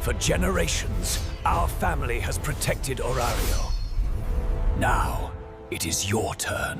For generations, our family has protected Orario. Now, it is your turn.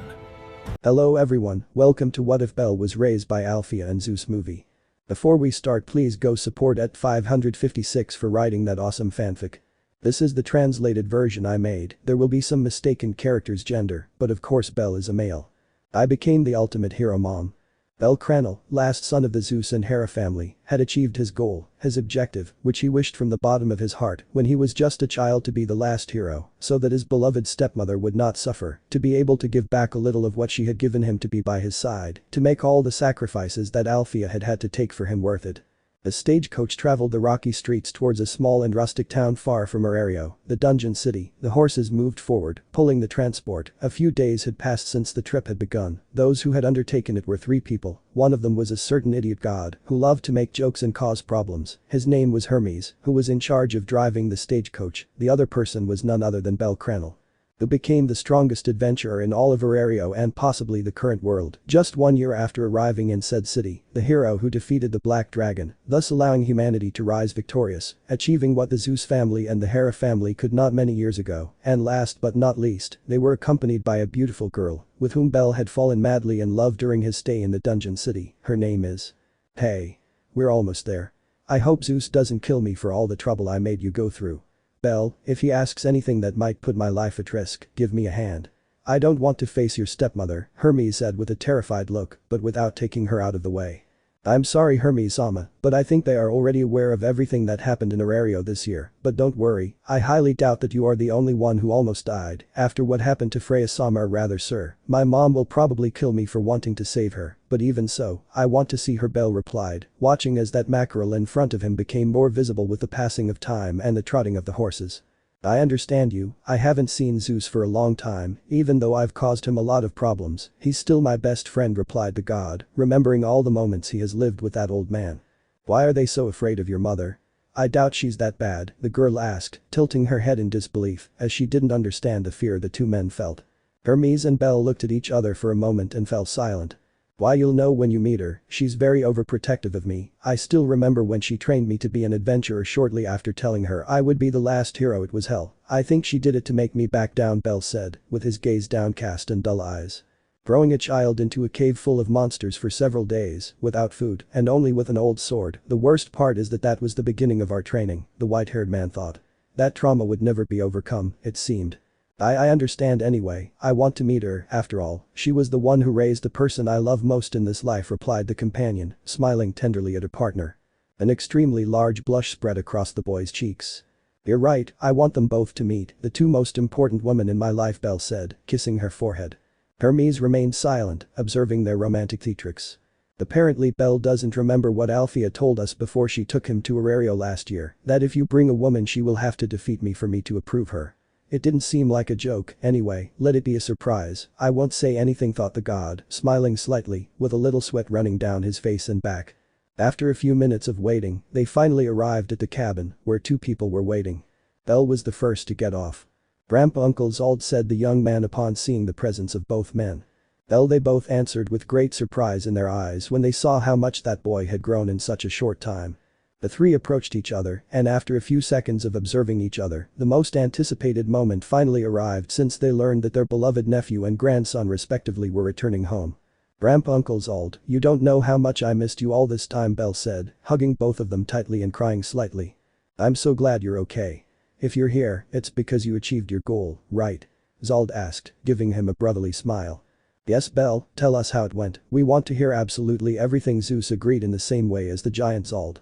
Hello everyone, welcome to What If Bell Was Raised by Alfia and Zeus movie. Before we start, please go support at 556 for writing that awesome fanfic. This is the translated version I made. There will be some mistaken character's gender, but of course Bell is a male. I became the ultimate hero mom. Bell Cranel, last son of the Zeus and Hera family, had achieved his goal, his objective, which he wished from the bottom of his heart when he was just a child, to be the last hero, so that his beloved stepmother would not suffer, to be able to give back a little of what she had given him, to be by his side, to make all the sacrifices that Alfia had to take for him worth it. A stagecoach traveled the rocky streets towards a small and rustic town far from Orario, the dungeon city. The horses moved forward, pulling the transport. A few days had passed since the trip had begun. Those who had undertaken it were three people. One of them was a certain idiot god who loved to make jokes and cause problems. His name was Hermes, who was in charge of driving the stagecoach. The other person was none other than Bell Cranel, who became the strongest adventurer in all of Orario and possibly the current world. Just 1 year after arriving in said city, the hero who defeated the Black Dragon, thus allowing humanity to rise victorious, achieving what the Zeus family and the Hera family could not many years ago. And last but not least, they were accompanied by a beautiful girl, with whom Bell had fallen madly in love during his stay in the dungeon city. Her name is… Hey. We're almost there. I hope Zeus doesn't kill me for all the trouble I made you go through. Bell, if he asks anything that might put my life at risk, give me a hand. I don't want to face your stepmother, Hermes said with a terrified look, but without taking her out of the way. I'm sorry Hermes-sama, but I think they are already aware of everything that happened in Orario this year, but don't worry, I highly doubt that you are the only one who almost died after what happened to Freya-sama, or rather sir. My mom will probably kill me for wanting to save her, but even so, I want to see her, Bell replied, watching as that mackerel in front of him became more visible with the passing of time and the trotting of the horses. I understand you, I haven't seen Zeus for a long time, even though I've caused him a lot of problems, he's still my best friend, replied the god, remembering all the moments he has lived with that old man. Why are they so afraid of your mother? I doubt she's that bad, the girl asked, tilting her head in disbelief, as she didn't understand the fear the two men felt. Hermes and Bell looked at each other for a moment and fell silent. Why, you'll know when you meet her, she's very overprotective of me. I still remember when she trained me to be an adventurer. Shortly after telling her I would be the last hero, it was hell. I think she did it to make me back down, Bell said, with his gaze downcast and dull eyes. Throwing a child into a cave full of monsters for several days, without food, and only with an old sword. The worst part is that was the beginning of our training, the white-haired man thought. That trauma would never be overcome, it seemed. I understand anyway, I want to meet her, after all, she was the one who raised the person I love most in this life, replied the companion, smiling tenderly at her partner. An extremely large blush spread across the boy's cheeks. You're right, I want them both to meet, the two most important women in my life, Bell said, kissing her forehead. Hermes remained silent, observing their romantic theatrics. Apparently Bell doesn't remember what Alfia told us before she took him to Orario last year, that if you bring a woman she will have to defeat me for me to approve her. It didn't seem like a joke, anyway, let it be a surprise. I won't say anything, thought the god, smiling slightly, with a little sweat running down his face and back. After a few minutes of waiting, they finally arrived at the cabin, where two people were waiting. Bell was the first to get off. Grandpa Uncle Zald, said the young man upon seeing the presence of both men. Bell, they both answered with great surprise in their eyes when they saw how much that boy had grown in such a short time. The three approached each other, and after a few seconds of observing each other, the most anticipated moment finally arrived since they learned that their beloved nephew and grandson respectively were returning home. Grandpa Uncle Zald, you don't know how much I missed you all this time, Bell said, hugging both of them tightly and crying slightly. I'm so glad you're okay. If you're here, it's because you achieved your goal, right? Zald asked, giving him a brotherly smile. Yes, Bell, tell us how it went, we want to hear absolutely everything. Zeus agreed in the same way as the giant Zald.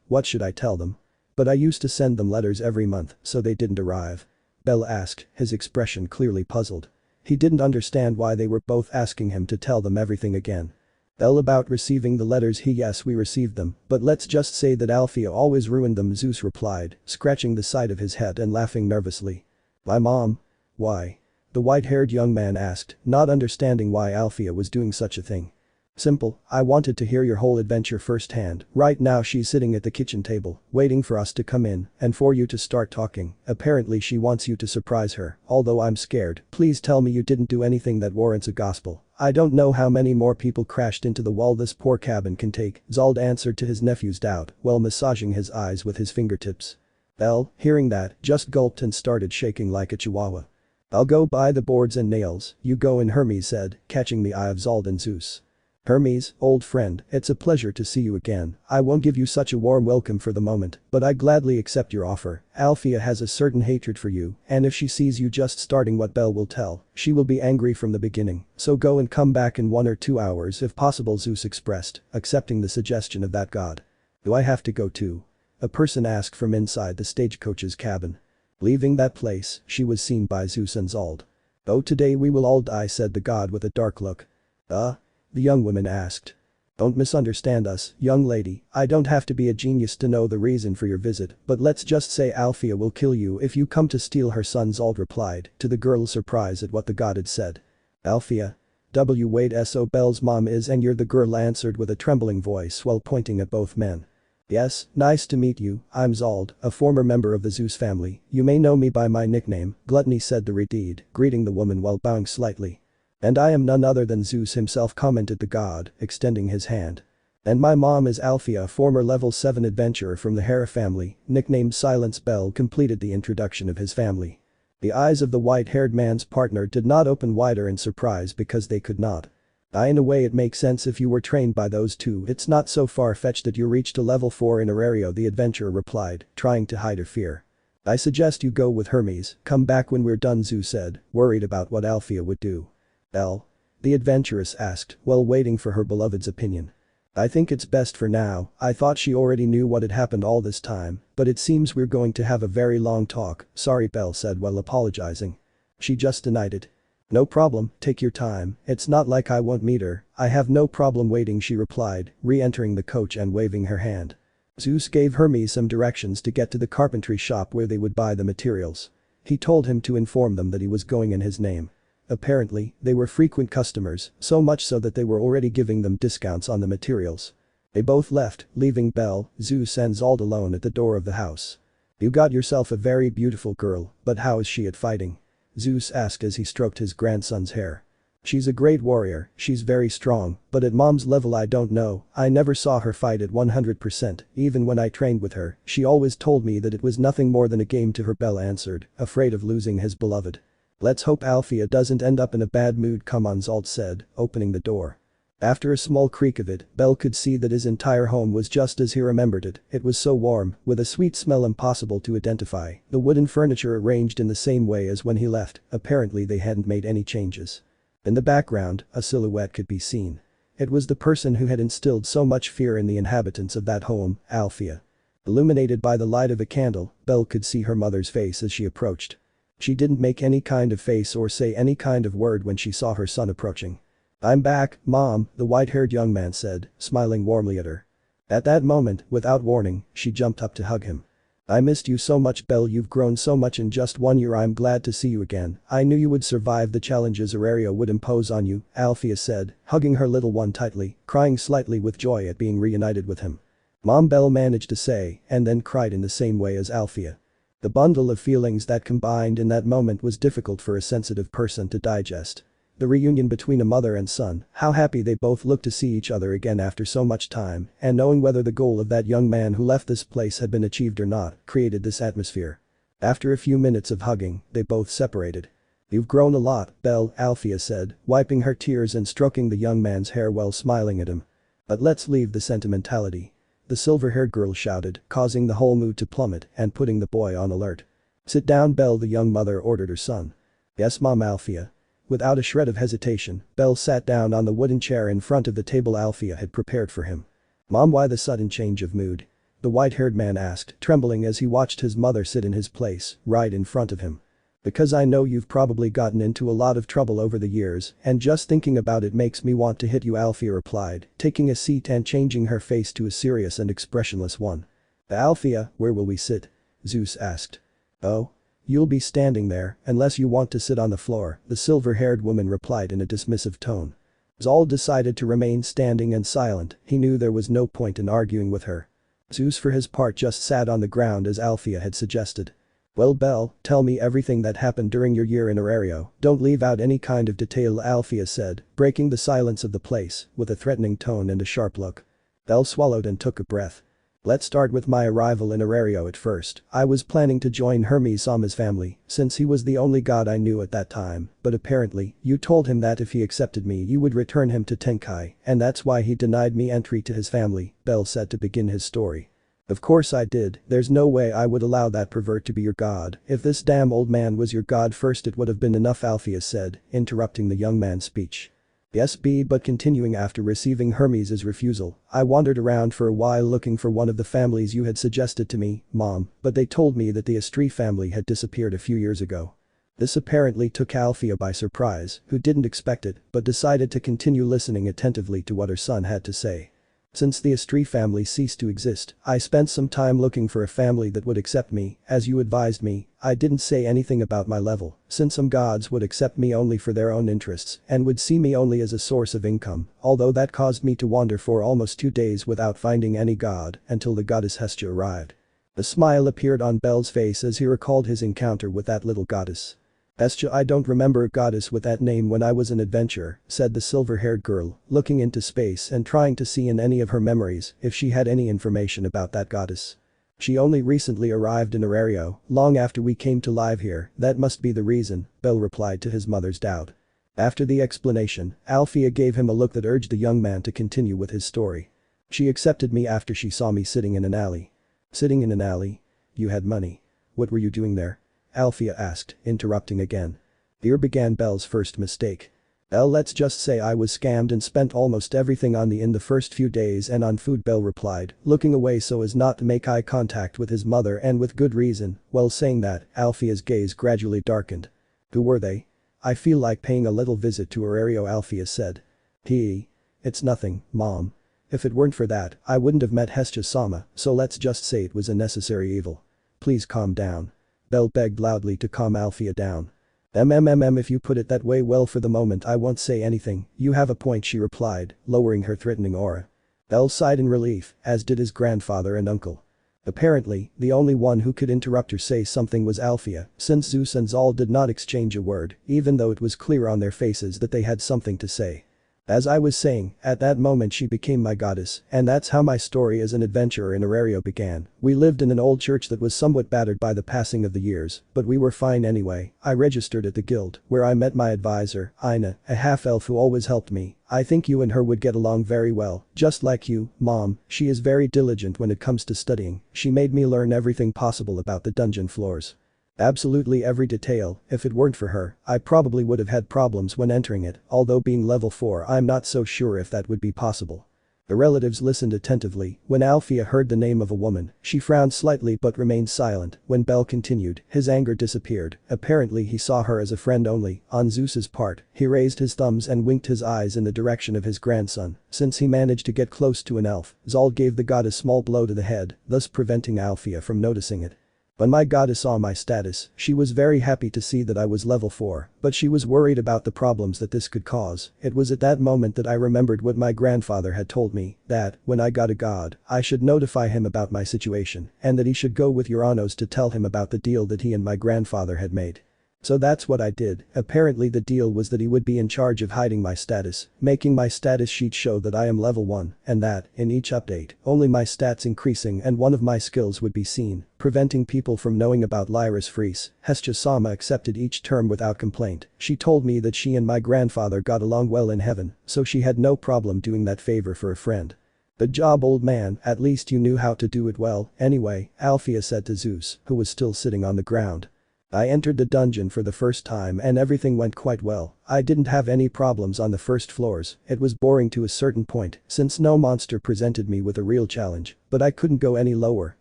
What should I tell them? But I used to send them letters every month, so they didn't arrive. Bell asked, his expression clearly puzzled. He didn't understand why they were both asking him to tell them everything again. Bell, about receiving the letters, yes, we received them, but let's just say that Alfia always ruined them, Zeus replied, scratching the side of his head and laughing nervously. My mom? Why? The white-haired young man asked, not understanding why Alfia was doing such a thing. Simple, I wanted to hear your whole adventure firsthand. Right now she's sitting at the kitchen table, waiting for us to come in, and for you to start talking. Apparently she wants you to surprise her, although I'm scared. Please tell me you didn't do anything that warrants a gospel. I don't know how many more people crashed into the wall this poor cabin can take, Zald answered to his nephew's doubt, while massaging his eyes with his fingertips. Bell, hearing that, just gulped and started shaking like a chihuahua. I'll go buy the boards and nails, you go in, Hermes said, catching the eye of Zald and Zeus. Hermes, old friend, it's a pleasure to see you again. I won't give you such a warm welcome for the moment, but I gladly accept your offer. Alfia has a certain hatred for you, and if she sees you just starting what Bell will tell, she will be angry from the beginning, so go and come back in 1 or 2 hours if possible, Zeus expressed, accepting the suggestion of that god. Do I have to go too? A person asked from inside the stagecoach's cabin. Leaving that place, she was seen by Zeus and Zald. Oh, today we will all die, said the god with a dark look. The young woman asked. Don't misunderstand us, young lady, I don't have to be a genius to know the reason for your visit, but let's just say Alfia will kill you if you come to steal her son, Zald replied, to the girl's surprise at what the god had said. Alfia? Wait, so Bell's mom is, and you're the girl answered with a trembling voice while pointing at both men. Yes, nice to meet you, I'm Zald, a former member of the Zeus family. You may know me by my nickname, Gluttony said the redeed, greeting the woman while bowing slightly. And I am none other than Zeus himself, commented the god, extending his hand. And my mom is Alfia, a former level 7 adventurer from the Hera family, nicknamed Silence. Bell completed the introduction of his family. The eyes of the white-haired man's partner did not open wider in surprise because they could not. In a way it makes sense if you were trained by those two. It's not so far-fetched that you reached a level 4 in Arario, the adventurer replied, trying to hide her fear. I suggest you go with Hermes, come back when we're done, Zeus said, worried about what Alfia would do. Bell? The adventuress asked, while waiting for her beloved's opinion. I think it's best for now. I thought she already knew what had happened all this time, but it seems we're going to have a very long talk. Sorry, Bell said while apologizing. She just denied it. No problem, take your time, it's not like I won't meet her, I have no problem waiting, she replied, re-entering the coach and waving her hand. Zeus gave Hermes some directions to get to the carpentry shop where they would buy the materials. He told him to inform them that he was going in his name. Apparently, they were frequent customers, so much so that they were already giving them discounts on the materials. They both left, leaving Bell, Zeus and Zald alone at the door of the house. You got yourself a very beautiful girl, but how is she at fighting? Zeus asked as he stroked his grandson's hair. She's a great warrior, she's very strong, but at mom's level I don't know, I never saw her fight at 100%, even when I trained with her, she always told me that it was nothing more than a game to her, Bell answered, afraid of losing his beloved. Let's hope Alfia doesn't end up in a bad mood, come on, Zald said, opening the door. After a small creak of it, Bell could see that his entire home was just as he remembered it. It was so warm, with a sweet smell impossible to identify, the wooden furniture arranged in the same way as when he left, apparently they hadn't made any changes. In the background, a silhouette could be seen. It was the person who had instilled so much fear in the inhabitants of that home, Alfia. Illuminated by the light of a candle, Bell could see her mother's face as she approached. She didn't make any kind of face or say any kind of word when she saw her son approaching. I'm back, Mom, the white-haired young man said, smiling warmly at her. At that moment, without warning, she jumped up to hug him. I missed you so much, Bell, you've grown so much in just 1 year. I'm glad to see you again. I knew you would survive the challenges Arario would impose on you, Alfia said, hugging her little one tightly, crying slightly with joy at being reunited with him. Mom, Bell managed to say, and then cried in the same way as Alfia. The bundle of feelings that combined in that moment was difficult for a sensitive person to digest. The reunion between a mother and son, how happy they both looked to see each other again after so much time, and knowing whether the goal of that young man who left this place had been achieved or not, created this atmosphere. After a few minutes of hugging, they both separated. You've grown a lot, Bell, Alfia said, wiping her tears and stroking the young man's hair while smiling at him. But let's leave the sentimentality. The silver-haired girl shouted, causing the whole mood to plummet and putting the boy on alert. Sit down, Bell, the young mother ordered her son. Yes, Mom, Alfia. Without a shred of hesitation, Bell sat down on the wooden chair in front of the table Alfia had prepared for him. Mom, why the sudden change of mood? The white-haired man asked, trembling as he watched his mother sit in his place, right in front of him. Because I know you've probably gotten into a lot of trouble over the years, and just thinking about it makes me want to hit you, Alfia replied, taking a seat and changing her face to a serious and expressionless one. Alfia, where will we sit? Zeus asked. Oh? You'll be standing there, unless you want to sit on the floor, the silver-haired woman replied in a dismissive tone. Zald decided to remain standing and silent, he knew there was no point in arguing with her. Zeus for his part just sat on the ground as Alfia had suggested. Well Bell, tell me everything that happened during your year in Arario, don't leave out any kind of detail, Alfia said, breaking the silence of the place with a threatening tone and a sharp look. Bell swallowed and took a breath. Let's start with my arrival in Arario at first. I was planning to join Hermes Sama's family, since he was the only god I knew at that time, but apparently, you told him that if he accepted me you would return him to Tenkai, and that's why he denied me entry to his family, Bell said to begin his story. Of course I did, there's no way I would allow that pervert to be your god. If this damn old man was your god first it would have been enough, Alfia said, interrupting the young man's speech. Yes but continuing after receiving Hermes' refusal, I wandered around for a while looking for one of the families you had suggested to me, Mom, but they told me that the Asterius family had disappeared a few years ago. This apparently took Alfia by surprise, who didn't expect it, but decided to continue listening attentively to what her son had to say. Since the Asterius family ceased to exist, I spent some time looking for a family that would accept me, as you advised me. I didn't say anything about my level, since some gods would accept me only for their own interests and would see me only as a source of income, although that caused me to wander for almost 2 days without finding any god until the goddess Hestia arrived. A smile appeared on Bell's face as he recalled his encounter with that little goddess. Hestia, I don't remember a goddess with that name when I was an adventurer, said the silver-haired girl, looking into space and trying to see in any of her memories if she had any information about that goddess. She only recently arrived in Arario, long after we came to live here, that must be the reason, Bell replied to his mother's doubt. After the explanation, Alfia gave him a look that urged the young man to continue with his story. She accepted me after she saw me sitting in an alley. Sitting in an alley? You had money. What were you doing there? Alfia asked, interrupting again. Here began Bell's first mistake. Let's just say I was scammed and spent almost everything on the first few days and on food, Bell replied, looking away so as not to make eye contact with his mother, and with good reason. While saying that, Alfia's gaze gradually darkened. Who were they? I feel like paying a little visit to Arario, Alfia said. It's nothing, Mom. If it weren't for that, I wouldn't have met Hestia-sama, so let's just say it was a necessary evil. Please calm down. Bell begged loudly to calm Alfia down. If you put it that way, well, for the moment I won't say anything. You have a point, she replied, lowering her threatening aura. Bell sighed in relief, as did his grandfather and uncle. Apparently, the only one who could interrupt or say something was Alfia, since Zeus and Zald did not exchange a word, even though it was clear on their faces that they had something to say. As I was saying, at that moment she became my goddess, and that's how my story as an adventurer in Arario began. We lived in an old church that was somewhat battered by the passing of the years, but we were fine anyway. I registered at the guild, where I met my advisor, Ina, a half-elf who always helped me. I think you and her would get along very well, just like you, Mom. She is very diligent when it comes to studying. She made me learn everything possible about the dungeon floors. Absolutely every detail. If it weren't for her, I probably would have had problems when entering it, although being level 4 I'm not so sure if that would be possible. The relatives listened attentively. When Alfia heard the name of a woman, she frowned slightly but remained silent. When Bell continued, his anger disappeared. Apparently he saw her as a friend only. On Zeus's part, he raised his thumbs and winked his eyes in the direction of his grandson. Since he managed to get close to an elf, Zald gave the god a small blow to the head, thus preventing Alfia from noticing it. When my goddess saw my status, she was very happy to see that I was level 4, but she was worried about the problems that this could cause. It was at that moment that I remembered what my grandfather had told me, that, when I got a god, I should notify him about my situation, and that he should go with Uranos to tell him about the deal that he and my grandfather had made. So that's what I did. Apparently the deal was that he would be in charge of hiding my status, making my status sheet show that I am level 1, and that, in each update, only my stats increasing and one of my skills would be seen, preventing people from knowing about Lyris Freeze. Hestia-sama accepted each term without complaint. She told me that she and my grandfather got along well in heaven, so she had no problem doing that favor for a friend. Good job, old man, at least you knew how to do it well. Anyway, Alfia said to Zeus, who was still sitting on the ground. I entered the dungeon for the first time and everything went quite well. I didn't have any problems on the first floors. It was boring to a certain point, since no monster presented me with a real challenge, but I couldn't go any lower,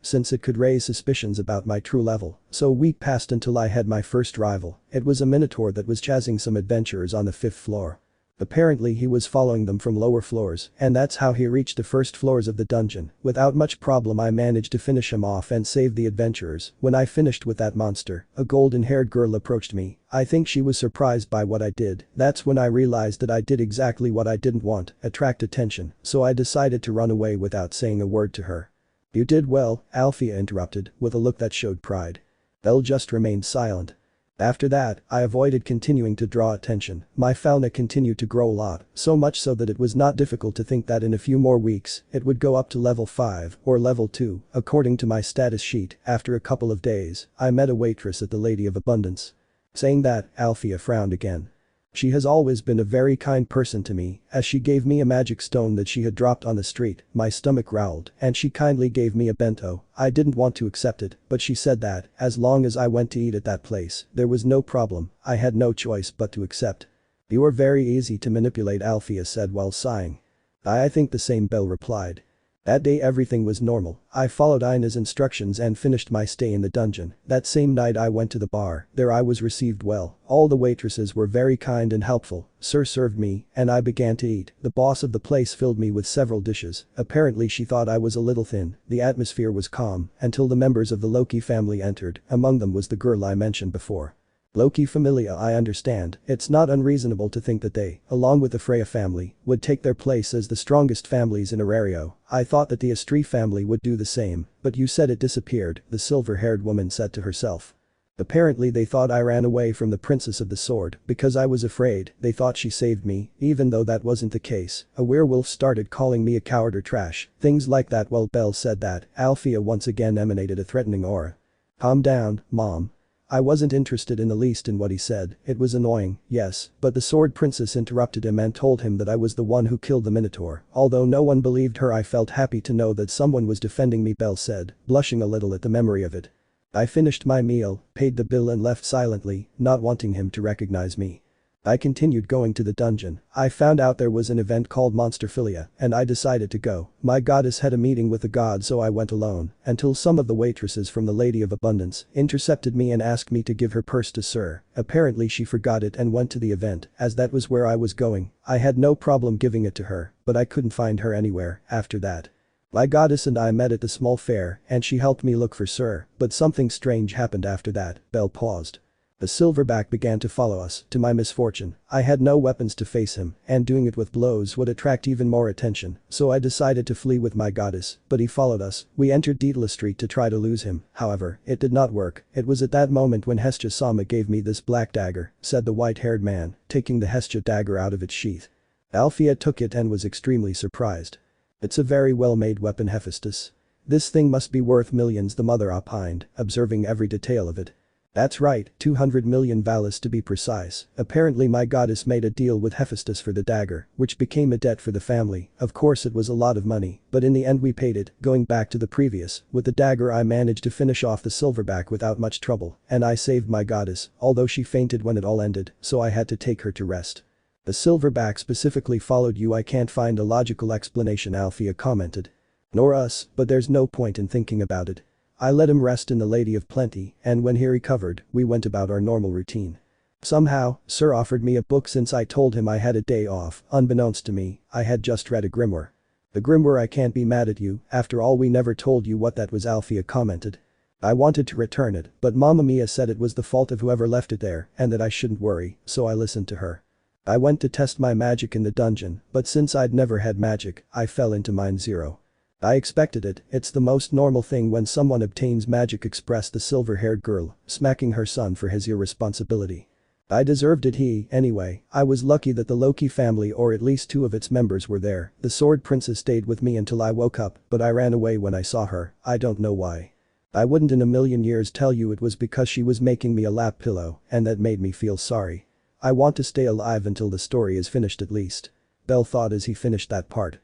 since it could raise suspicions about my true level. So a week passed until I had my first rival. It was a minotaur that was chasing some adventurers on the 5th floor. Apparently he was following them from lower floors, and that's how he reached the first floors of the dungeon. Without much problem I managed to finish him off and save the adventurers. When I finished with that monster, a golden-haired girl approached me. I think she was surprised by what I did. That's when I realized that I did exactly what I didn't want, attract attention, so I decided to run away without saying a word to her. "You did well," Alfia interrupted, with a look that showed pride. Bell just remained silent. After that, I avoided continuing to draw attention. My fauna continued to grow a lot, so much so that it was not difficult to think that in a few more weeks, it would go up to level 5 or level 2, according to my status sheet. After a couple of days, I met a waitress at the Lady of Abundance. Saying that, Alfia frowned again. She has always been a very kind person to me, as she gave me a magic stone that she had dropped on the street. My stomach growled, and she kindly gave me a bento. I didn't want to accept it, but she said that, as long as I went to eat at that place, there was no problem. I had no choice but to accept. "You are very easy to manipulate," Alfia said while sighing. I think the same, Bell replied. That day everything was normal. I followed Ina's instructions and finished my stay in the dungeon. That same night I went to the bar. There I was received well. All the waitresses were very kind and helpful. Sir served me, and I began to eat. The boss of the place filled me with several dishes. Apparently she thought I was a little thin. The atmosphere was calm, until the members of the Loki family entered. Among them was the girl I mentioned before. Loki familia, I understand. It's not unreasonable to think that they, along with the Freya family, would take their place as the strongest families in Arario. I thought that the Asterius family would do the same, but you said it disappeared, the silver-haired woman said to herself. Apparently they thought I ran away from the Princess of the Sword. Because I was afraid, they thought she saved me, even though that wasn't the case. A werewolf started calling me a coward or trash. Things like that. While Bell said that, Alfia once again emanated a threatening aura. "Calm down, Mom." I wasn't interested in the least in what he said. It was annoying, yes, but the Sword Princess interrupted him and told him that I was the one who killed the Minotaur. Although no one believed her, I felt happy to know that someone was defending me, Bell said, blushing a little at the memory of it. I finished my meal, paid the bill and left silently, not wanting him to recognize me. I continued going to the dungeon. I found out there was an event called Monsterphilia, and I decided to go. My goddess had a meeting with the god, so I went alone, until some of the waitresses from the Lady of Abundance intercepted me and asked me to give her purse to Sir. Apparently she forgot it and went to the event, as that was where I was going. I had no problem giving it to her, but I couldn't find her anywhere after that. My goddess and I met at the small fair, and she helped me look for Sir, but something strange happened after that. Bell paused. The silverback began to follow us. To my misfortune, I had no weapons to face him, and doing it with blows would attract even more attention, so I decided to flee with my goddess, but he followed us. We entered Daedalus Street to try to lose him, however, it did not work. It was at that moment when Hestia Sama gave me this black dagger, said the white-haired man, taking the Hestia dagger out of its sheath. Alfia took it and was extremely surprised. "It's a very well-made weapon, Hephaestus. This thing must be worth millions," the mother opined, observing every detail of it. "That's right, 200 million valis to be precise." Apparently my goddess made a deal with Hephaestus for the dagger, which became a debt for the family. Of course it was a lot of money, but in the end we paid it. Going back to the previous, with the dagger I managed to finish off the silverback without much trouble, and I saved my goddess, although she fainted when it all ended, so I had to take her to rest. "The silverback specifically followed you. I can't find a logical explanation," Alfia commented. "Nor us, but there's no point in thinking about it. I let him rest in the Lady of Plenty, and when he recovered, we went about our normal routine. Somehow, Sir offered me a book since I told him I had a day off. Unbeknownst to me, I had just read a grimoire." "The grimoire? I can't be mad at you, after all we never told you what that was," Alfia commented. "I wanted to return it, but Mamma Mia said it was the fault of whoever left it there and that I shouldn't worry, so I listened to her. I went to test my magic in the dungeon, but since I'd never had magic, I fell into mine 0. I expected it. It's the most normal thing when someone obtains magic," expressed the silver-haired girl, smacking her son for his irresponsibility. "I deserved it. Anyway, I was lucky that the Loki family, or at least 2 of its members, were there. The Sword Princess stayed with me until I woke up, but I ran away when I saw her. I don't know why. I wouldn't in a million years tell you. It was because she was making me a lap pillow, and that made me feel sorry. I want to stay alive until the story is finished at least." Bell thought as he finished that part.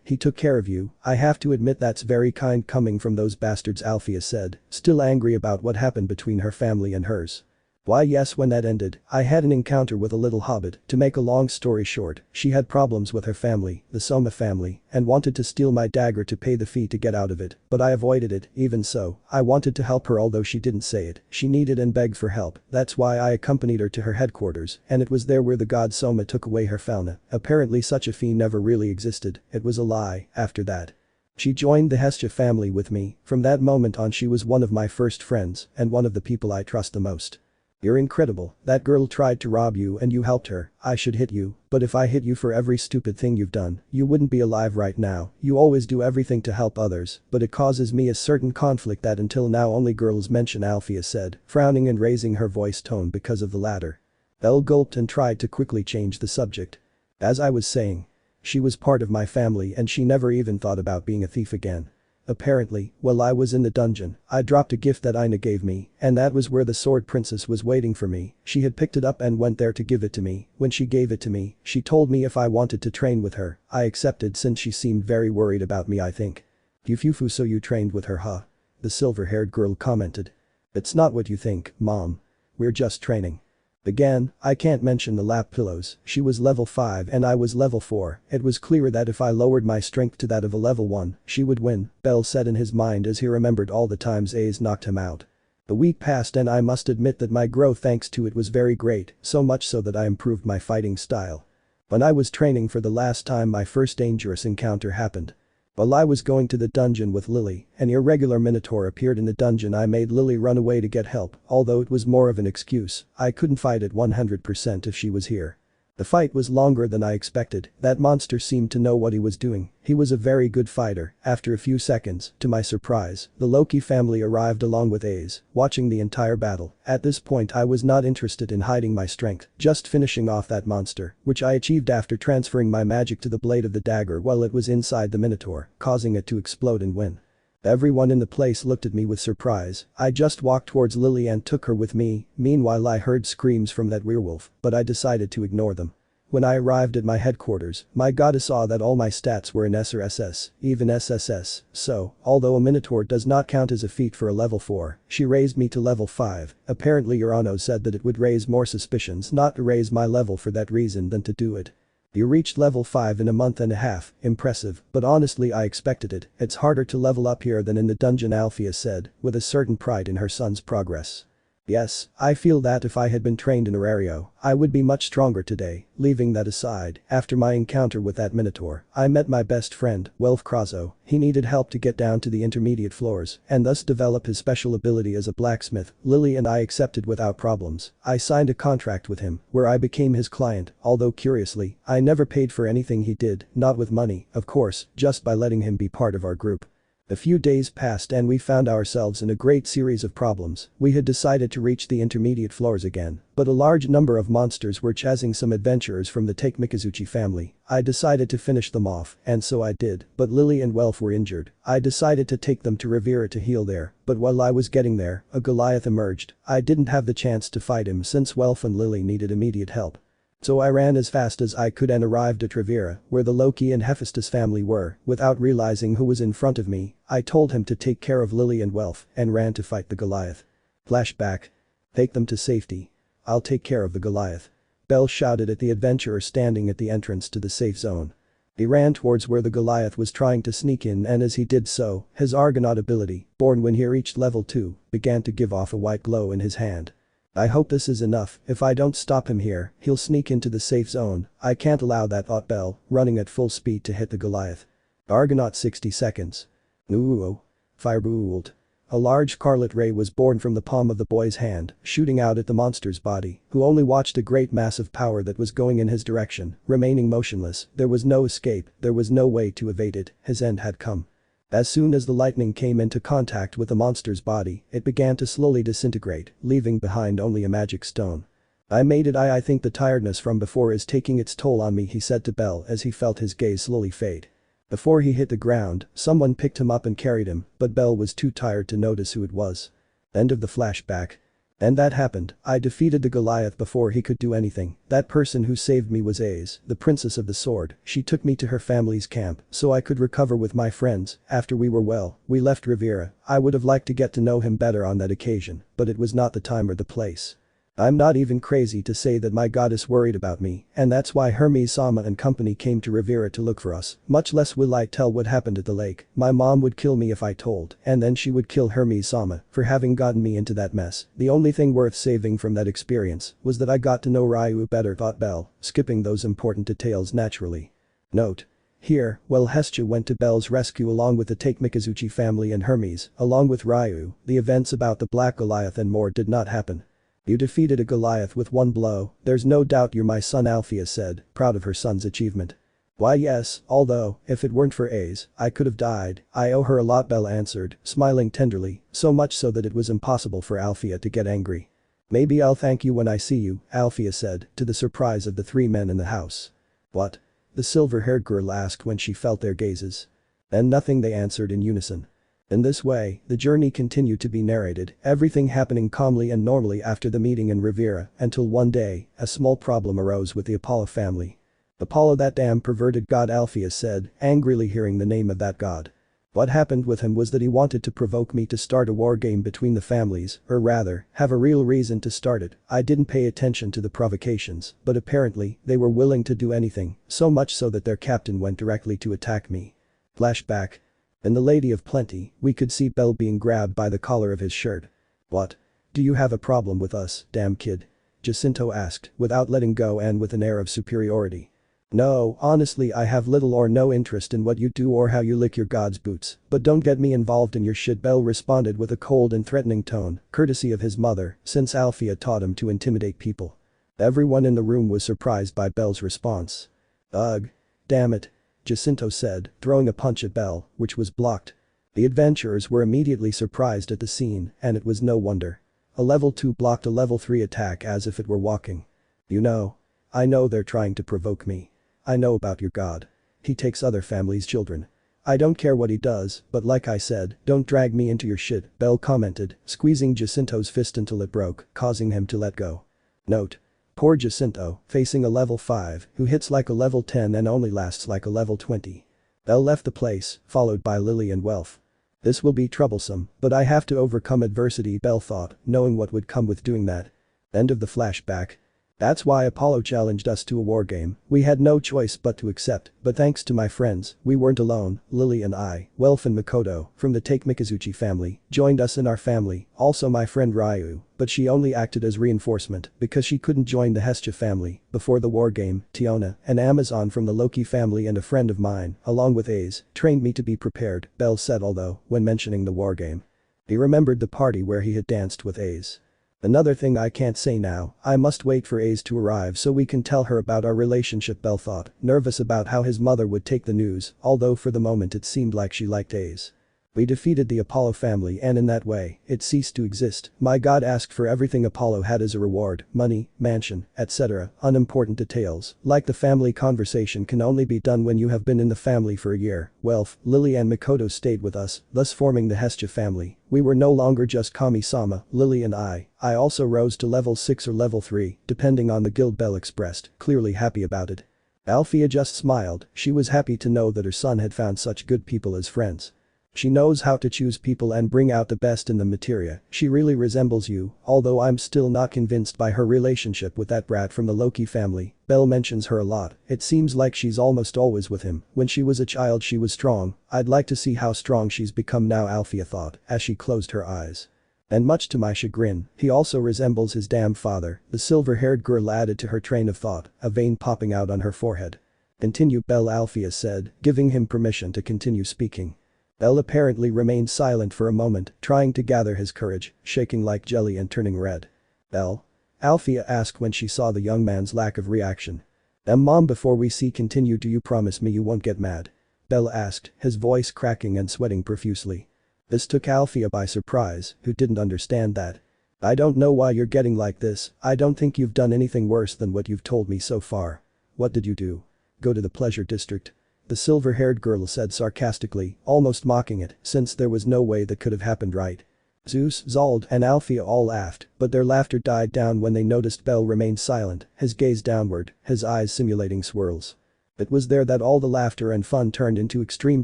He took care of you. I have to admit that's very kind coming from those bastards," Alfia said, still angry about what happened between her family and hers. Why yes, when that ended, I had an encounter with a little hobbit. To make a long story short, she had problems with her family, the Soma family, and wanted to steal my dagger to pay the fee to get out of it, but I avoided it. Even so, I wanted to help her, although she didn't say it. She needed and begged for help. That's why I accompanied her to her headquarters, and it was there where the god Soma took away her fauna. Apparently such a fee never really existed. It was a lie. After that, she joined the Hestia family with me. From that moment on, she was one of my first friends and one of the people I trust the most. You're incredible. That girl tried to rob you and you helped her. I should hit you, but if I hit you for every stupid thing you've done, you wouldn't be alive right now. You always do everything to help others, but it causes me a certain conflict that until now only girls mention, Alfia said, frowning and raising her voice tone because of the latter. Bell gulped and tried to quickly change the subject. As I was saying, she was part of my family and she never even thought about being a thief again. Apparently, while I was in the dungeon, I dropped a gift that Ina gave me, and that was where the sword princess was waiting for me. She had picked it up and went there to give it to me. When she gave it to me, she told me if I wanted to train with her. I accepted since she seemed very worried about me, I think. Yufufu, so you trained with her, huh? The silver-haired girl commented. It's not what you think, Mom. We're just training. Again, I can't mention the lap pillows. She was level 5 and I was level 4. It was clear that if I lowered my strength to that of a level 1, she would win, Bell said in his mind as he remembered all the times A's knocked him out. The week passed and I must admit that my growth thanks to it was very great, so much so that I improved my fighting style. When I was training for the last time, my first dangerous encounter happened. While I was going to the dungeon with Lily, an irregular minotaur appeared in the dungeon. I made Lily run away to get help, although it was more of an excuse. I couldn't fight at 100% if she was here. The fight was longer than I expected. That monster seemed to know what he was doing. He was a very good fighter. After a few seconds, to my surprise, the Loki family arrived along with A's, watching the entire battle. At this point I was not interested in hiding my strength, just finishing off that monster, which I achieved after transferring my magic to the blade of the dagger while it was inside the minotaur, causing it to explode and win. Everyone in the place looked at me with surprise. I just walked towards Lily and took her with me. Meanwhile I heard screams from that werewolf, but I decided to ignore them. When I arrived at my headquarters, my goddess saw that all my stats were in S or SS, even SSS, so, although a minotaur does not count as a feat for a level 4, she raised me to level 5. Apparently Urano said that it would raise more suspicions not to raise my level for that reason than to do it. You reached level 5 in a month and a half, impressive, but honestly I expected it. It's harder to level up here than in the dungeon, Alfia said, with a certain pride in her son's progress. Yes, I feel that if I had been trained in Aurario, I would be much stronger today. Leaving that aside, after my encounter with that minotaur, I met my best friend, Welf Krazo. He needed help to get down to the intermediate floors and thus develop his special ability as a blacksmith. Lily and I accepted without problems. I signed a contract with him where I became his client, although curiously, I never paid for anything he did, not with money, of course, just by letting him be part of our group. A few days passed and we found ourselves in a great series of problems. We had decided to reach the intermediate floors again, but a large number of monsters were chasing some adventurers from the Take Mikazuchi family. I decided to finish them off, and so I did, but Lily and Welf were injured. I decided to take them to Rivera to heal there, but while I was getting there, a Goliath emerged. I didn't have the chance to fight him since Welf and Lily needed immediate help. So I ran as fast as I could and arrived at Rivera, where the Loki and Hephaestus family were. Without realizing who was in front of me, I told him to take care of Lily and Welf and ran to fight the Goliath. Flashback. Take them to safety. I'll take care of the Goliath. Bell shouted at the adventurer standing at the entrance to the safe zone. He ran towards where the Goliath was trying to sneak in, and as he did so, his Argonaut ability, born when he reached level 2, began to give off a white glow in his hand. I hope this is enough. If I don't stop him here, he'll sneak into the safe zone. I can't allow that, thought Bell, running at full speed to hit the Goliath. Argonaut 60 seconds. Ooh. Firebolt. A large scarlet ray was born from the palm of the boy's hand, shooting out at the monster's body, who only watched a great mass of power that was going in his direction, remaining motionless. There was no escape, there was no way to evade it. His end had come. As soon as the lightning came into contact with the monster's body, it began to slowly disintegrate, leaving behind only a magic stone. I made it. I think the tiredness from before is taking its toll on me, he said to Bell as he felt his gaze slowly fade. Before he hit the ground, someone picked him up and carried him, but Bell was too tired to notice who it was. End of the flashback. And that happened. I defeated the Goliath before he could do anything. That person who saved me was A's, the princess of the sword. She took me to her family's camp so I could recover with my friends. After we were well, we left Rivera. I would have liked to get to know him better on that occasion, but it was not the time or the place. I'm not even crazy to say that my goddess worried about me, and that's why Hermes Sama and company came to Rivera to look for us, much less will I tell what happened at the lake. My mom would kill me if I told, and then she would kill Hermes Sama for having gotten me into that mess. The only thing worth saving from that experience was that I got to know Ryuu better, thought Bell, skipping those important details naturally. Note. Here, while Hestia went to Bell's rescue along with the Take-Mikazuchi family and Hermes, along with Ryuu, the events about the Black Goliath and more did not happen. You defeated a Goliath with one blow, there's no doubt you're my son, Alfia said, proud of her son's achievement. Why yes, although, if it weren't for Ace, I could have died, I owe her a lot, Bell answered, smiling tenderly, so much so that it was impossible for Alfia to get angry. Maybe I'll thank you when I see you, Alfia said, to the surprise of the three men in the house. What? The silver-haired girl asked when she felt their gazes. And nothing, they answered in unison. In this way, the journey continued to be narrated, everything happening calmly and normally after the meeting in Riviera, until one day, a small problem arose with the Apollo family. Apollo, that damn perverted god, Alfia said, angrily hearing the name of that god. What happened with him was that he wanted to provoke me to start a war game between the families, or rather, have a real reason to start it. I didn't pay attention to the provocations, but apparently, they were willing to do anything, so much so that their captain went directly to attack me. Flashback. In The Lady of Plenty, we could see Bell being grabbed by the collar of his shirt. What? Do you have a problem with us, damn kid? Jacinto asked, without letting go and with an air of superiority. No, honestly, I have little or no interest in what you do or how you lick your god's boots, but don't get me involved in your shit, Bell responded with a cold and threatening tone, courtesy of his mother, since Alfia taught him to intimidate people. Everyone in the room was surprised by Bell's response. Ugh. Damn it. Jacinto said, throwing a punch at Bell, which was blocked. The adventurers were immediately surprised at the scene, and it was no wonder. A level 2 blocked a level 3 attack as if it were walking. You know. I know they're trying to provoke me. I know about your god. He takes other families' children. I don't care what he does, but like I said, don't drag me into your shit, Bell commented, squeezing Jacinto's fist until it broke, causing him to let go. Note. Poor Jacinto, facing a level 5, who hits like a level 10 and only lasts like a level 20. Bell left the place, followed by Lily and Welf. This will be troublesome, but I have to overcome adversity, Bell thought, knowing what would come with doing that. End of the flashback. That's why Apollo challenged us to a war game. We had no choice but to accept, but thanks to my friends, we weren't alone. Lily and I, Welf and Makoto, from the Take-Mikazuchi family, joined us in our family, also my friend Ryuu, but she only acted as reinforcement because she couldn't join the Hestia family. Before the war game, Tiona, an Amazon from the Loki family and a friend of mine, along with Ace, trained me to be prepared, Bell said, although, when mentioning the war game, he remembered the party where he had danced with Ace. Another thing I can't say now, I must wait for Ace to arrive so we can tell her about our relationship, Bell thought, nervous about how his mother would take the news, although for the moment it seemed like she liked Ace. We defeated the Apollo family and in that way, it ceased to exist. My god asked for everything Apollo had as a reward, money, mansion, etc. Unimportant details, like the family conversation can only be done when you have been in the family for a year. Welf, Lily and Makoto stayed with us, thus forming the Hestia family. We were no longer just Kami-sama, Lily and I also rose to level 6 or level 3, depending on the guild, Bell expressed, clearly happy about it. Alfia just smiled, she was happy to know that her son had found such good people as friends. She knows how to choose people and bring out the best in them. Materia, she really resembles you, although I'm still not convinced by her relationship with that brat from the Loki family. Bell mentions her a lot, it seems like she's almost always with him. When she was a child she was strong, I'd like to see how strong she's become now, Alfia thought, as she closed her eyes. And much to my chagrin, he also resembles his damn father, the silver-haired girl added to her train of thought, a vein popping out on her forehead. Continue, Bell, Alfia said, giving him permission to continue speaking. Bell apparently remained silent for a moment, trying to gather his courage, shaking like jelly and turning red. Bell? Alfia asked when she saw the young man's lack of reaction. Mom, before we continue, do you promise me you won't get mad? Bell asked, his voice cracking and sweating profusely. This took Alfia by surprise, who didn't understand that. I don't know why you're getting like this, I don't think you've done anything worse than what you've told me so far. What did you do? Go to the pleasure district? The silver-haired girl said sarcastically, almost mocking it, since there was no way that could have happened, right? Zeus, Zald, and Alfia all laughed, but their laughter died down when they noticed Bell remained silent, his gaze downward, his eyes simulating swirls. It was there that all the laughter and fun turned into extreme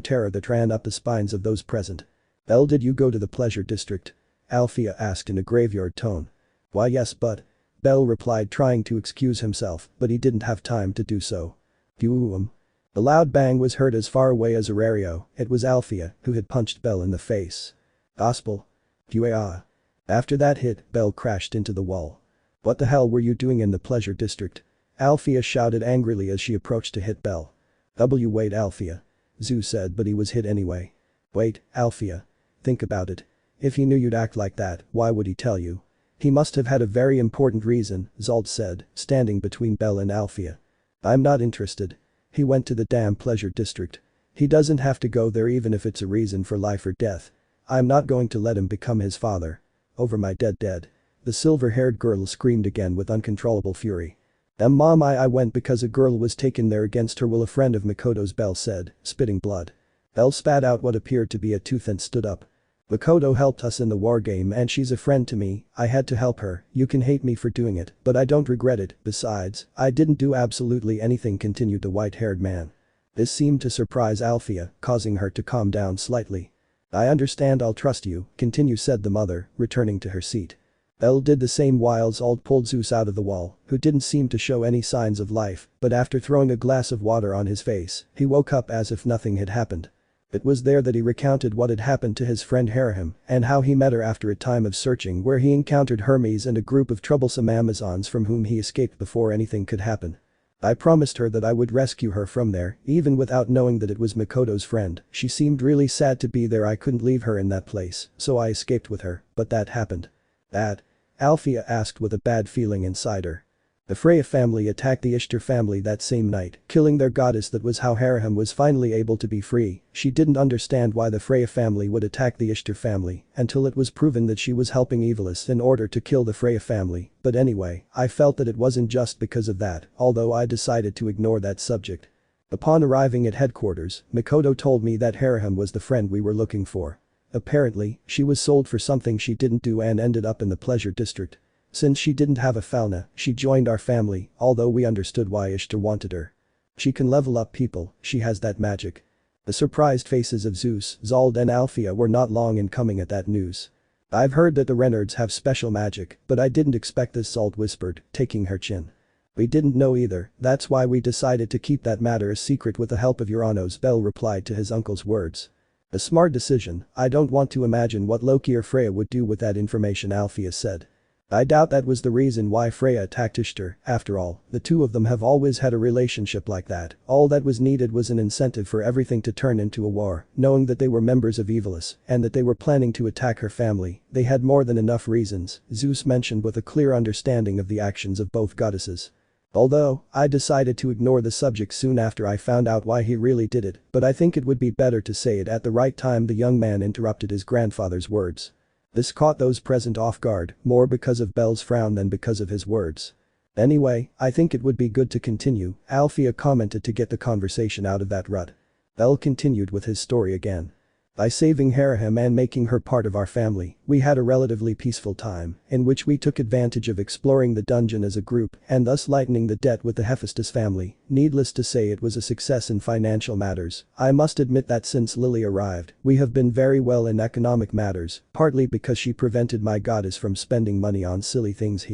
terror that ran up the spines of those present. Bell, did you go to the pleasure district? Alfia asked in a graveyard tone. Why yes, but Bell replied, trying to excuse himself, but he didn't have time to do so. Boom. A loud bang was heard as far away as Arario. It was Alfia, who had punched Bell in the face. Gospel. Qa. After that hit, Bell crashed into the wall. What the hell were you doing in the pleasure district? Alfia shouted angrily as she approached to hit Bell. Wait, Alfia. Zeus said, but he was hit anyway. Wait, Alfia. Think about it. If he knew you'd act like that, why would he tell you? He must have had a very important reason, Zald said, standing between Bell and Alfia. I'm not interested. He went to the damn pleasure district. He doesn't have to go there even if it's a reason for life or death. I'm not going to let him become his father. Over my dead. The silver-haired girl screamed again with uncontrollable fury. Mom, I went because a girl was taken there against her will, a friend of Makoto's, Bell said, spitting blood. Bell spat out what appeared to be a tooth and stood up. Makoto helped us in the war game and she's a friend to me, I had to help her. You can hate me for doing it, but I don't regret it. Besides, I didn't do absolutely anything, continued the white-haired man. This seemed to surprise Alfia, causing her to calm down slightly. I understand, I'll trust you, continue, said the mother, returning to her seat. Bell did the same while Zald pulled Zeus out of the wall, who didn't seem to show any signs of life, but after throwing a glass of water on his face, he woke up as if nothing had happened. It was there that he recounted what had happened to his friend Haruhime and how he met her after a time of searching where he encountered Hermes and a group of troublesome Amazons from whom he escaped before anything could happen. I promised her that I would rescue her from there, even without knowing that it was Makoto's friend. She seemed really sad to be there, I couldn't leave her in that place, so I escaped with her, but that happened. That? Alfia asked with a bad feeling inside her. The Freya family attacked the Ishtar family that same night, killing their goddess. That was how Haruhime was finally able to be free. She didn't understand why the Freya family would attack the Ishtar family until it was proven that she was helping Evilus in order to kill the Freya family, but anyway, I felt that it wasn't just because of that, although I decided to ignore that subject. Upon arriving at headquarters, Makoto told me that Haruhime was the friend we were looking for. Apparently, she was sold for something she didn't do and ended up in the pleasure district. Since she didn't have a fauna, she joined our family, although we understood why Ishtar wanted her. She can level up people, she has that magic. The surprised faces of Zeus, Zald and Alfia were not long in coming at that news. I've heard that the Renards have special magic, but I didn't expect this, Zald whispered, taking her chin. We didn't know either, that's why we decided to keep that matter a secret with the help of Uranos, Bell replied to his uncle's words. A smart decision, I don't want to imagine what Loki or Freya would do with that information, Alfia said. I doubt that was the reason why Freya attacked Ishtar. After all, the two of them have always had a relationship like that. All that was needed was an incentive for everything to turn into a war. Knowing that they were members of Evilus and that they were planning to attack her family, they had more than enough reasons, Zeus mentioned with a clear understanding of the actions of both goddesses. Although, I decided to ignore the subject soon after I found out why he really did it, but I think it would be better to say it at the right time. The young man interrupted his grandfather's words. This caught those present off guard, more because of Bell's frown than because of his words. Anyway, I think it would be good to continue, Alfia commented to get the conversation out of that rut. Bell continued with his story again. By saving Haruhime and making her part of our family, we had a relatively peaceful time, in which we took advantage of exploring the dungeon as a group and thus lightening the debt with the Hephaestus family. Needless to say, it was a success in financial matters. I must admit that since Lily arrived, we have been very well in economic matters, partly because she prevented my goddess from spending money on silly things.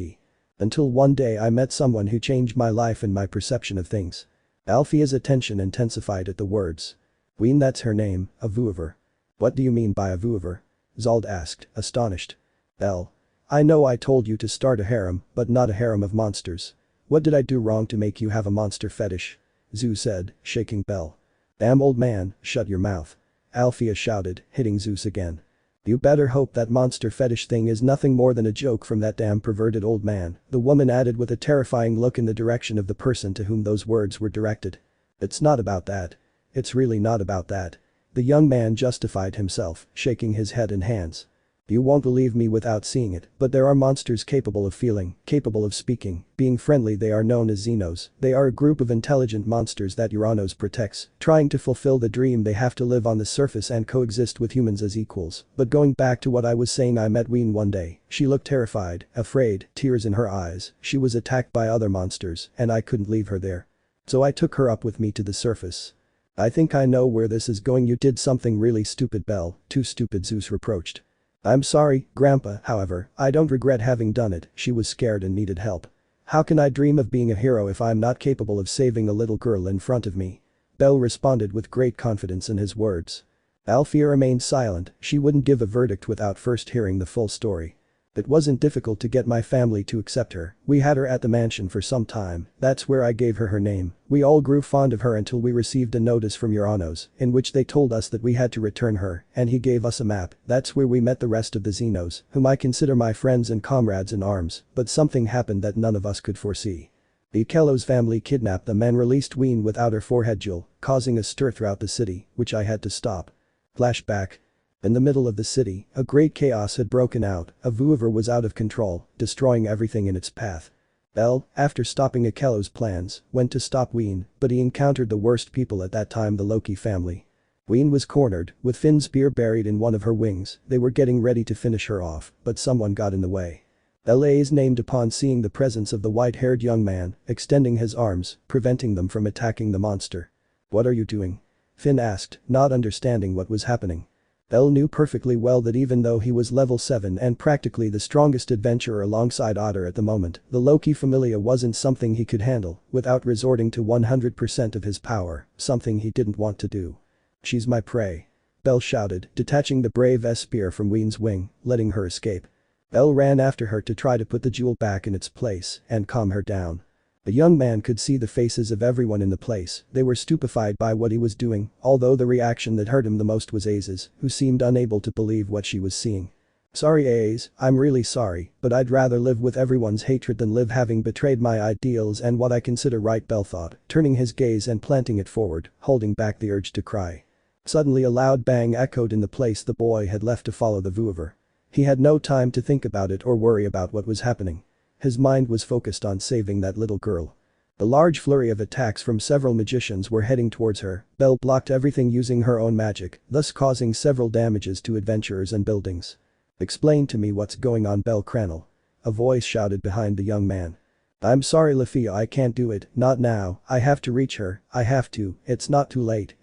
Until one day I met someone who changed my life and my perception of things. Alfia's attention intensified at the words. Weine, that's her name, a Vuiver. What do you mean by a Vuiver? Zald asked, astonished. Bell. I know I told you to start a harem, but not a harem of monsters. What did I do wrong to make you have a monster fetish? Zeus said, shaking Bell. Damn old man, shut your mouth. Alfia shouted, hitting Zeus again. You better hope that monster fetish thing is nothing more than a joke from that damn perverted old man, the woman added with a terrifying look in the direction of the person to whom those words were directed. It's not about that. It's really not about that. The young man justified himself, shaking his head and hands. You won't believe me without seeing it, but there are monsters capable of feeling, capable of speaking, being friendly. They are known as Xenos. They are a group of intelligent monsters that Uranos protects, trying to fulfill the dream they have to live on the surface and coexist with humans as equals. But going back to what I was saying, I met Weine one day. She looked terrified, afraid, tears in her eyes. She was attacked by other monsters, and I couldn't leave her there. So I took her up with me to the surface. I think I know where this is going. You did something really stupid, Bell. Too stupid, Zeus reproached. I'm sorry, Grandpa, however, I don't regret having done it. She was scared and needed help. How can I dream of being a hero if I'm not capable of saving a little girl in front of me? Bell responded with great confidence in his words. Alfia remained silent, she wouldn't give a verdict without first hearing the full story. It wasn't difficult to get my family to accept her, we had her at the mansion for some time, that's where I gave her her name, we all grew fond of her until we received a notice from Uranus, in which they told us that we had to return her, and he gave us a map, that's where we met the rest of the Xenos, whom I consider my friends and comrades in arms, but something happened that none of us could foresee. The Akelos family kidnapped them and released Weine without her forehead jewel, causing a stir throughout the city, which I had to stop. Flashback. In the middle of the city, a great chaos had broken out, a Vuiver was out of control, destroying everything in its path. Bell, after stopping Akelos' plans, went to stop Weine, but he encountered the worst people at that time, the Loki family. Weine was cornered, with Finn's spear buried in one of her wings, they were getting ready to finish her off, but someone got in the way. Bell is named upon seeing the presence of the white-haired young man, extending his arms, preventing them from attacking the monster. "What are you doing?" Finn asked, not understanding what was happening. Bell knew perfectly well that even though he was level 7 and practically the strongest adventurer alongside Otter at the moment, the Loki Familia wasn't something he could handle without resorting to 100% of his power, something he didn't want to do. "She's my prey," Bell shouted, detaching the brave spear from Weine's wing, letting her escape. Bell ran after her to try to put the jewel back in its place and calm her down. The young man could see the faces of everyone in the place, they were stupefied by what he was doing, although the reaction that hurt him the most was Aze's, who seemed unable to believe what she was seeing. "Sorry Aze, I'm really sorry, but I'd rather live with everyone's hatred than live having betrayed my ideals and what I consider right," Bell thought, turning his gaze and planting it forward, holding back the urge to cry. Suddenly a loud bang echoed in the place the boy had left to follow the Vuiver. He had no time to think about it or worry about what was happening. His mind was focused on saving that little girl. The large flurry of attacks from several magicians were heading towards her, Bell blocked everything using her own magic, thus causing several damages to adventurers and buildings. "Explain to me what's going on, Bell Cranel," a voice shouted behind the young man. "I'm sorry Lafia, I can't do it, not now, I have to reach her, I have to, it's not too late,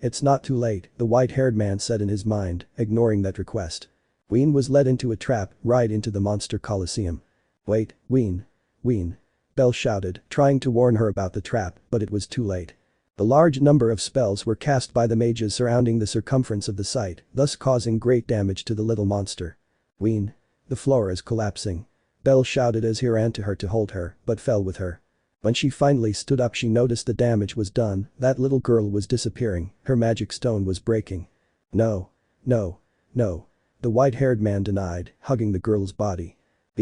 the white-haired man said in his mind, ignoring that request. Weine was led into a trap, right into the monster coliseum. "Wait, Weine. Weine," Bell shouted, trying to warn her about the trap, but it was too late. The large number of spells were cast by the mages surrounding the circumference of the site, thus causing great damage to the little monster. "Weine. The floor is collapsing," Bell shouted as he ran to her to hold her, but fell with her. When she finally stood up she noticed the damage was done, that little girl was disappearing, her magic stone was breaking. "No. No. No," the white-haired man denied, hugging the girl's body.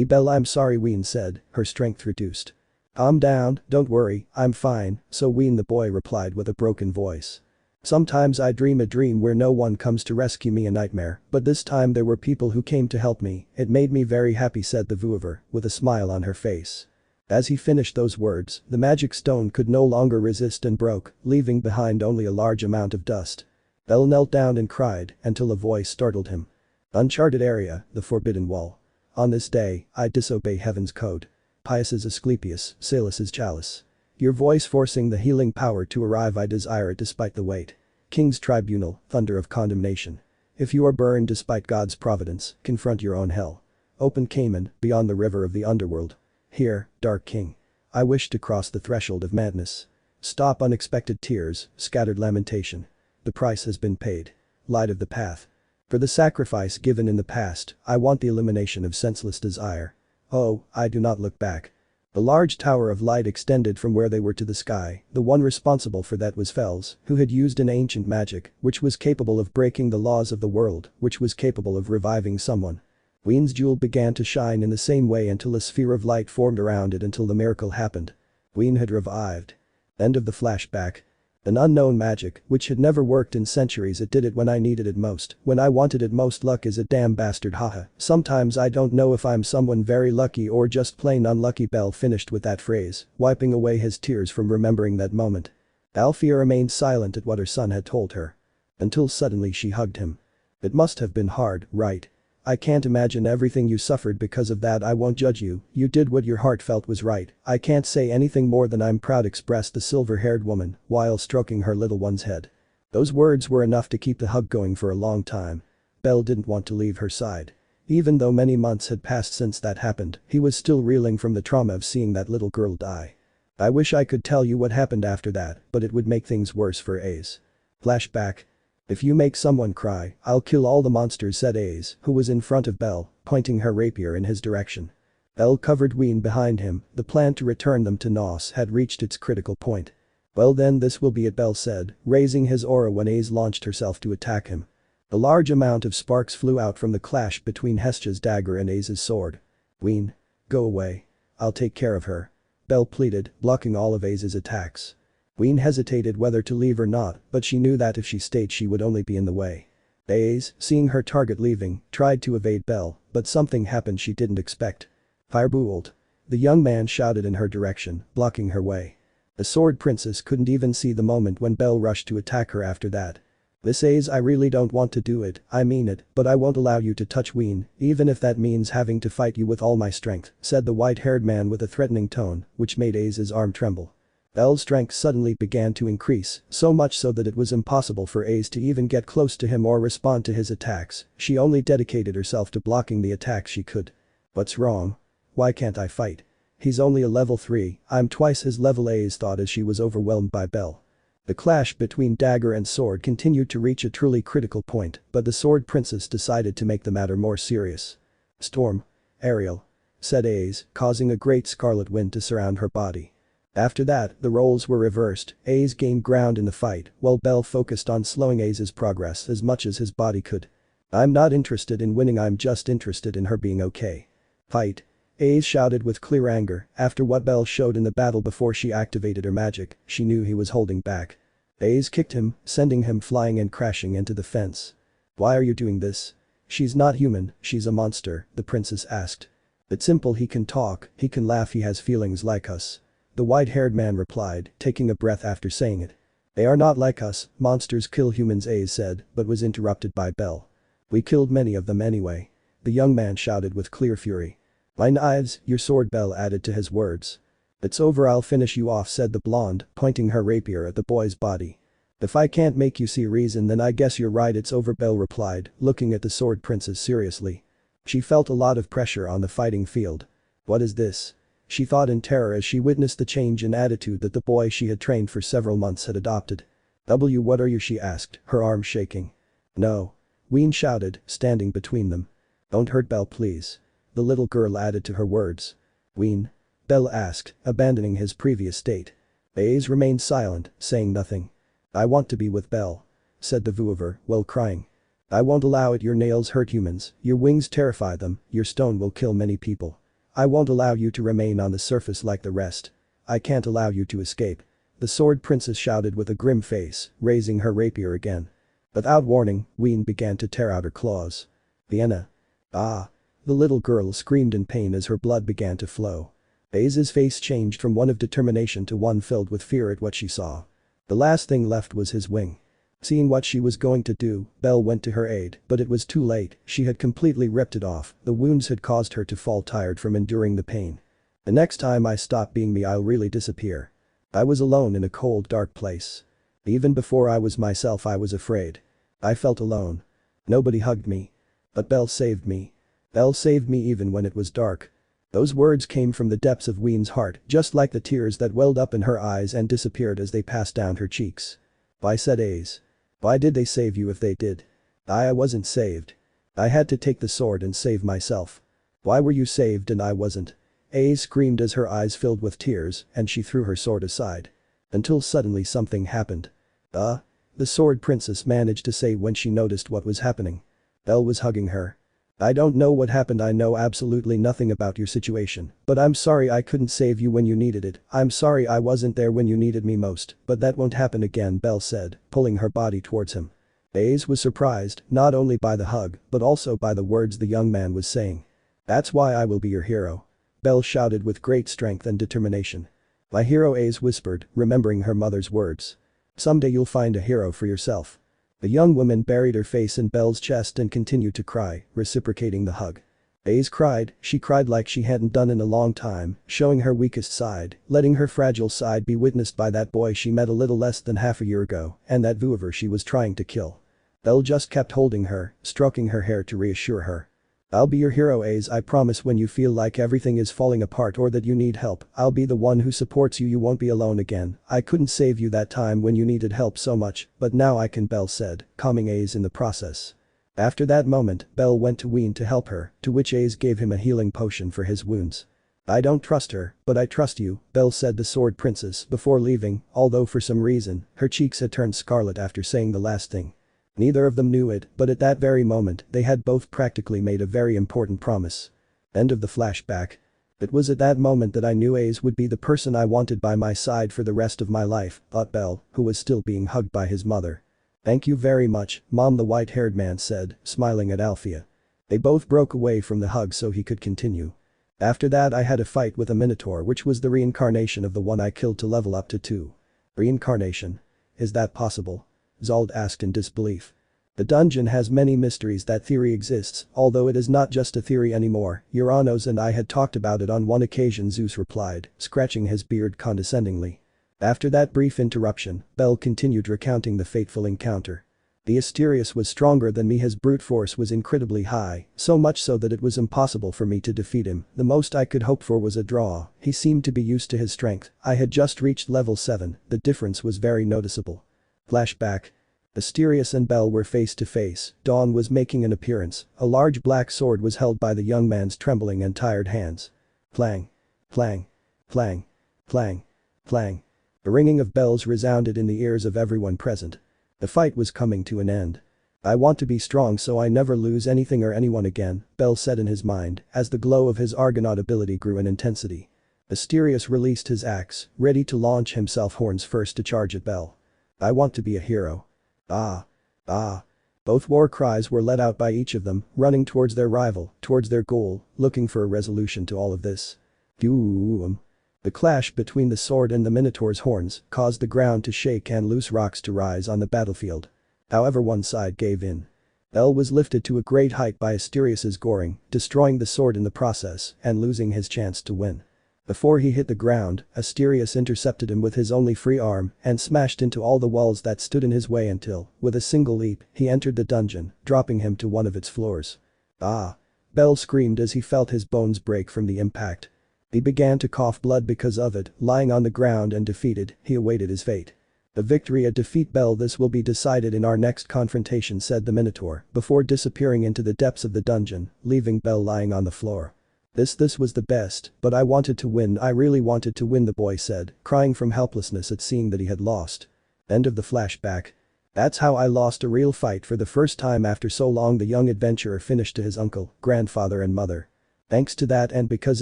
"Bell, I'm sorry," Weine said, her strength reduced. "Calm down, don't worry, I'm fine, so Weine," the boy replied with a broken voice. "Sometimes I dream a dream where no one comes to rescue me, a nightmare, but this time there were people who came to help me, it made me very happy," said the Vuiver, with a smile on her face. As he finished those words, the magic stone could no longer resist and broke, leaving behind only a large amount of dust. Bell knelt down and cried, until a voice startled him. "Uncharted area, the forbidden wall. On this day, I disobey heaven's code. Pious as Asclepius, Salus as Chalice. Your voice forcing the healing power to arrive, I desire it despite the weight. King's tribunal, thunder of condemnation. If you are burned despite God's providence, confront your own hell. Open Cayman, beyond the river of the underworld. Here, dark king. I wish to cross the threshold of madness. Stop unexpected tears, scattered lamentation. The price has been paid. Light of the path. For the sacrifice given in the past, I want the elimination of senseless desire. Oh, I do not look back." The large tower of light extended from where they were to the sky, the one responsible for that was Fels, who had used an ancient magic, which was capable of breaking the laws of the world, which was capable of reviving someone. Weine's jewel began to shine in the same way until a sphere of light formed around it until the miracle happened. Weine had revived. End of the flashback. An unknown magic, which had never worked in centuries, it did it when I needed it most, when I wanted it most. Luck is a damn bastard, haha. Sometimes I don't know if I'm someone very lucky or just plain unlucky. Bell finished with that phrase, wiping away his tears from remembering that moment. Alfia remained silent at what her son had told her. Until suddenly she hugged him. "It must have been hard, right? I can't imagine everything you suffered because of that. I won't judge you, you did what your heart felt was right. I can't say anything more than I'm proud," expressed the silver-haired woman, while stroking her little one's head. Those words were enough to keep the hug going for a long time. Bell didn't want to leave her side. Even though many months had passed since that happened, he was still reeling from the trauma of seeing that little girl die. I wish I could tell you what happened after that, but it would make things worse for Ace. Flashback. If you make someone cry, I'll kill all the monsters, said Ace, who was in front of Bell, pointing her rapier in his direction. Bell covered Weine behind him, the plan to return them to Nos had reached its critical point. Well then, this will be it, Bell said, raising his aura when Ace launched herself to attack him. A large amount of sparks flew out from the clash between Hestia's dagger and Ace's sword. Weine. Go away. I'll take care of her. Bell pleaded, blocking all of Ace's attacks. Weine hesitated whether to leave or not, but she knew that if she stayed she would only be in the way. Ace, seeing her target leaving, tried to evade Bell, but something happened she didn't expect. Firebolt. The young man shouted in her direction, blocking her way. The sword princess couldn't even see the moment when Bell rushed to attack her after that. This Ace, I really don't want to do it, I mean it, but I won't allow you to touch Weine, even if that means having to fight you with all my strength, said the white-haired man with a threatening tone, which made Ace's arm tremble. Bell's strength suddenly began to increase, so much so that it was impossible for Ace to even get close to him or respond to his attacks. She only dedicated herself to blocking the attacks she could. What's wrong? Why can't I fight? He's only a level 3, I'm twice his level, Ace thought as she was overwhelmed by Bell. The clash between dagger and sword continued to reach a truly critical point, but the sword princess decided to make the matter more serious. Storm. Ariel. Said Ace, causing a great scarlet wind to surround her body. After that, the roles were reversed, Ace gained ground in the fight, while Bell focused on slowing Ace's progress as much as his body could. I'm not interested in winning, I'm just interested in her being okay. Fight. Ace shouted with clear anger. After what Bell showed in the battle before she activated her magic, she knew he was holding back. Ace kicked him, sending him flying and crashing into the fence. Why are you doing this? She's not human, she's a monster, the princess asked. It's simple, he can talk, he can laugh, he has feelings like us. The white-haired man replied, taking a breath after saying it. They are not like us, monsters kill humans, Ace said, but was interrupted by Bell. We killed many of them anyway. The young man shouted with clear fury. My knives, your sword, Bell added to his words. It's over, I'll finish you off, said the blonde, pointing her rapier at the boy's body. If I can't make you see reason, then I guess you're right, it's over, Bell replied, looking at the sword princess seriously. She felt a lot of pressure on the fighting field. What is this? She thought in terror as she witnessed the change in attitude that the boy she had trained for several months had adopted. What are you, she asked, her arm shaking. No. Weine shouted, standing between them. Don't hurt Bell, please. The little girl added to her words. Weine? Bell asked, abandoning his previous state. Ace remained silent, saying nothing. I want to be with Bell. Said the vouivre, while crying. I won't allow it, your nails hurt humans, your wings terrify them, your stone will kill many people. I won't allow you to remain on the surface like the rest. I can't allow you to escape. The sword princess shouted with a grim face, raising her rapier again. Without warning, Weine began to tear out her claws. Vienna. Ah. The little girl screamed in pain as her blood began to flow. Ace's face changed from one of determination to one filled with fear at what she saw. The last thing left was his wing. Seeing what she was going to do, Bell went to her aid, but it was too late, she had completely ripped it off, the wounds had caused her to fall tired from enduring the pain. The next time I stop being me, I'll really disappear. I was alone in a cold, dark place. Even before I was myself, I was afraid. I felt alone. Nobody hugged me. But Bell saved me. Bell saved me even when it was dark. Those words came from the depths of Weine's heart, just like the tears that welled up in her eyes and disappeared as they passed down her cheeks. Why, said Ace. Why did they save you if they did? I wasn't saved. I had to take the sword and save myself. Why were you saved and I wasn't? Ace screamed as her eyes filled with tears and she threw her sword aside. Until suddenly something happened. The sword princess managed to say when she noticed what was happening. Bell was hugging her. I don't know what happened, I know absolutely nothing about your situation, but I'm sorry I couldn't save you when you needed it, I'm sorry I wasn't there when you needed me most, but that won't happen again, Bell said, pulling her body towards him. Ace was surprised, not only by the hug, but also by the words the young man was saying. That's why I will be your hero. Bell shouted with great strength and determination. My hero, Ace whispered, remembering her mother's words. Someday you'll find a hero for yourself. The young woman buried her face in Bell's chest and continued to cry, reciprocating the hug. Ace cried, she cried like she hadn't done in a long time, showing her weakest side, letting her fragile side be witnessed by that boy she met a little less than half a year ago, and that vouivre she was trying to kill. Bell just kept holding her, stroking her hair to reassure her. I'll be your hero, Ace. I promise. When you feel like everything is falling apart or that you need help, I'll be the one who supports you. You won't be alone again. I couldn't save you that time when you needed help so much, but now I can, Bell said, calming Ace in the process. After that moment, Bell went to Weine to help her, to which Ace gave him a healing potion for his wounds. I don't trust her, but I trust you, Bell said the sword princess before leaving, although for some reason, her cheeks had turned scarlet after saying the last thing. Neither of them knew it, but at that very moment, they had both practically made a very important promise. End of the flashback. It was at that moment that I knew Ace would be the person I wanted by my side for the rest of my life, thought Bell, who was still being hugged by his mother. Thank you very much, Mom, the white-haired man said, smiling at Alfia. They both broke away from the hug so he could continue. After that I had a fight with a minotaur, which was the reincarnation of the one I killed to level up to 2. Reincarnation? Is that possible? Zald asked in disbelief. The dungeon has many mysteries. That theory exists, although it is not just a theory anymore. Uranos and I had talked about it on one occasion, Zeus replied, scratching his beard condescendingly. After that brief interruption, Bell continued recounting the fateful encounter. The Asterius was stronger than me. His brute force was incredibly high, so much so that it was impossible for me to defeat him. The most I could hope for was a draw. He seemed to be used to his strength. I had just reached level 7, the difference was very noticeable. Flashback. Asterius and Bell were face to face. Dawn was making an appearance. A large black sword was held by the young man's trembling and tired hands. Clang. Clang. Clang. Clang. Clang. The ringing of bells resounded in the ears of everyone present. The fight was coming to an end. I want to be strong so I never lose anything or anyone again, Bell said in his mind, as the glow of his Argonaut ability grew in intensity. Asterius released his axe, ready to launch himself horns first to charge at Bell. I want to be a hero. Ah. Ah. Both war cries were let out by each of them, running towards their rival, towards their goal, looking for a resolution to all of this. Doom. The clash between the sword and the Minotaur's horns caused the ground to shake and loose rocks to rise on the battlefield. However, one side gave in. Bell was lifted to a great height by Asterius's goring, destroying the sword in the process and losing his chance to win. Before he hit the ground, Asterius intercepted him with his only free arm and smashed into all the walls that stood in his way until, with a single leap, he entered the dungeon, dropping him to one of its floors. Ah! Bell screamed as he felt his bones break from the impact. He began to cough blood because of it. Lying on the ground and defeated, he awaited his fate. The victory or defeat, Bell, this will be decided in our next confrontation, said the Minotaur, before disappearing into the depths of the dungeon, leaving Bell lying on the floor. This was the best, but I wanted to win. I really wanted to win, the boy said, crying from helplessness at seeing that he had lost. End of the flashback. That's how I lost a real fight for the first time after so long, the young adventurer finished to his uncle, grandfather and mother. Thanks to that and because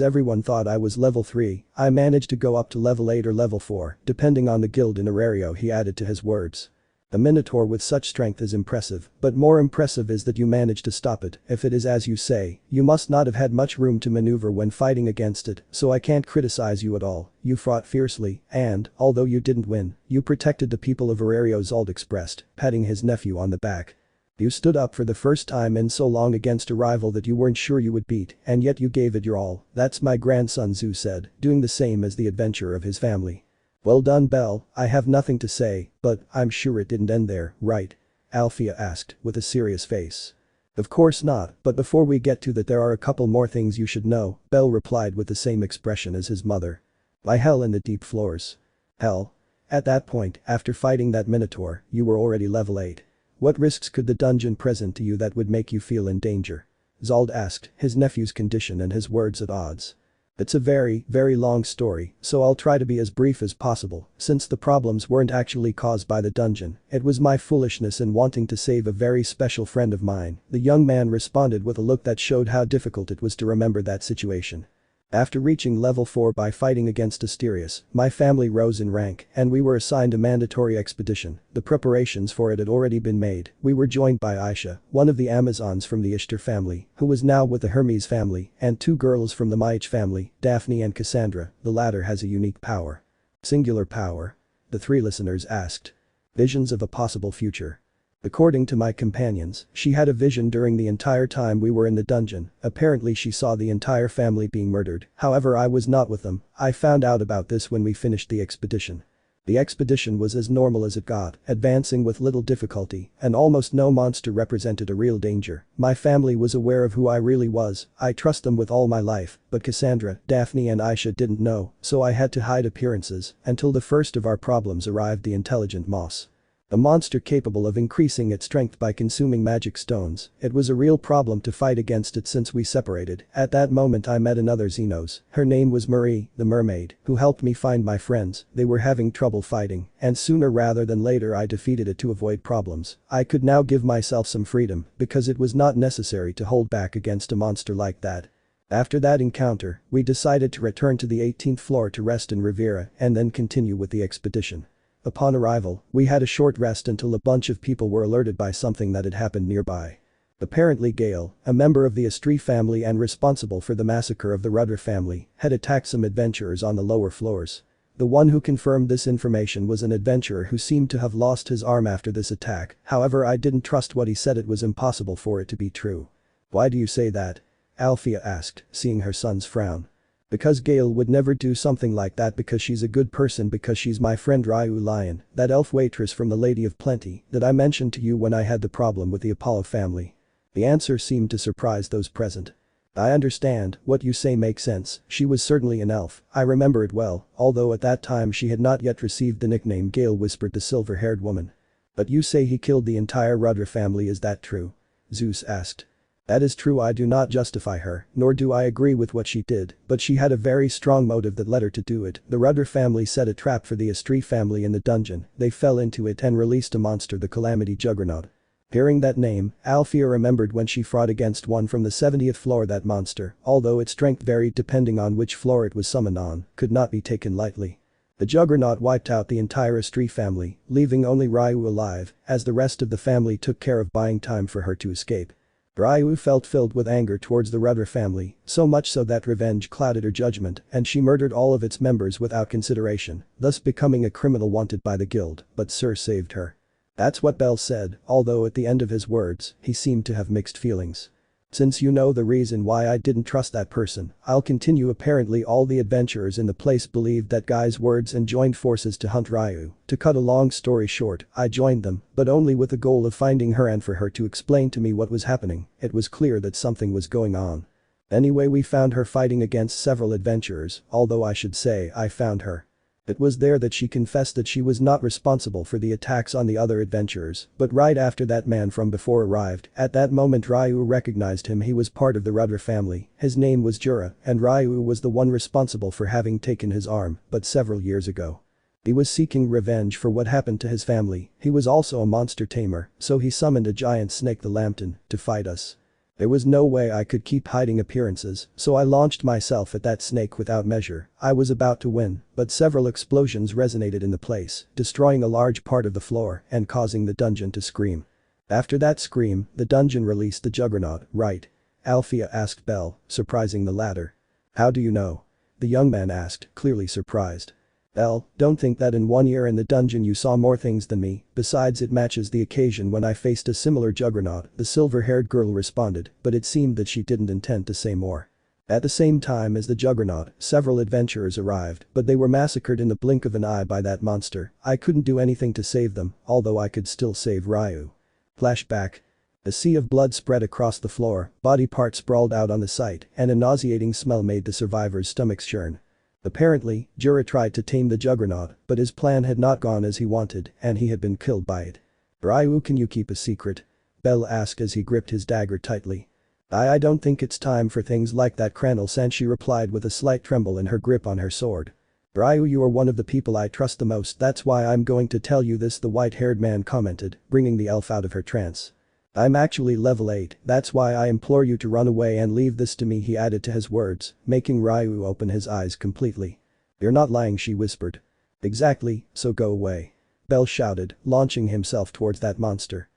everyone thought I was level 3, I managed to go up to level 8 or level 4, depending on the guild in Arario, he added to his words. A minotaur with such strength is impressive, but more impressive is that you managed to stop it. If it is as you say, you must not have had much room to maneuver when fighting against it, so I can't criticize you at all. You fought fiercely, and, although you didn't win, you protected the people of Arario, Zald expressed, patting his nephew on the back. You stood up for the first time in so long against a rival that you weren't sure you would beat, and yet you gave it your all. That's my grandson, Zeus said, doing the same as the adventurer of his family. Well done, Bell. I have nothing to say, but I'm sure it didn't end there, right? Alfia asked, with a serious face. Of course not, but before we get to that there are a couple more things you should know, Bell replied with the same expression as his mother. By hell in the deep floors. Hell? At that point, after fighting that minotaur, you were already level 8. What risks could the dungeon present to you that would make you feel in danger? Zald asked, his nephew's condition and his words at odds. It's a very, very long story, so I'll try to be as brief as possible, since the problems weren't actually caused by the dungeon. It was my foolishness in wanting to save a very special friend of mine, the young man responded with a look that showed how difficult it was to remember that situation. After reaching level 4 by fighting against Asterius, my family rose in rank and we were assigned a mandatory expedition. The preparations for it had already been made. We were joined by Aisha, one of the Amazons from the Ishtar family, who was now with the Hermes family, and 2 girls from the Maich family, Daphne and Cassandra. The latter has a unique power. Singular power? The 3 listeners asked. Visions of a possible future. According to my companions, she had a vision during the entire time we were in the dungeon. Apparently she saw the entire family being murdered, however I was not with them. I found out about this when we finished the expedition. The expedition was as normal as it got, advancing with little difficulty, and almost no monster represented a real danger. My family was aware of who I really was, I trust them with all my life, but Cassandra, Daphne and Aisha didn't know, so I had to hide appearances until the first of our problems arrived: the intelligent moss. A monster capable of increasing its strength by consuming magic stones. It was a real problem to fight against it since we separated. At that moment I met another Xenos. Her name was Marie, the mermaid, who helped me find my friends. They were having trouble fighting, and sooner rather than later I defeated it to avoid problems. I could now give myself some freedom, because it was not necessary to hold back against a monster like that. After that encounter, we decided to return to the 18th floor to rest in Riviera and then continue with the expedition. Upon arrival, we had a short rest until a bunch of people were alerted by something that had happened nearby. Apparently Gale, a member of the Asterius family and responsible for the massacre of the Rudder family, had attacked some adventurers on the lower floors. The one who confirmed this information was an adventurer who seemed to have lost his arm after this attack, however I didn't trust what he said. It was impossible for it to be true. "Why do you say that?" Alfia asked, seeing her son's frown. "Because Gale would never do something like that, because she's a good person, because she's my friend Ryuu Lion, that elf waitress from the Lady of Plenty that I mentioned to you when I had the problem with the Apollo family." The answer seemed to surprise those present. "I understand, what you say makes sense, she was certainly an elf, I remember it well, although at that time she had not yet received the nickname," Gale whispered the silver-haired woman. "But you say he killed the entire Rudder family, is that true?" Zeus asked. "That is true. I do not justify her, nor do I agree with what she did, but she had a very strong motive that led her to do it. The Rudder family set a trap for the Asterius family in the dungeon, they fell into it and released a monster, the Calamity Juggernaut." Hearing that name, Alfia remembered when she fought against one from the 70th floor. That monster, although its strength varied depending on which floor it was summoned on, could not be taken lightly. The Juggernaut wiped out the entire Asterius family, leaving only Ryuu alive, as the rest of the family took care of buying time for her to escape. Ryuu felt filled with anger towards the Rudder family, so much so that revenge clouded her judgment and she murdered all of its members without consideration, thus becoming a criminal wanted by the guild, but Sir saved her. That's what Bell said, although at the end of his words, he seemed to have mixed feelings. "Since you know the reason why I didn't trust that person, I'll continue." Apparently all the adventurers in the place believed that guy's words and joined forces to hunt Ryuu. To cut a long story short, I joined them, but only with the goal of finding her and for her to explain to me what was happening. It was clear that something was going on. Anyway, we found her fighting against several adventurers, although I should say I found her. It was there that she confessed that she was not responsible for the attacks on the other adventurers, but right after that man from before arrived, at that moment Ryuu recognized him. He was part of the Rudder family, his name was Jura, and Ryuu was the one responsible for having taken his arm, but several years ago. He was seeking revenge for what happened to his family. He was also a monster tamer, so he summoned a giant snake, the Lambton, to fight us. There was no way I could keep hiding appearances, so I launched myself at that snake without measure. I was about to win, but several explosions resonated in the place, destroying a large part of the floor and causing the dungeon to scream. After that scream, the dungeon released the Juggernaut, right? Alfia asked Bell, surprising the latter. "How do you know?" the young man asked, clearly surprised. "Bell, don't think that in 1 year in the dungeon you saw more things than me, besides it matches the occasion when I faced a similar Juggernaut," the silver-haired girl responded, but it seemed that she didn't intend to say more. At the same time as the Juggernaut, several adventurers arrived, but they were massacred in the blink of an eye by that monster. I couldn't do anything to save them, although I could still save Ryuu. Flashback. A sea of blood spread across the floor, body parts sprawled out on the site, and a nauseating smell made the survivors' stomachs churn. Apparently, Jura tried to tame the Juggernaut, but his plan had not gone as he wanted, and he had been killed by it. "Ryuu, can you keep a secret?" Bell asked as he gripped his dagger tightly. I don't think it's time for things like that, Cranel-san," she replied with a slight tremble in her grip on her sword. "Ryuu, you are one of the people I trust the most, that's why I'm going to tell you this," the white-haired man commented, bringing the elf out of her trance. "I'm actually level 8, that's why I implore you to run away and leave this to me," he added to his words, making Ryuu open his eyes completely. "You're not lying," she whispered. "Exactly, so go away," Bell shouted, launching himself towards that monster.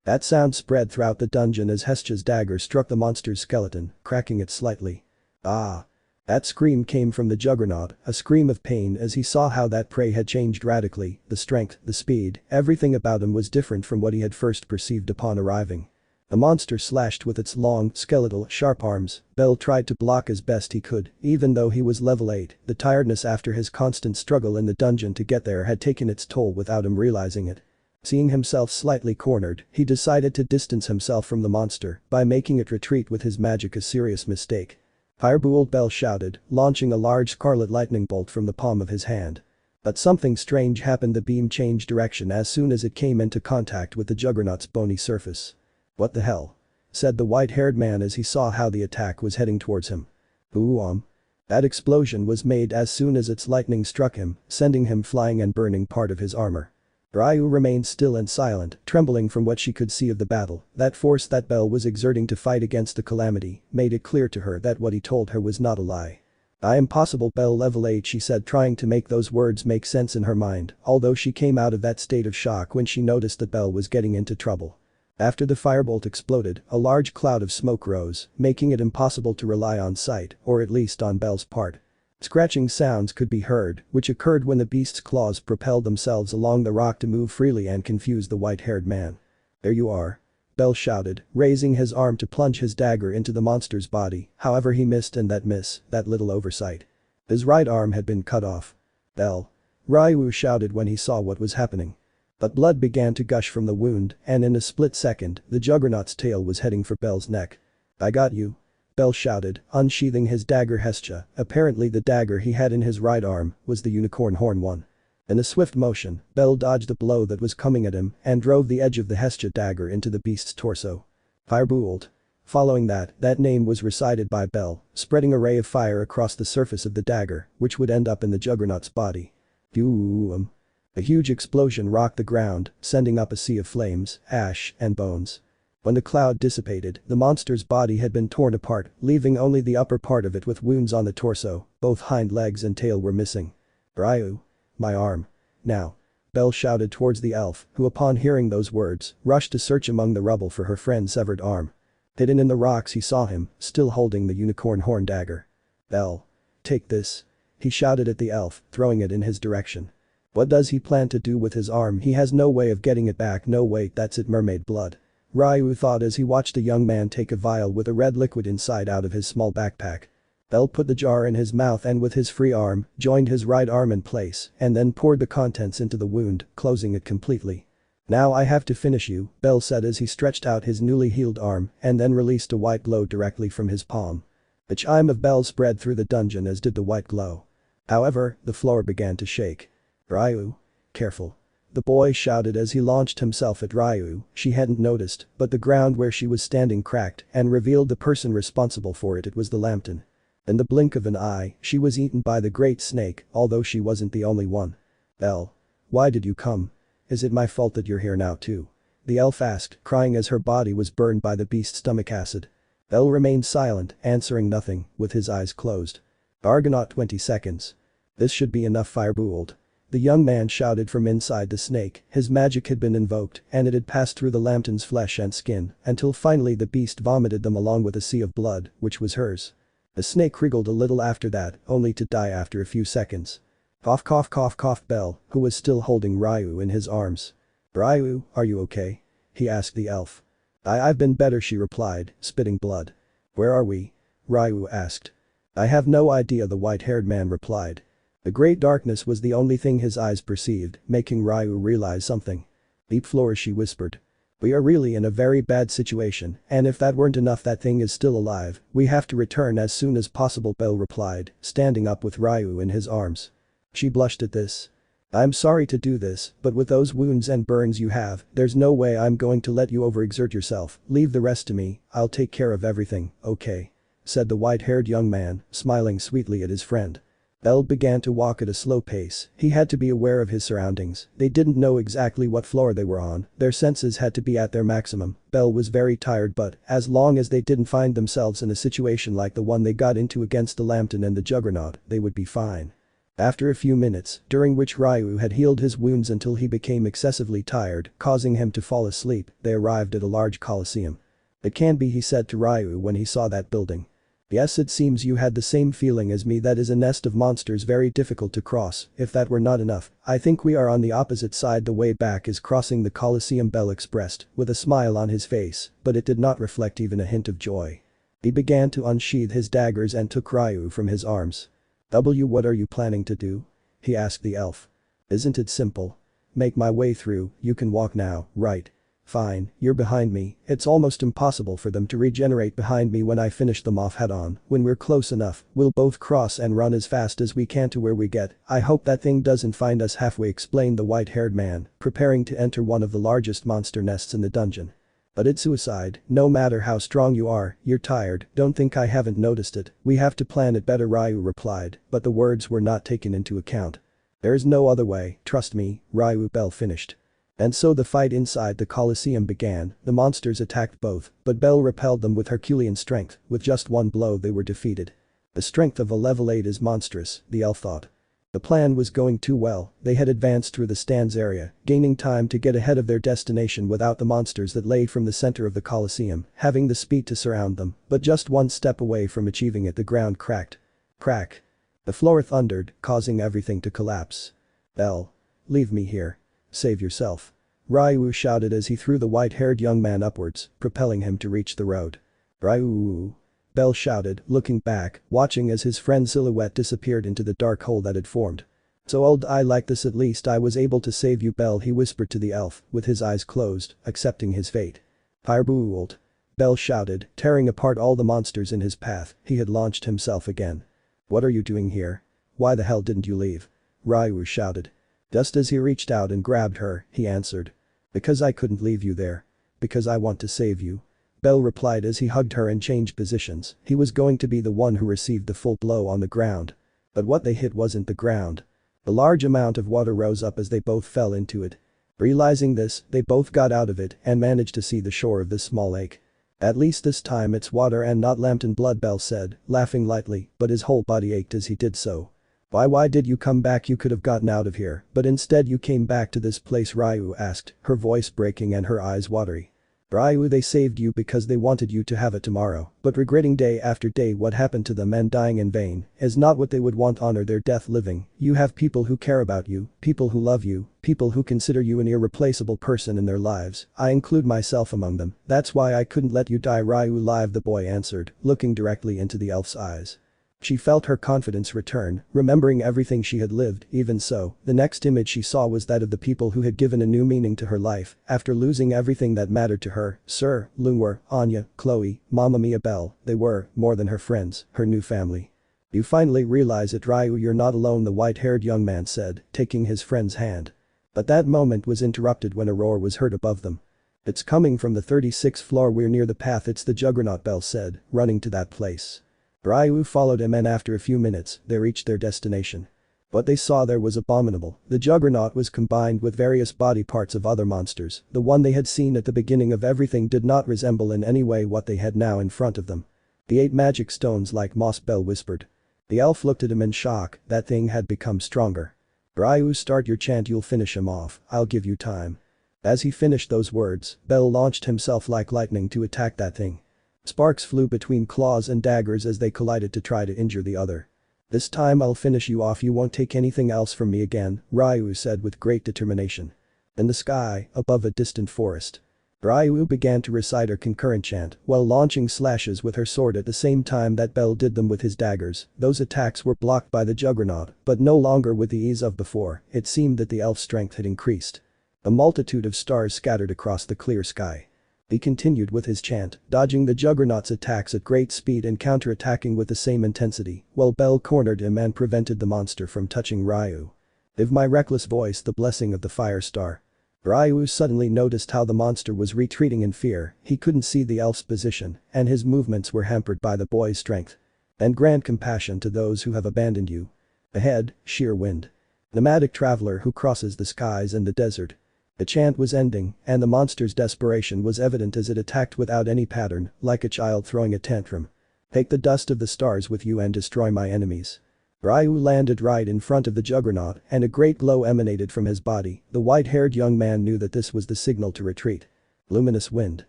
That sound spread throughout the dungeon as Hestia's dagger struck the monster's skeleton, cracking it slightly. "Ah!" That scream came from the Juggernaut, a scream of pain as he saw how that prey had changed radically, the strength, the speed, everything about him was different from what he had first perceived upon arriving. The monster slashed with its long, skeletal, sharp arms. Bell tried to block as best he could, even though he was level 8, the tiredness after his constant struggle in the dungeon to get there had taken its toll without him realizing it. Seeing himself slightly cornered, he decided to distance himself from the monster by making it retreat with his magic, a serious mistake. Firebolt, Bell shouted, launching a large scarlet lightning bolt from the palm of his hand. But something strange happened. The beam changed direction as soon as it came into contact with the Juggernaut's bony surface. "What the hell?" said the white-haired man as he saw how the attack was heading towards him. Ooh. That explosion was made as soon as its lightning struck him, sending him flying and burning part of his armor. Ryuu remained still and silent, trembling from what she could see of the battle. That force that Bell was exerting to fight against the calamity made it clear to her that what he told her was not a lie. "I am possible Bell level 8," she said, trying to make those words make sense in her mind, although she came out of that state of shock when she noticed that Bell was getting into trouble. After the firebolt exploded, a large cloud of smoke rose, making it impossible to rely on sight, or at least on Bell's part. Scratching sounds could be heard, which occurred when the beast's claws propelled themselves along the rock to move freely and confuse the white-haired man. "There you are," Bell shouted, raising his arm to plunge his dagger into the monster's body. However, he missed, and that little oversight. His right arm had been cut off. "Bell!" Ryuu shouted when he saw what was happening. But blood began to gush from the wound, and in a split second, the Juggernaut's tail was heading for Bell's neck. "I got you," Bell shouted, unsheathing his dagger. Hestia, apparently the dagger he had in his right arm, was the unicorn horn one. In a swift motion, Bell dodged the blow that was coming at him and drove the edge of the Hestia dagger into the beast's torso. Firebolt. Following that name was recited by Bell, spreading a ray of fire across the surface of the dagger, which would end up in the Juggernaut's body. Boom. A huge explosion rocked the ground, sending up a sea of flames, ash, and bones. When the cloud dissipated, the monster's body had been torn apart, leaving only the upper part of it with wounds on the torso. Both hind legs and tail were missing. "Ryuu. My arm. Now." Bell shouted towards the elf, who upon hearing those words, rushed to search among the rubble for her friend's severed arm. Hidden in the rocks, he saw him, still holding the unicorn horn dagger. "Bell. Take this." He shouted at the elf, throwing it in his direction. "What does he plan to do with his arm? He has no way of getting it back." "No, wait, that's it, mermaid blood," Ryuu thought as he watched the young man take a vial with a red liquid inside out of his small backpack. Bell put the jar in his mouth and with his free arm, joined his right arm in place and then poured the contents into the wound, closing it completely. "Now I have to finish you," Bell said as he stretched out his newly healed arm and then released a white glow directly from his palm. The chime of bells spread through the dungeon as did the white glow. However, the floor began to shake. "Ryuu. Careful." The boy shouted as he launched himself at Ryuu. She hadn't noticed, but the ground where she was standing cracked and revealed the person responsible for it. It was the lambton. In the blink of an eye, she was eaten by the great snake, although she wasn't the only one. "Bell. Why did you come? Is it my fault that you're here now too?" the elf asked, crying as her body was burned by the beast's stomach acid. Bell remained silent, answering nothing, with his eyes closed. "Argonaut 20 seconds. This should be enough." Firebolt. The young man shouted from inside the snake. His magic had been invoked and it had passed through the lambton's flesh and skin until finally the beast vomited them along with a sea of blood, which was hers. The snake wriggled a little after that, only to die after a few seconds. Cough, cough, cough, coughed Bell, who was still holding Ryuu in his arms. "Ryuu, are you okay?" he asked the elf. I've been better," she replied, spitting blood. "Where are we?" Ryuu asked. "I have no idea," the white-haired man replied. The great darkness was the only thing his eyes perceived, making Ryuu realize something. "Deep floor," she whispered. "We are really in a very bad situation, and if that weren't enough, that thing is still alive. We have to return as soon as possible," Bell replied, standing up with Ryuu in his arms. She blushed at this. "I'm sorry to do this, but with those wounds and burns you have, there's no way I'm going to let you overexert yourself. Leave the rest to me, I'll take care of everything, okay?" said the white-haired young man, smiling sweetly at his friend. Bell began to walk at a slow pace. He had to be aware of his surroundings. They didn't know exactly what floor they were on. Their senses had to be at their maximum. Bell was very tired, but as long as they didn't find themselves in a situation like the one they got into against the Lambton and the Juggernaut, they would be fine. After a few minutes, during which Ryuu had healed his wounds until he became excessively tired, causing him to fall asleep, they arrived at a large coliseum. "It can be," he said to Ryuu when he saw that building. Yes, it seems you had the same feeling as me. That is a nest of monsters very difficult to cross. If that were not enough, I think we are on the opposite side. The way back is crossing the Colosseum, Bell expressed, with a smile on his face, but it did not reflect even a hint of joy. He began to unsheath his daggers and took Ryuu from his arms. What are you planning to do? He asked the elf. Isn't it simple? Make my way through. You can walk now, right? Fine, you're behind me. It's almost impossible for them to regenerate behind me when I finish them off head on. When we're close enough, we'll both cross and run as fast as we can to where we get. I hope that thing doesn't find us halfway, explained the white-haired man, preparing to enter one of the largest monster nests in the dungeon. But it's suicide. No matter how strong you are, you're tired. Don't think I haven't noticed it. We have to plan it better, Ryuu replied, but the words were not taken into account. There's no other way, trust me, Ryuu, Bell finished. And so the fight inside the Colosseum began. The monsters attacked both, but Bell repelled them with Herculean strength. With just one blow they were defeated. The strength of a level 8 is monstrous, the elf thought. The plan was going too well. They had advanced through the stands area, gaining time to get ahead of their destination without the monsters that lay from the center of the Colosseum, having the speed to surround them, but just one step away from achieving it, the ground cracked. Crack. The floor thundered, causing everything to collapse. Bell. Leave me here. Save yourself. Ryuu shouted as he threw the white-haired young man upwards, propelling him to reach the road. Ryuu. Bell shouted, looking back, watching as his friend's silhouette disappeared into the dark hole that had formed. So old I like this, at least I was able to save you, Bell, he whispered to the elf, with his eyes closed, accepting his fate. Firebolt. Bell shouted, tearing apart all the monsters in his path. He had launched himself again. What are you doing here? Why the hell didn't you leave? Ryuu shouted. Just as he reached out and grabbed her, he answered. Because I couldn't leave you there. Because I want to save you. Bell replied as he hugged her and changed positions. He was going to be the one who received the full blow on the ground. But what they hit wasn't the ground. A large amount of water rose up as they both fell into it. Realizing this, they both got out of it and managed to see the shore of this small lake. At least this time it's water and not lambton blood, Bell said, laughing lightly, but his whole body ached as he did so. Why did you come back? You could have gotten out of here, but instead you came back to this place, Ryuu asked, her voice breaking and her eyes watery. Ryuu, they saved you because they wanted you to have it tomorrow, but regretting day after day what happened to them and dying in vain is not what they would want. Honor their death living. You have people who care about you, people who love you, people who consider you an irreplaceable person in their lives. I include myself among them. That's why I couldn't let you die, Ryuu live, the boy answered, looking directly into the elf's eyes. She felt her confidence return, remembering everything she had lived. Even so, the next image she saw was that of the people who had given a new meaning to her life after losing everything that mattered to her. Sir, Lunwar, Anya, Chloe, Mamma Mia, Bell, they were, more than her friends, her new family. You finally realize it, Ryuu, you're not alone, the white-haired young man said, taking his friend's hand. But that moment was interrupted when a roar was heard above them. It's coming from the 36th floor, we're near the path, it's the Juggernaut, Bell said, running to that place. Ryuu followed him and after a few minutes, they reached their destination. What they saw there was abominable. The Juggernaut was combined with various body parts of other monsters. The one they had seen at the beginning of everything did not resemble in any way what they had now in front of them. The 8 magic stones like moss, Bell whispered. The elf looked at him in shock. That thing had become stronger. Ryuu, start your chant, you'll finish him off. I'll give you time. As he finished those words, Bell launched himself like lightning to attack that thing. Sparks flew between claws and daggers as they collided to try to injure the other. This time I'll finish you off, you won't take anything else from me again, Ryuu said with great determination. In the sky, above a distant forest. Ryuu began to recite her concurrent chant while launching slashes with her sword at the same time that Bell did them with his daggers. Those attacks were blocked by the Juggernaut, but no longer with the ease of before. It seemed that the elf's strength had increased. A multitude of stars scattered across the clear sky. He continued with his chant, dodging the Juggernaut's attacks at great speed and counter-attacking with the same intensity, while Bell cornered him and prevented the monster from touching Ryuu. Give my reckless voice the blessing of the fire star. Ryuu suddenly noticed how the monster was retreating in fear. He couldn't see the elf's position, and his movements were hampered by the boy's strength. And grant compassion to those who have abandoned you. Ahead, sheer wind. Nomadic traveler who crosses the skies and the desert. The chant was ending, and the monster's desperation was evident as it attacked without any pattern, like a child throwing a tantrum. Take the dust of the stars with you and destroy my enemies. Ryuu landed right in front of the Juggernaut, and a great glow emanated from his body. The white-haired young man knew that this was the signal to retreat. Luminous wind.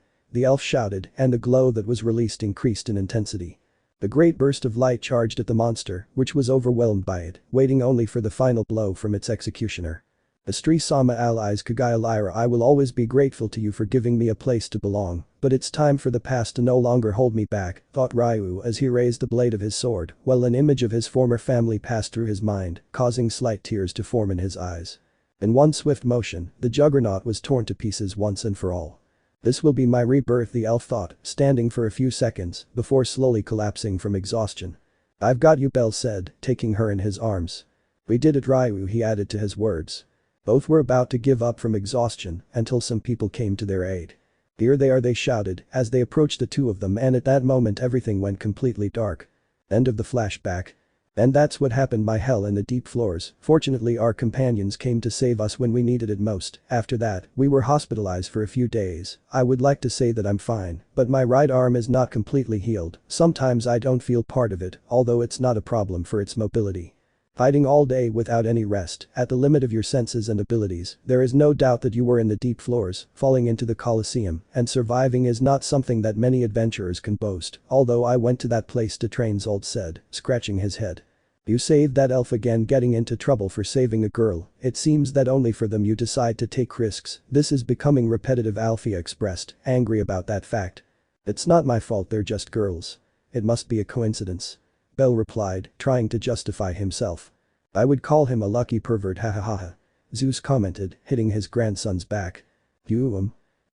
The elf shouted, and the glow that was released increased in intensity. The great burst of light charged at the monster, which was overwhelmed by it, waiting only for the final blow from its executioner. Asterius sama allies Kagaya Lyra, I will always be grateful to you for giving me a place to belong, but it's time for the past to no longer hold me back, thought Ryuu as he raised the blade of his sword, while an image of his former family passed through his mind, causing slight tears to form in his eyes. In one swift motion, the Juggernaut was torn to pieces once and for all. This will be my rebirth, the elf thought, standing for a few seconds, before slowly collapsing from exhaustion. I've got you, Bell said, taking her in his arms. We did it, Ryuu, he added to his words. Both were about to give up from exhaustion until some people came to their aid. Here they are, they shouted as they approached the two of them, and at that moment everything went completely dark. End of the flashback. And that's what happened, my hell in the deep floors. Fortunately our companions came to save us when we needed it most. After that, we were hospitalized for a few days. I would like to say that I'm fine, but my right arm is not completely healed. Sometimes I don't feel part of it, although it's not a problem for its mobility. Fighting all day without any rest, at the limit of your senses and abilities, there is no doubt that you were in the deep floors, falling into the Colosseum, and surviving is not something that many adventurers can boast, although I went to that place to train, Zald said, scratching his head. You saved that elf again, getting into trouble for saving a girl. It seems that only for them you decide to take risks. This is becoming repetitive, Alfia expressed, angry about that fact. It's not my fault, they're just girls. It must be a coincidence. Bell replied, trying to justify himself. I would call him a lucky pervert, ha ha ha ha. Zeus commented, hitting his grandson's back.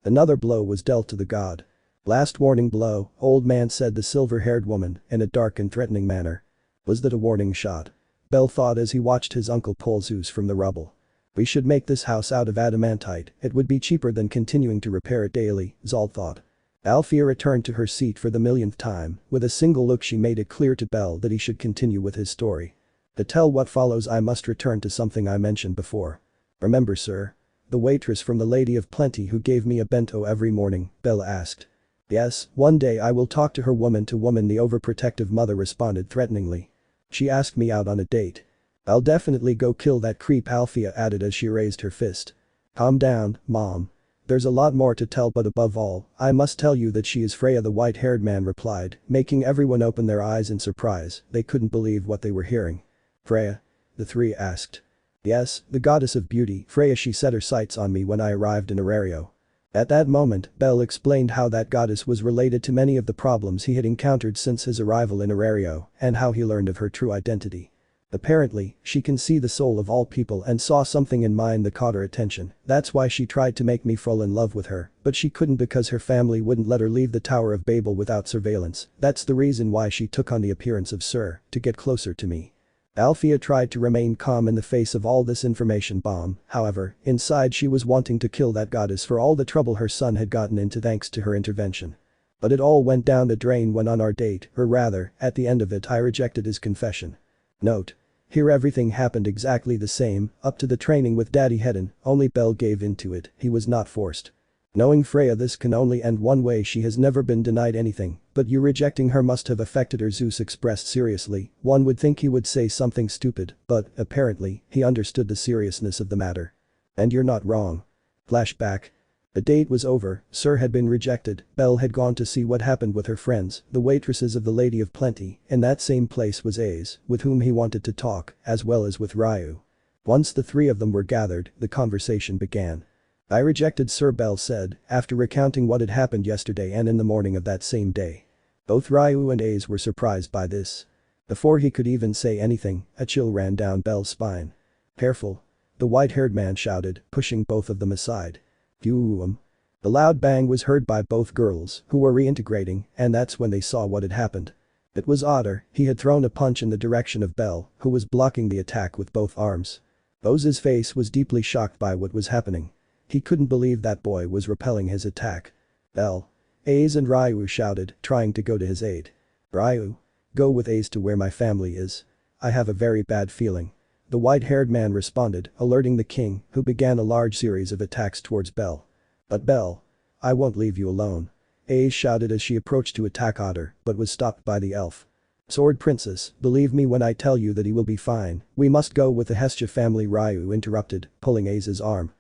Another blow was dealt to the god. Last warning blow, old man, said the silver-haired woman, in a dark and threatening manner. Was that a warning shot? Bell thought as he watched his uncle pull Zeus from the rubble. We should make this house out of adamantite, it would be cheaper than continuing to repair it daily, Zald thought. Alfia returned to her seat for the millionth time. With a single look she made it clear to Bell that he should continue with his story. To tell what follows I must return to something I mentioned before. Remember, sir? The waitress from the Lady of Plenty who gave me a bento every morning, Bell asked. Yes, one day I will talk to her, woman to woman, the overprotective mother responded threateningly. She asked me out on a date. I'll definitely go kill that creep, Alfia added as she raised her fist. Calm down, Mom. There's a lot more to tell, but above all, I must tell you that she is Freya, the white-haired man replied, making everyone open their eyes in surprise. They couldn't believe what they were hearing. Freya? The three asked. Yes, the goddess of beauty, Freya. She set her sights on me when I arrived in Arario. At that moment, Bell explained how that goddess was related to many of the problems he had encountered since his arrival in Arario, and how he learned of her true identity. Apparently, she can see the soul of all people and saw something in mine that caught her attention. That's why she tried to make me fall in love with her, but she couldn't because her family wouldn't let her leave the Tower of Babel without surveillance. That's the reason why she took on the appearance of Sir, to get closer to me. Alfia tried to remain calm in the face of all this information bomb. However, inside she was wanting to kill that goddess for all the trouble her son had gotten into thanks to her intervention. But it all went down the drain when on our date, or rather, at the end of it, I rejected his confession. Note. Here everything happened exactly the same, up to the training with Daddy Hedon, only Bell gave into it, he was not forced. Knowing Freya, this can only end one way. She has never been denied anything, but you rejecting her must have affected her, Zeus expressed seriously. One would think he would say something stupid, but, apparently, he understood the seriousness of the matter. And you're not wrong. Flashback. The date was over, Sir had been rejected, Bell had gone to see what happened with her friends, the waitresses of the Lady of Plenty. In that same place was Ace, with whom he wanted to talk, as well as with Ryuu. Once the three of them were gathered, the conversation began. I rejected Sir, Bell said, after recounting what had happened yesterday and in the morning of that same day. Both Ryuu and Ace were surprised by this. Before he could even say anything, a chill ran down Bell's spine. Careful. The white-haired man shouted, pushing both of them aside. The loud bang was heard by both girls, who were reintegrating, and that's when they saw what had happened. It was Otter. He had thrown a punch in the direction of Bell, who was blocking the attack with both arms. Oze's face was deeply shocked by what was happening. He couldn't believe that boy was repelling his attack. Bell. Ace and Ryuu shouted, trying to go to his aid. Ryuu. Go with Ace to where my family is. I have a very bad feeling. The white-haired man responded, alerting the king, who began a large series of attacks towards Bell. But Bell. I won't leave you alone. Ace shouted as she approached to attack Otter, but was stopped by the elf. Sword Princess, believe me when I tell you that he will be fine. We must go with the Hestia family, Ryuu interrupted, pulling Ace's arm.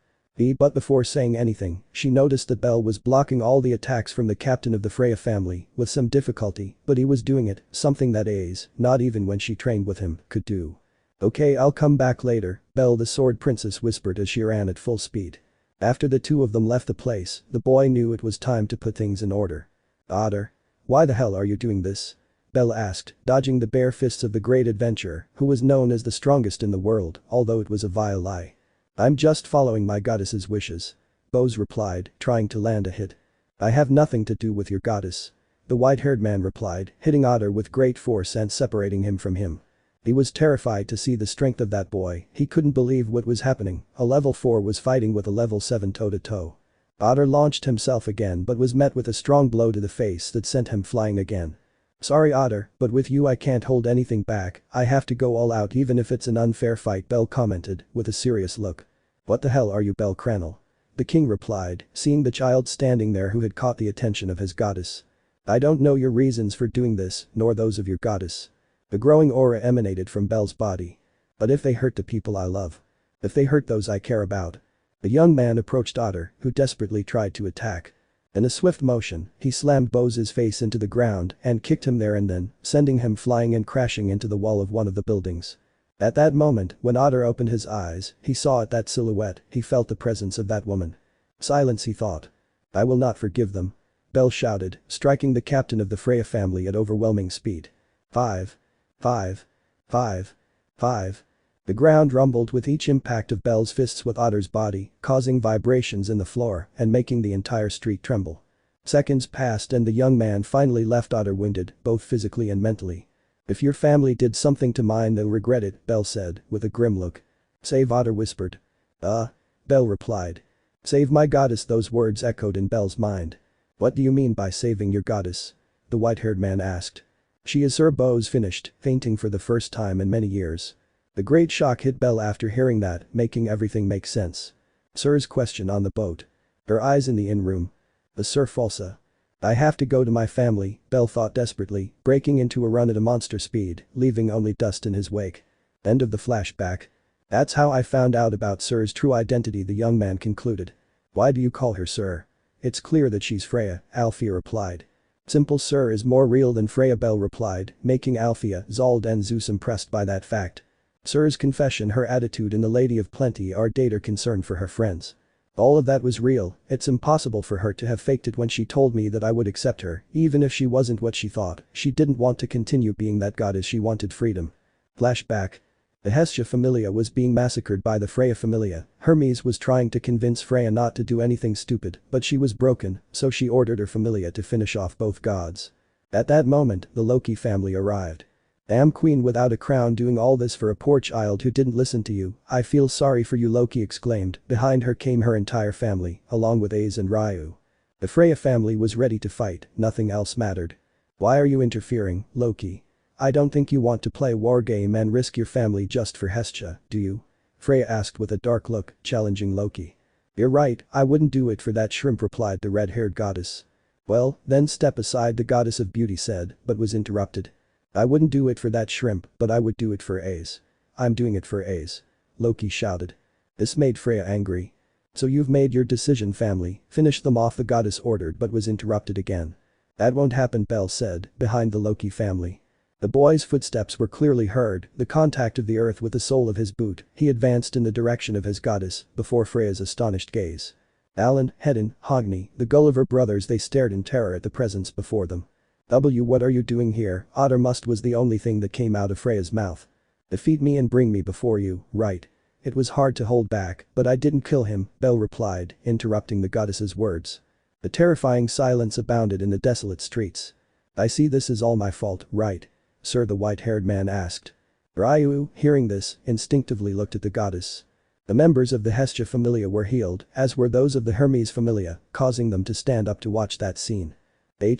But before saying anything, she noticed that Bell was blocking all the attacks from the captain of the Freya family, with some difficulty, but he was doing it, something that Ace, not even when she trained with him, could do. Okay, I'll come back later, Bell the sword princess whispered as she ran at full speed. After the two of them left the place, the boy knew it was time to put things in order. Otter. Why the hell are you doing this? Bell asked, dodging the bare fists of the great adventurer, who was known as the strongest in the world, although it was a vile lie. I'm just following my goddess's wishes. Bose replied, trying to land a hit. I have nothing to do with your goddess. The white-haired man replied, hitting Otter with great force and separating him from him. He was terrified to see the strength of that boy, he couldn't believe what was happening, a level 4 was fighting with a level 7 toe-to-toe. Otter launched himself again but was met with a strong blow to the face that sent him flying again. Sorry Otter, but with you I can't hold anything back, I have to go all out even if it's an unfair fight, Bell commented, with a serious look. What the hell are you, Bell Cranel? The king replied, seeing the child standing there who had caught the attention of his goddess. I don't know your reasons for doing this, nor those of your goddess. A growing aura emanated from Bell's body. But if they hurt the people I love. If they hurt those I care about. The young man approached Otter, who desperately tried to attack. In a swift motion, he slammed Bose's face into the ground and kicked him there and then, sending him flying and crashing into the wall of one of the buildings. At that moment, when Otter opened his eyes, he saw at that silhouette, he felt the presence of that woman. Silence, he thought. I will not forgive them. Bell shouted, striking the captain of the Freya family at overwhelming speed. 5. 5. 5. 5. The ground rumbled with each impact of Bell's fists with Otter's body, causing vibrations in the floor and making the entire street tremble. Seconds passed and the young man finally left Otter wounded, both physically and mentally. If your family did something to mine they'll regret it, Bell said, with a grim look. Save, Otter whispered. Bell replied. Save my goddess, those words echoed in Bell's mind. What do you mean by saving your goddess? The white-haired man asked. She is Sir Bose finished, fainting for the first time in many years. The great shock hit Bell after hearing that, making everything make sense. Sir's question on the boat. Her eyes in the inn-room. The Sir Falsa. I have to go to my family, Bell thought desperately, breaking into a run at a monster speed, leaving only dust in his wake. End of the flashback. That's how I found out about Sir's true identity, the young man concluded. Why do you call her Sir? It's clear that she's Freya, Alfia replied. Simple, Sir is more real than Freya, Bell replied, making Alfia, Zald and Zeus impressed by that fact. Sir's confession, her attitude and the Lady of Plenty are data concern for her friends. All of that was real, it's impossible for her to have faked it when she told me that I would accept her, even if she wasn't what she thought, she didn't want to continue being that goddess, she wanted freedom. Flashback. The Hestia familia was being massacred by the Freya familia, Hermes was trying to convince Freya not to do anything stupid, but she was broken, so she ordered her familia to finish off both gods. At that moment, the Loki family arrived. Damn queen without a crown doing all this for a poor child who didn't listen to you, I feel sorry for you, Loki exclaimed. Behind her came her entire family, along with Ace and Ryuu. The Freya family was ready to fight, nothing else mattered. Why are you interfering, Loki? I don't think you want to play a war game and risk your family just for Hestia, do you? Freya asked with a dark look, challenging Loki. You're right, I wouldn't do it for that shrimp, replied the red-haired goddess. Well, then step aside, the goddess of beauty said, but was interrupted. I wouldn't do it for that shrimp, but I would do it for Ace. I'm doing it for Ace. Loki shouted. This made Freya angry. So you've made your decision, family, finish them off, the goddess ordered, but was interrupted again. That won't happen, Bell said, behind the Loki family. The boy's footsteps were clearly heard, the contact of the earth with the sole of his boot, he advanced in the direction of his goddess, before Freya's astonished gaze. Alan, Hedin, Hogni, the Gulliver brothers, they stared in terror at the presence before them. What are you doing here? Otter must was the only thing that came out of Freya's mouth. Defeat me and bring me before you, right? It was hard to hold back, but I didn't kill him, Bell replied, interrupting the goddess's words. The terrifying silence abounded in the desolate streets. I see this is all my fault, right? Sir, the white-haired man asked. Ryuu, hearing this, instinctively looked at the goddess. The members of the Hestia familia were healed, as were those of the Hermes familia, causing them to stand up to watch that scene.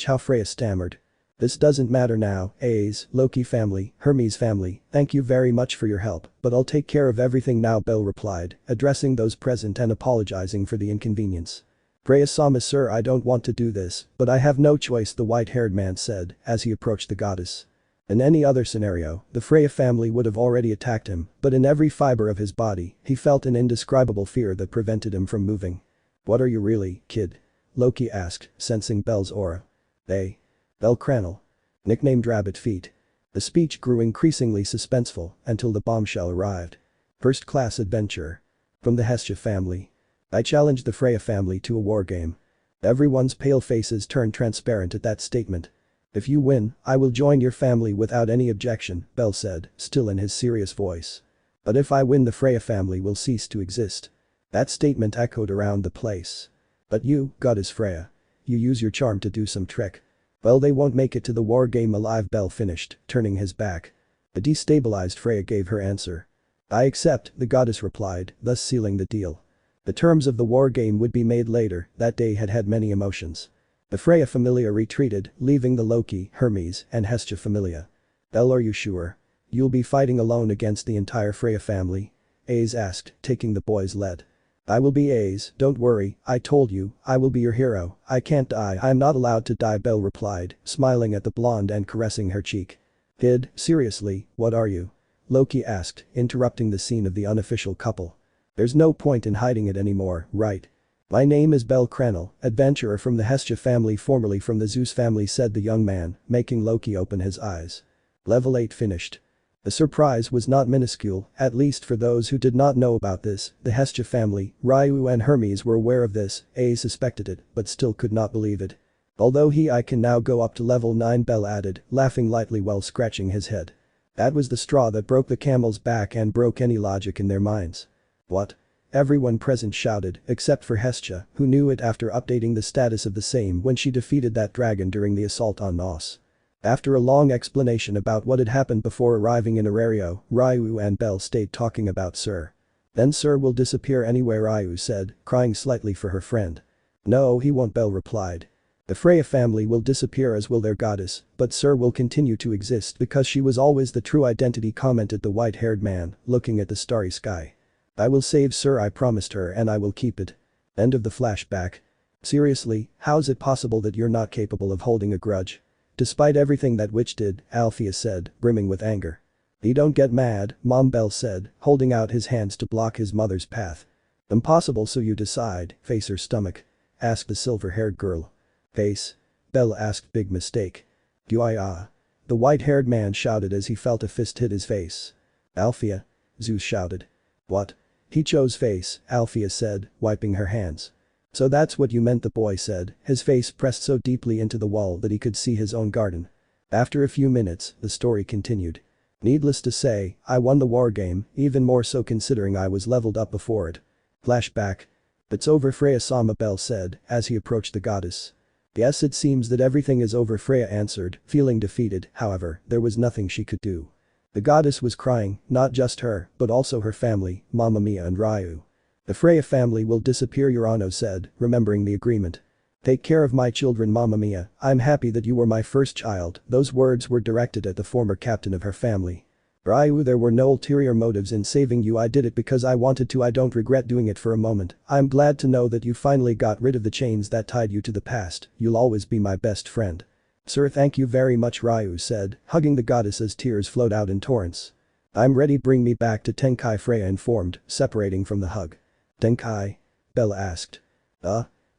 How Freya stammered. This doesn't matter now, Ace, Loki family, Hermes family, thank you very much for your help, but I'll take care of everything now, Bell replied, addressing those present and apologizing for the inconvenience. Freya Sama, sir, I don't want to do this, but I have no choice, the white-haired man said, as he approached the goddess. In any other scenario, the Freya family would have already attacked him, but in every fiber of his body, he felt an indescribable fear that prevented him from moving. "What are you really, kid?" Loki asked, sensing Bell's aura. Bell Cranel. Nicknamed Rabbit Feet. The speech grew increasingly suspenseful until the bombshell arrived. First-class adventurer. From the Hestia family. I challenged the Freya family to a war game. Everyone's pale faces turned transparent at that statement. "If you win, I will join your family without any objection," Bell said, still in his serious voice. "But if I win, the Freya family will cease to exist." That statement echoed around the place. "But you, goddess Freya. You use your charm to do some trick." "Well, they won't make it to the war game alive," Bell finished, turning his back. The destabilized Freya gave her answer. "I accept," the goddess replied, thus sealing the deal. The terms of the war game would be made later. That day had had many emotions. The Freya familia retreated, leaving the Loki, Hermes, and Hestia familia. "Bell, are you sure? You'll be fighting alone against the entire Freya family?" Ace asked, taking the boy's lead. "I will be Ace, don't worry, I told you, I will be your hero, I can't die, I am not allowed to die," Bell replied, smiling at the blonde and caressing her cheek. "Kid, seriously, what are you?" Loki asked, interrupting the scene of the unofficial couple. "There's no point in hiding it anymore, right?" "My name is Bell Cranel, adventurer from the Hestia family, formerly from the Zeus family," said the young man, making Loki open his eyes. Level 8 finished. The surprise was not minuscule, at least for those who did not know about this. The Hestia family, Ryuu and Hermes were aware of this. A suspected it, but still could not believe it. "Although I can now go up to level 9, Bell added, laughing lightly while scratching his head. That was the straw that broke the camel's back and broke any logic in their minds. "What?" Everyone present shouted, except for Hestia, who knew it after updating the status of the same when she defeated that dragon during the assault on Nos. After a long explanation about what had happened before arriving in Arario, Ryuu and Bell stayed talking about Sir. "Then Sir will disappear anywhere," Ryuu said, crying slightly for her friend. "No, he won't," Bell replied. "The Freya family will disappear, as will their goddess, but Sir will continue to exist because she was always the true identity," commented the white-haired man, looking at the starry sky. "I will save Sir, I promised her, and I will keep it." End of the flashback. "Seriously, how's it possible that you're not capable of holding a grudge? Despite everything that witch did," Alfia said, brimming with anger. "You don't get mad, Mom," Bell said, holding out his hands to block his mother's path. "Impossible, so you decide, face her stomach?" asked the silver-haired girl. "Face?" Bell asked, big mistake. "Do I The white-haired man shouted as he felt a fist hit his face. "Alfia?" Zeus shouted. "What?" "He chose face," Alfia said, wiping her hands. "So that's what you meant," the boy said, his face pressed so deeply into the wall that he could see his own garden. After a few minutes, the story continued. "Needless to say, I won the war game, even more so considering I was leveled up before it." Flashback. "It's over, Freya Sama," Bell said, as he approached the goddess. "Yes, it seems that everything is over," Freya answered, feeling defeated. However, there was nothing she could do. The goddess was crying, not just her, but also her family, Mamma Mia and Ryuu. "The Freya family will disappear," Urano said, remembering the agreement. "Take care of my children, Mamma Mia, I'm happy that you were my first child." Those words were directed at the former captain of her family. "Ryuu, there were no ulterior motives in saving you, I did it because I wanted to, I don't regret doing it for a moment. I'm glad to know that you finally got rid of the chains that tied you to the past, you'll always be my best friend." "Sir, thank you very much," Ryuu said, hugging the goddess as tears flowed out in torrents. "I'm ready, bring me back to Tenkai," Freya informed, separating from the hug. "Tenkai?" Bella asked.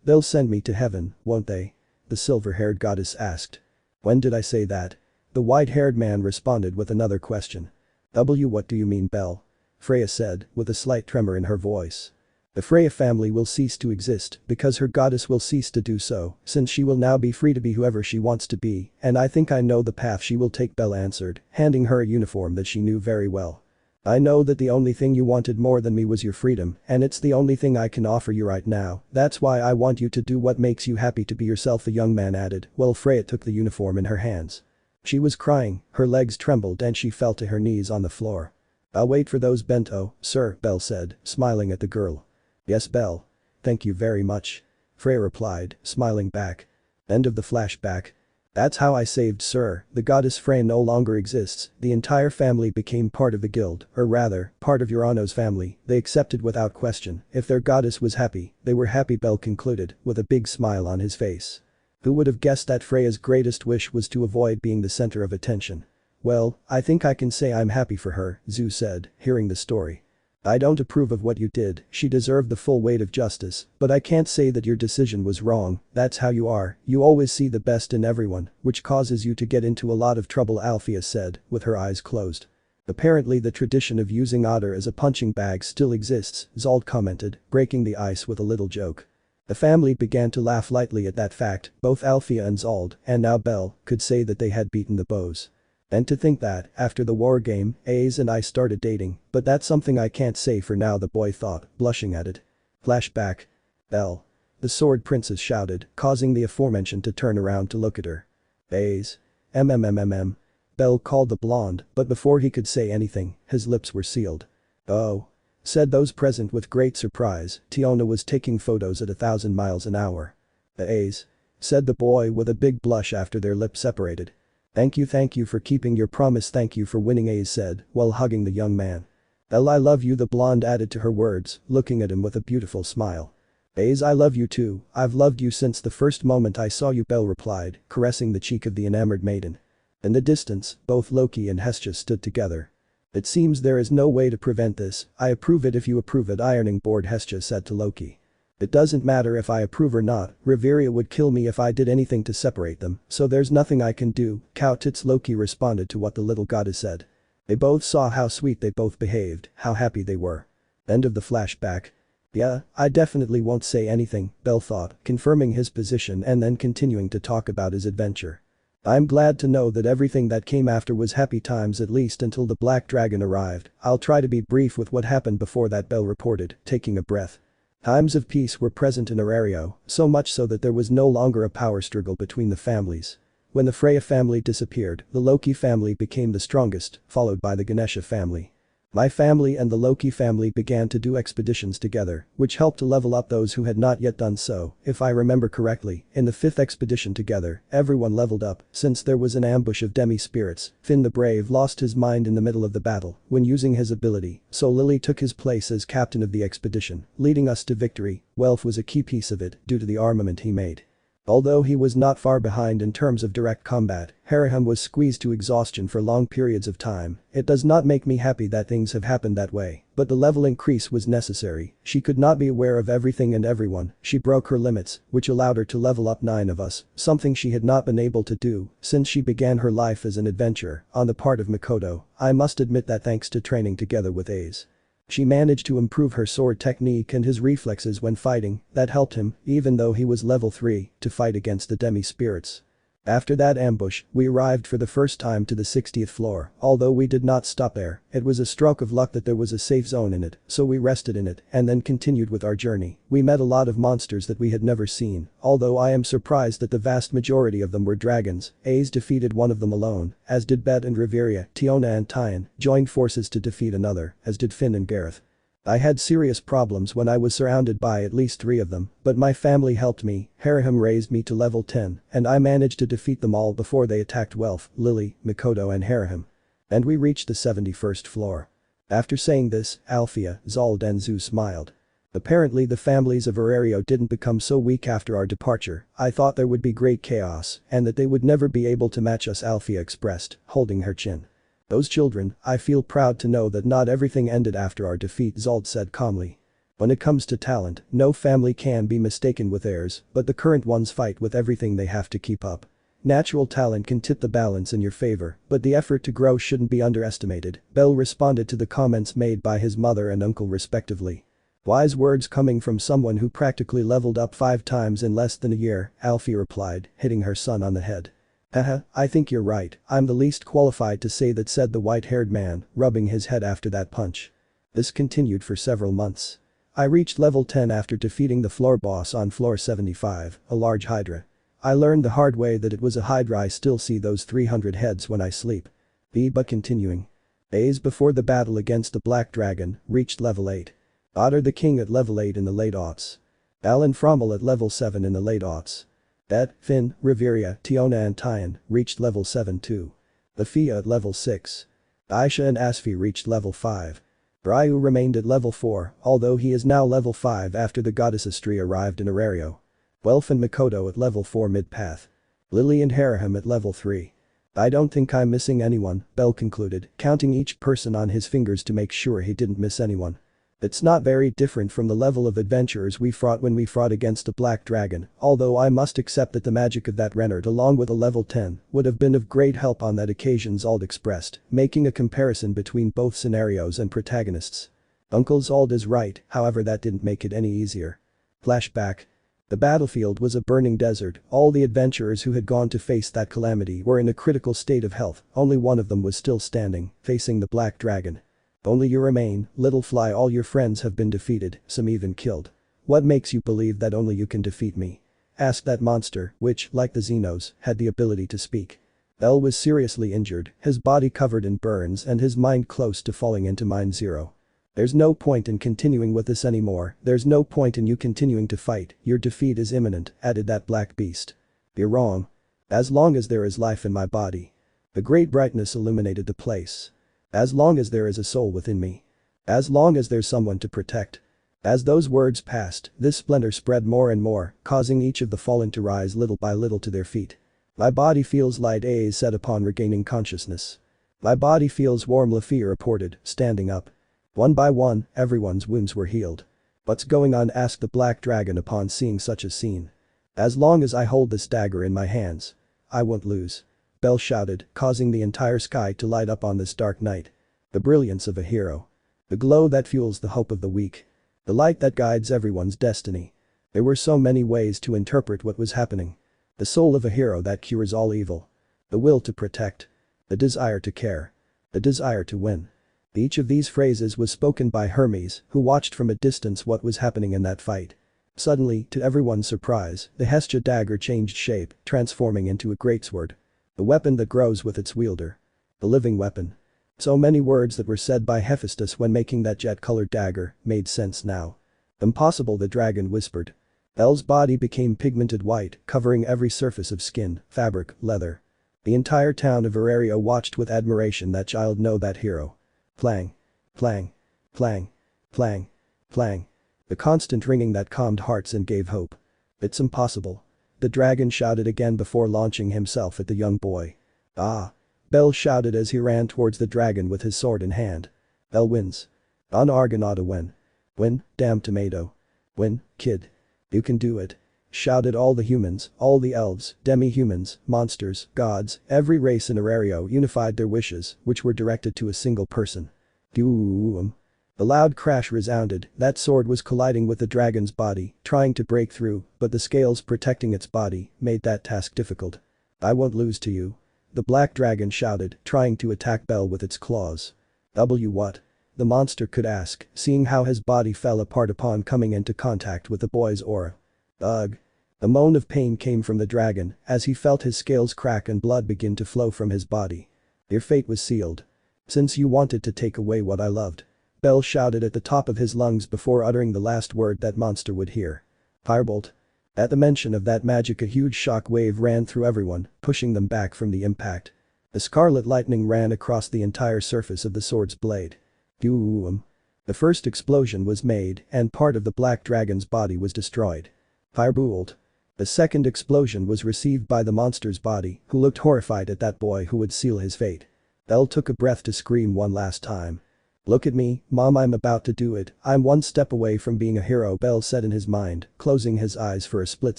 They'll send me to heaven, won't they?" the silver-haired goddess asked. "When did I say that?" The white-haired man responded with another question. What do you mean, Bell?" Freya said, with a slight tremor in her voice. "The Freya family will cease to exist because her goddess will cease to do so, since she will now be free to be whoever she wants to be, and I think I know the path she will take," Bell answered, handing her a uniform that she knew very well. "I know that the only thing you wanted more than me was your freedom, and it's the only thing I can offer you right now, that's why I want you to do what makes you happy, to be yourself," the young man added, while Freya took the uniform in her hands. She was crying, her legs trembled and she fell to her knees on the floor. "I'll wait for those bento, sir," Bell said, smiling at the girl. "Yes, Bell. Thank you very much," Freya replied, smiling back. End of the flashback. "That's how I saved Sir. The goddess Freya no longer exists, the entire family became part of the guild, or rather, part of Urano's family, they accepted without question, if their goddess was happy, they were happy," Bell concluded, with a big smile on his face. Who would have guessed that Freya's greatest wish was to avoid being the center of attention? Well, I think I can say I'm happy for her, Zeus said, hearing the story. I don't approve of what you did, she deserved the full weight of justice, but I can't say that your decision was wrong, that's how you are, you always see the best in everyone, which causes you to get into a lot of trouble, Alfia said, with her eyes closed. Apparently the tradition of using otter as a punching bag still exists, Zald commented, breaking the ice with a little joke. The family began to laugh lightly at that fact, both Alfia and Zald, and now Bell, could say that they had beaten the bows. And to think that, after the war game, Ace and I started dating, but that's something I can't say for now, the boy thought, blushing at it. Flashback. Bell. The sword princess shouted, causing the aforementioned to turn around to look at her. Ace. MMMMM. Bell called the blonde, but before he could say anything, his lips were sealed. Oh. Said those present with great surprise, Tiona was taking photos at 1,000 miles an hour. Ace. Said the boy with a big blush after their lips separated. Thank you for keeping your promise, thank you for winning, Ace said, while hugging the young man. Bell, I love you, the blonde added to her words, looking at him with a beautiful smile. Ace, I love you too, I've loved you since the first moment I saw you, Bell replied, caressing the cheek of the enamored maiden. In the distance, both Loki and Hestia stood together. It seems there is no way to prevent this, I approve it if you approve it, ironing board, Hestia said to Loki. It doesn't matter if I approve or not, Riveria would kill me if I did anything to separate them, so there's nothing I can do, cow tits, Loki responded to what the little goddess said. They both saw how sweet they both behaved, how happy they were. End of the flashback. Yeah, I definitely won't say anything, Bell thought, confirming his position and then continuing to talk about his adventure. I'm glad to know that everything that came after was happy times, at least until the black dragon arrived. I'll try to be brief with what happened before that, Bell reported, taking a breath. Times of peace were present in Arario, so much so that there was no longer a power struggle between the families. When the Freya family disappeared, the Loki family became the strongest, followed by the Ganesha family. My family and the Loki family began to do expeditions together, which helped to level up those who had not yet done so. If I remember correctly, in the 5th expedition together, everyone leveled up, since there was an ambush of demi-spirits. Finn the Brave lost his mind in the middle of the battle when using his ability, so Lily took his place as captain of the expedition, leading us to victory. Welf was a key piece of it due to the armament he made. Although he was not far behind in terms of direct combat, Haruhime was squeezed to exhaustion for long periods of time. It does not make me happy that things have happened that way, but the level increase was necessary. She could not be aware of everything and everyone, she broke her limits, which allowed her to level up 9 of us, something she had not been able to do since she began her life as an adventurer. On the part of Makoto, I must admit that thanks to training together with Ace, she managed to improve her sword technique and his reflexes when fighting, that helped him, even though he was level 3, to fight against the demi-spirits. After that ambush, we arrived for the first time to the 60th floor, although we did not stop there, it was a stroke of luck that there was a safe zone in it, so we rested in it and then continued with our journey. We met a lot of monsters that we had never seen, although I am surprised that the vast majority of them were dragons. Ace defeated one of them alone, as did Bet and Riveria. Tiona and Tyan joined forces to defeat another, as did Finn and Gareth. I had serious problems when I was surrounded by at least 3 of them, but my family helped me. Haruhime raised me to level 10, and I managed to defeat them all before they attacked Welf, Lily, Makoto and Haruhime. And we reached the 71st floor. After saying this, Alfia, Zald and Zeus smiled. Apparently the families of Arario didn't become so weak after our departure. I thought there would be great chaos, and that they would never be able to match us, Alfia expressed, holding her chin. Those children, I feel proud to know that not everything ended after our defeat, Zald said calmly. When it comes to talent, no family can be mistaken with theirs, but the current ones fight with everything they have to keep up. Natural talent can tip the balance in your favor, but the effort to grow shouldn't be underestimated. Bell responded to the comments made by his mother and uncle respectively. Wise words coming from someone who practically leveled up 5 times in less than a year, Alfia replied, hitting her son on the head. Haha, I think you're right, I'm the least qualified to say that, said the white-haired man, rubbing his head after that punch. This continued for several months. I reached level 10 after defeating the floor boss on floor 75, a large hydra. I learned the hard way that it was a hydra. I still see those 300 heads when I sleep. But continuing. Days before the battle against the black dragon, reached level 8. Otter the king at level 8 in the late aughts. Alan Frommel at level 7 in the late aughts. Bet, Finn, Riveria, Tiona and Tyan reached level 7 too. Alfia at level 6. Aisha and Asfi reached level 5. Ryuu remained at level 4, although he is now level 5 after the goddess Asterius arrived in Arario. Welf and Makoto at level 4 mid-path. Lily and Haruhime at level 3. I don't think I'm missing anyone, Bell concluded, counting each person on his fingers to make sure he didn't miss anyone. It's not very different from the level of adventurers we fought when we fought against the Black Dragon, although I must accept that the magic of that Renard along with a level 10 would have been of great help on that occasion, Zald expressed, making a comparison between both scenarios and protagonists. Uncle Zald is right, however that didn't make it any easier. Flashback. The battlefield was a burning desert, all the adventurers who had gone to face that calamity were in a critical state of health, only one of them was still standing, facing the Black Dragon. Only you remain, little fly, all your friends have been defeated, some even killed. What makes you believe that only you can defeat me? Asked that monster, which, like the Xenos, had the ability to speak. Bell was seriously injured, his body covered in burns and his mind close to falling into Mind Zero. There's no point in continuing with this anymore, there's no point in you continuing to fight, your defeat is imminent, added that black beast. You're wrong. As long as there is life in my body. A great brightness illuminated the place. As long as there is a soul within me. As long as there's someone to protect. As those words passed, this splendor spread more and more, causing each of the fallen to rise little by little to their feet. My body feels light, A said upon regaining consciousness. My body feels warm, Lafia reported, standing up. One by one, everyone's wounds were healed. What's going on? Asked the Black Dragon upon seeing such a scene. As long as I hold this dagger in my hands. I won't lose. Bell shouted, causing the entire sky to light up on this dark night. The brilliance of a hero. The glow that fuels the hope of the weak. The light that guides everyone's destiny. There were so many ways to interpret what was happening. The soul of a hero that cures all evil. The will to protect. The desire to care. The desire to win. Each of these phrases was spoken by Hermes, who watched from a distance what was happening in that fight. Suddenly, to everyone's surprise, the Hestia dagger changed shape, transforming into a greatsword. The weapon that grows with its wielder. The living weapon. So many words that were said by Hephaestus when making that jet-colored dagger made sense now. Impossible, the dragon whispered. Bell's body became pigmented white, covering every surface of skin, fabric, leather. The entire town of Arario watched with admiration that child know that hero. Clang. Clang. Clang. Clang. Clang. The constant ringing that calmed hearts and gave hope. It's impossible. The dragon shouted again before launching himself at the young boy. Ah! Bell shouted as he ran towards the dragon with his sword in hand. Bell wins. On Argonaut win. Win, damn tomato. Win, kid. You can do it. Shouted all the humans, all the elves, demi-humans, monsters, gods, every race in Arario unified their wishes, which were directed to a single person. Doom. The loud crash resounded, that sword was colliding with the dragon's body, trying to break through, but the scales protecting its body made that task difficult. I won't lose to you. The black dragon shouted, trying to attack Bell with its claws. What? The monster could ask, seeing how his body fell apart upon coming into contact with the boy's aura. Ugh. A moan of pain came from the dragon as he felt his scales crack and blood begin to flow from his body. Your fate was sealed. Since you wanted to take away what I loved. Bell shouted at the top of his lungs before uttering the last word that monster would hear. Firebolt. At the mention of that magic, a huge shock wave ran through everyone, pushing them back from the impact. The scarlet lightning ran across the entire surface of the sword's blade. Doom. The first explosion was made and part of the black dragon's body was destroyed. Firebolt. The second explosion was received by the monster's body, who looked horrified at that boy who would seal his fate. Bell took a breath to scream one last time. Look at me, Mom, I'm about to do it, I'm one step away from being a hero, Bell said in his mind, closing his eyes for a split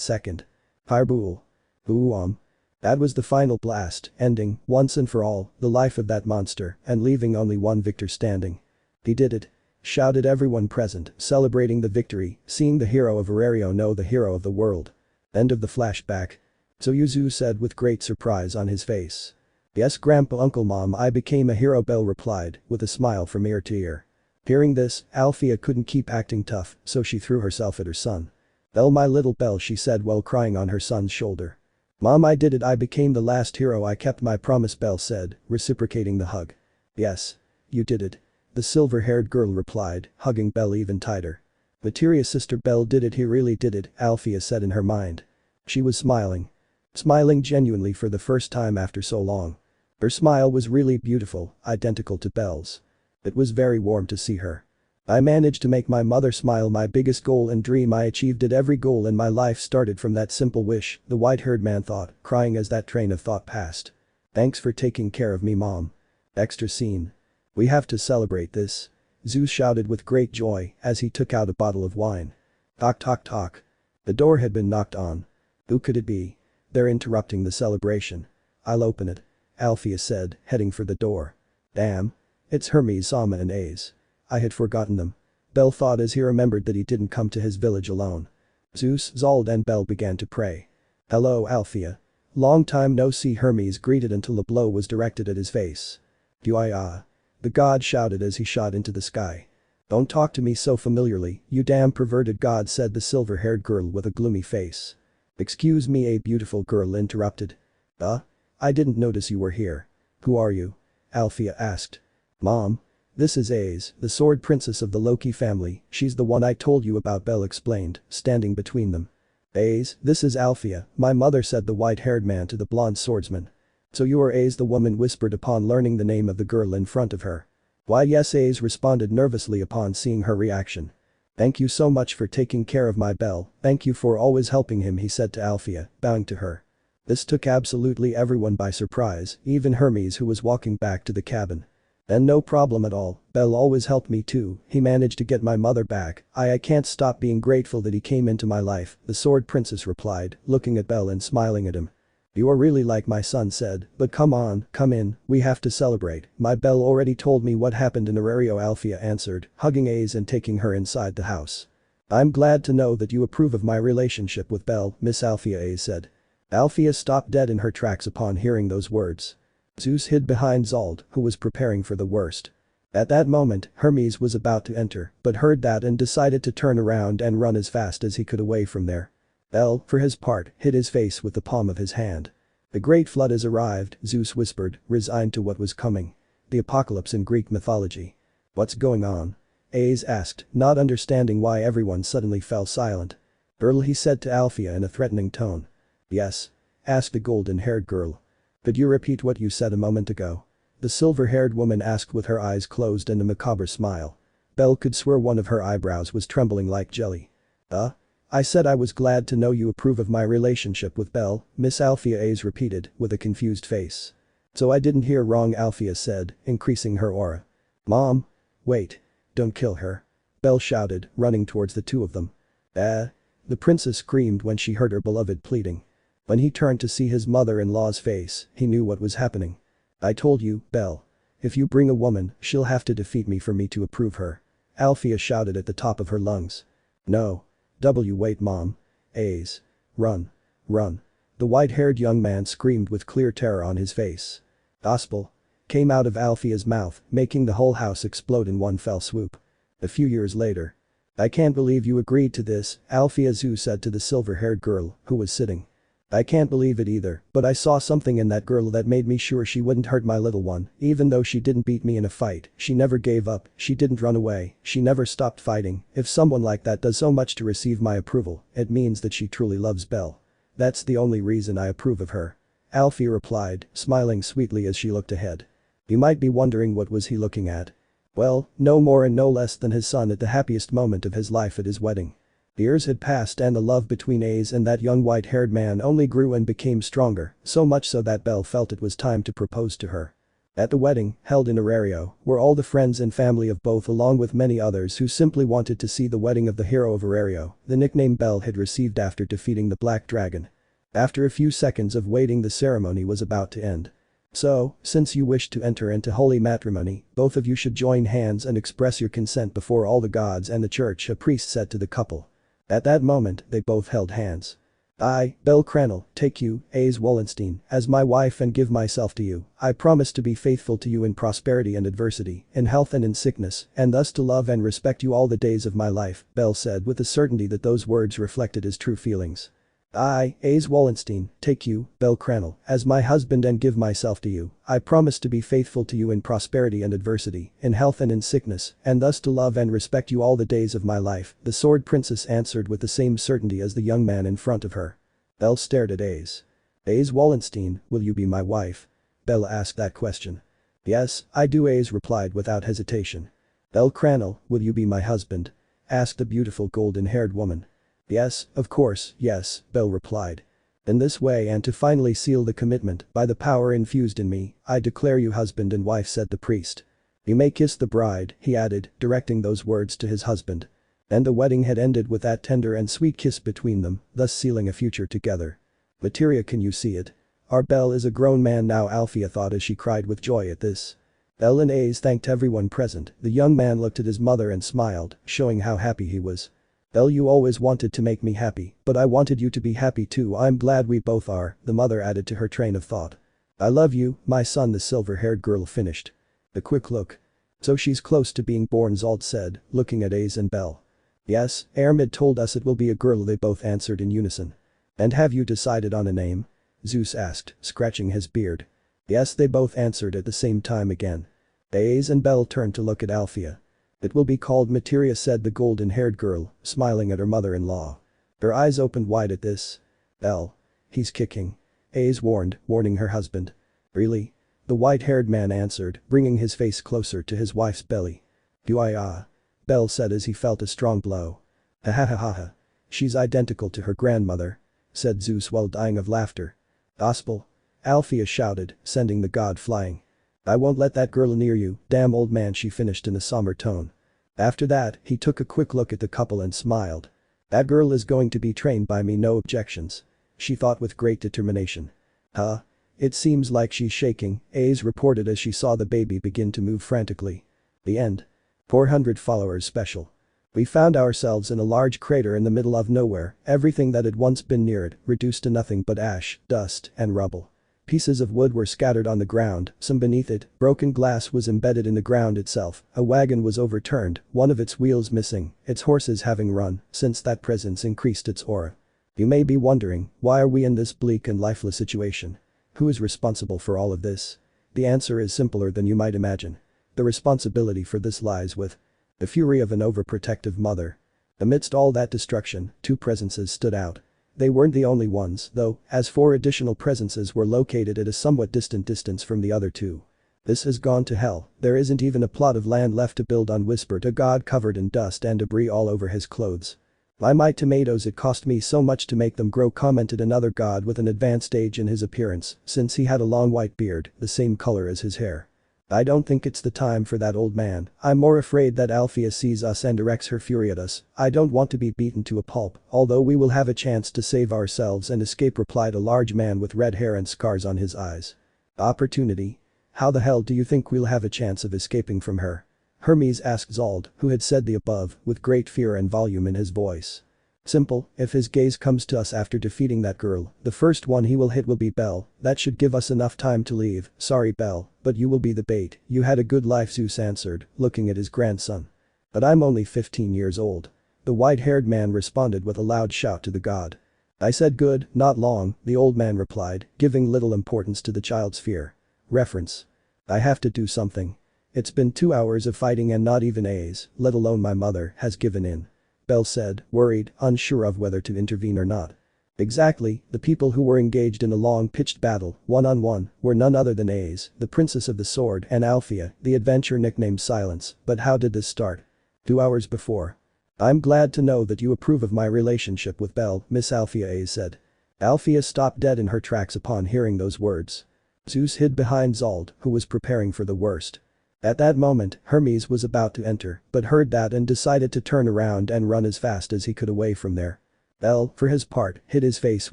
second. Fireball. Boom. That was the final blast, ending, once and for all, the life of that monster and leaving only one victor standing. He did it. Shouted everyone present, celebrating the victory, seeing the hero of Arario know the hero of the world. End of the flashback. So Yuzu said with great surprise on his face. Yes, Grandpa, Uncle, Mom, I became a hero, Bell replied, with a smile from ear to ear. Hearing this, Alfia couldn't keep acting tough, so she threw herself at her son. Bell, my little Bell, she said while crying on her son's shoulder. Mom, I did it, I became the last hero, I kept my promise, Bell said, reciprocating the hug. Yes. You did it. The silver-haired girl replied, hugging Bell even tighter. Materia's sister Bell did it, he really did it, Alfia said in her mind. She was smiling. Smiling genuinely for the first time after so long. Her smile was really beautiful, identical to Bell's. It was very warm to see her. I managed to make my mother smile, my biggest goal and dream, I achieved it, every goal in my life started from that simple wish, the white-haired man thought, crying as that train of thought passed. Thanks for taking care of me, Mom. Extra scene. We have to celebrate this. Zeus shouted with great joy as he took out a bottle of wine. Tock tock tock. The door had been knocked on. Who could it be? They're interrupting the celebration. I'll open it. Alfia said, heading for the door. Damn. It's Hermes, Sama and Ace. I had forgotten them. Bell thought as he remembered that he didn't come to his village alone. Zeus, Zald and Bell began to pray. Hello, Alfia. Long time no see, Hermes greeted until a blow was directed at his face. Duia. The god shouted as he shot into the sky. Don't talk to me so familiarly, you damn perverted god, said the silver-haired girl with a gloomy face. Excuse me, a beautiful girl interrupted. I didn't notice you were here. Who are you? Alfia asked. Mom. This is Ace, the sword princess of the Loki family, she's the one I told you about, Bell explained, standing between them. Ace, this is Alfia, my mother, said the white-haired man to the blonde swordsman. So you are Ace, the woman whispered upon learning the name of the girl in front of her. Why yes, Ace responded nervously upon seeing her reaction. Thank you so much for taking care of my Bell, thank you for always helping him, he said to Alfia, bowing to her. This took absolutely everyone by surprise, even Hermes, who was walking back to the cabin. And no problem at all, Bell always helped me too, he managed to get my mother back, I can't stop being grateful that he came into my life, the sword princess replied, looking at Bell and smiling at him. You are really like my son, said, but come on, come in, we have to celebrate, my Bell already told me what happened in Arario, Alfia answered, hugging Ace and taking her inside the house. I'm glad to know that you approve of my relationship with Bell, Miss Alfia, Ace said. Alfia stopped dead in her tracks upon hearing those words. Zeus hid behind Zald, who was preparing for the worst. At that moment, Hermes was about to enter, but heard that and decided to turn around and run as fast as he could away from there. Bell, for his part, hid his face with the palm of his hand. The great flood has arrived, Zeus whispered, resigned to what was coming. The apocalypse in Greek mythology. What's going on? Ace asked, not understanding why everyone suddenly fell silent. Earl, he said to Alfia in a threatening tone. Yes? Asked the golden-haired girl. Could you repeat what you said a moment ago? The silver-haired woman asked with her eyes closed and a macabre smile. Bell could swear one of her eyebrows was trembling like jelly. I said I was glad to know you approve of my relationship with Bell, Miss Alfia, Ace repeated, with a confused face. So I didn't hear wrong, Alfia said, increasing her aura. Mom? Wait. Don't kill her. Bell shouted, running towards the two of them. The princess screamed when she heard her beloved pleading. When he turned to see his mother-in-law's face, he knew what was happening. I told you, Bell. If you bring a woman, she'll have to defeat me for me to approve her. Alfia shouted at the top of her lungs. No. Wait, Mom. Ace. Run. Run. The white-haired young man screamed with clear terror on his face. Gospel. Came out of Alfia's mouth, making the whole house explode in one fell swoop. A few years later. I can't believe you agreed to this, Alfia Zeus said to the silver-haired girl, who was sitting. I can't believe it either, but I saw something in that girl that made me sure she wouldn't hurt my little one, even though she didn't beat me in a fight, she never gave up, she didn't run away, she never stopped fighting. If someone like that does so much to receive my approval, it means that she truly loves Bell. That's the only reason I approve of her. Alfia replied, smiling sweetly as she looked ahead. You might be wondering what was he looking at. Well, no more and no less than his son at the happiest moment of his life at his wedding. The years had passed and the love between Ace and that young white-haired man only grew and became stronger, so much so that Bell felt it was time to propose to her. At the wedding, held in Arario, were all the friends and family of both along with many others who simply wanted to see the wedding of the hero of Arario, the nickname Bell had received after defeating the Black Dragon. After a few seconds of waiting, the ceremony was about to end. So, since you wish to enter into holy matrimony, both of you should join hands and express your consent before all the gods and the church, a priest said to the couple. At that moment, they both held hands. I, Bell Cranel, take you, Ace Wallenstein, as my wife and give myself to you. I promise to be faithful to you in prosperity and adversity, in health and in sickness, and thus to love and respect you all the days of my life, Bell said with the certainty that those words reflected his true feelings. I, Ace Wallenstein, take you, Bell Cranel, as my husband and give myself to you. I promise to be faithful to you in prosperity and adversity, in health and in sickness, and thus to love and respect you all the days of my life, the sword princess answered with the same certainty as the young man in front of her. Bell stared at Ace. Ace Wallenstein, will you be my wife? Bell asked that question. Yes, I do, Ace replied without hesitation. Bell Cranel, will you be my husband? Asked the beautiful golden-haired woman. Yes, of course, yes, Bell replied. In this way and to finally seal the commitment, by the power infused in me, I declare you husband and wife, said the priest. You may kiss the bride, he added, directing those words to his husband. And the wedding had ended with that tender and sweet kiss between them, thus sealing a future together. Materia, can you see it? Our Bell is a grown man now, Alfia thought as she cried with joy at this. Bell and Ace thanked everyone present. The young man looked at his mother and smiled, showing how happy he was. Bell, you always wanted to make me happy, but I wanted you to be happy too. I'm glad we both are, the mother added to her train of thought. I love you, my son, the silver-haired girl finished. A quick look. So she's close to being born, Zald said, looking at Ace and Bell. Yes, Ermid told us it will be a girl, they both answered in unison. And have you decided on a name? Zeus asked, scratching his beard. Yes, they both answered at the same time again. Ace and Bell turned to look at Alfia. It will be called Materia, said the golden-haired girl, smiling at her mother-in-law. Her eyes opened wide at this. Bell. He's kicking. Ace warned, warning her husband. Really? The white-haired man answered, bringing his face closer to his wife's belly. Bell said as he felt a strong blow. Ha ha ha ha ha. She's identical to her grandmother, said Zeus while dying of laughter. Gospel? Alfia shouted, sending the god flying. I won't let that girl near you, damn old man, she finished in a somber tone. After that, he took a quick look at the couple and smiled. That girl is going to be trained by me, no objections, she thought with great determination. Huh? It seems like she's shaking, Ace reported as she saw the baby begin to move frantically. The end. 400 followers special. We found ourselves in a large crater in the middle of nowhere, everything that had once been near it, reduced to nothing but ash, dust, and rubble. Pieces of wood were scattered on the ground, some beneath it, broken glass was embedded in the ground itself, a wagon was overturned, one of its wheels missing, its horses having run, since that presence increased its aura. You may be wondering, why are we in this bleak and lifeless situation? Who is responsible for all of this? The answer is simpler than you might imagine. The responsibility for this lies with the fury of an overprotective mother. Amidst all that destruction, two presences stood out. They weren't the only ones, though, as 4 additional presences were located at a somewhat distant distance from the other two. This has gone to hell, there isn't even a plot of land left to build on, whispered a god covered in dust and debris all over his clothes. My tomatoes, it cost me so much to make them grow, commented another god with an advanced age in his appearance, since he had a long white beard, the same color as his hair. I don't think it's the time for that, old man, I'm more afraid that Alfia sees us and directs her fury at us. I don't want to be beaten to a pulp, although we will have a chance to save ourselves and escape, replied a large man with red hair and scars on his eyes. Opportunity? How the hell do you think we'll have a chance of escaping from her? Hermes asked Zald, who had said the above, with great fear and volume in his voice. Simple, if his gaze comes to us after defeating that girl, the first one he will hit will be Bell, that should give us enough time to leave. Sorry Bell, but you will be the bait. You had a good life, Zeus answered, looking at his grandson. But I'm only 15 years old. The white-haired man responded with a loud shout to the god. I said good, not long, the old man replied, giving little importance to the child's fear. Reference. I have to do something. It's been 2 hours of fighting and not even A's, let alone my mother, has given in. Bell said, worried, unsure of whether to intervene or not. Exactly, the people who were engaged in a long-pitched battle, one-on-one, were none other than Ace, the princess of the sword, and Alfia, the adventure nicknamed Silence. But how did this start? 2 hours before. I'm glad to know that you approve of my relationship with Bell, Miss Alfia, Ace said. Alfia stopped dead in her tracks upon hearing those words. Zeus hid behind Zald, who was preparing for the worst. At that moment, Hermes was about to enter, but heard that and decided to turn around and run as fast as he could away from there. Bell, for his part, hid his face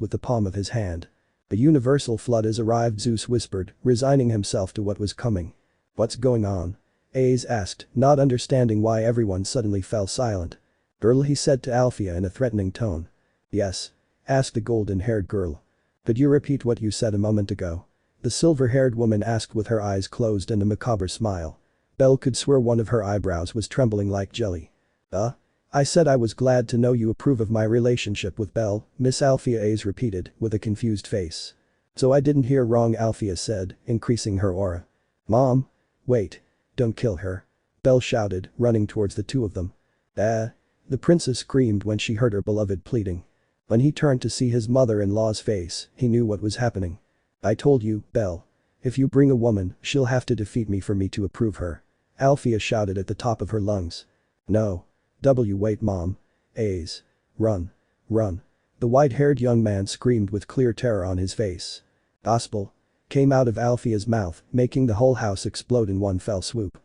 with the palm of his hand. A universal flood has arrived, Zeus whispered, resigning himself to what was coming. What's going on? Ace asked, not understanding why everyone suddenly fell silent. Girl, he said to Alfia in a threatening tone. Yes? Asked the golden-haired girl. Could you repeat what you said a moment ago? The silver-haired woman asked with her eyes closed and a macabre smile. Bell could swear one of her eyebrows was trembling like jelly. I said I was glad to know you approve of my relationship with Bell, Miss Alfia, Ace repeated, with a confused face. So I didn't hear wrong, Alfia said, increasing her aura. Mom? Wait. Don't kill her. Bell shouted, running towards the two of them. The princess screamed when she heard her beloved pleading. When he turned to see his mother-in-law's face, he knew what was happening. I told you, Bell. If you bring a woman, she'll have to defeat me for me to approve her. Alfia shouted at the top of her lungs. No. Wait, Mom. Ace. Run. Run. The white-haired young man screamed with clear terror on his face. Gospel came out of Alfia's mouth, making the whole house explode in one fell swoop.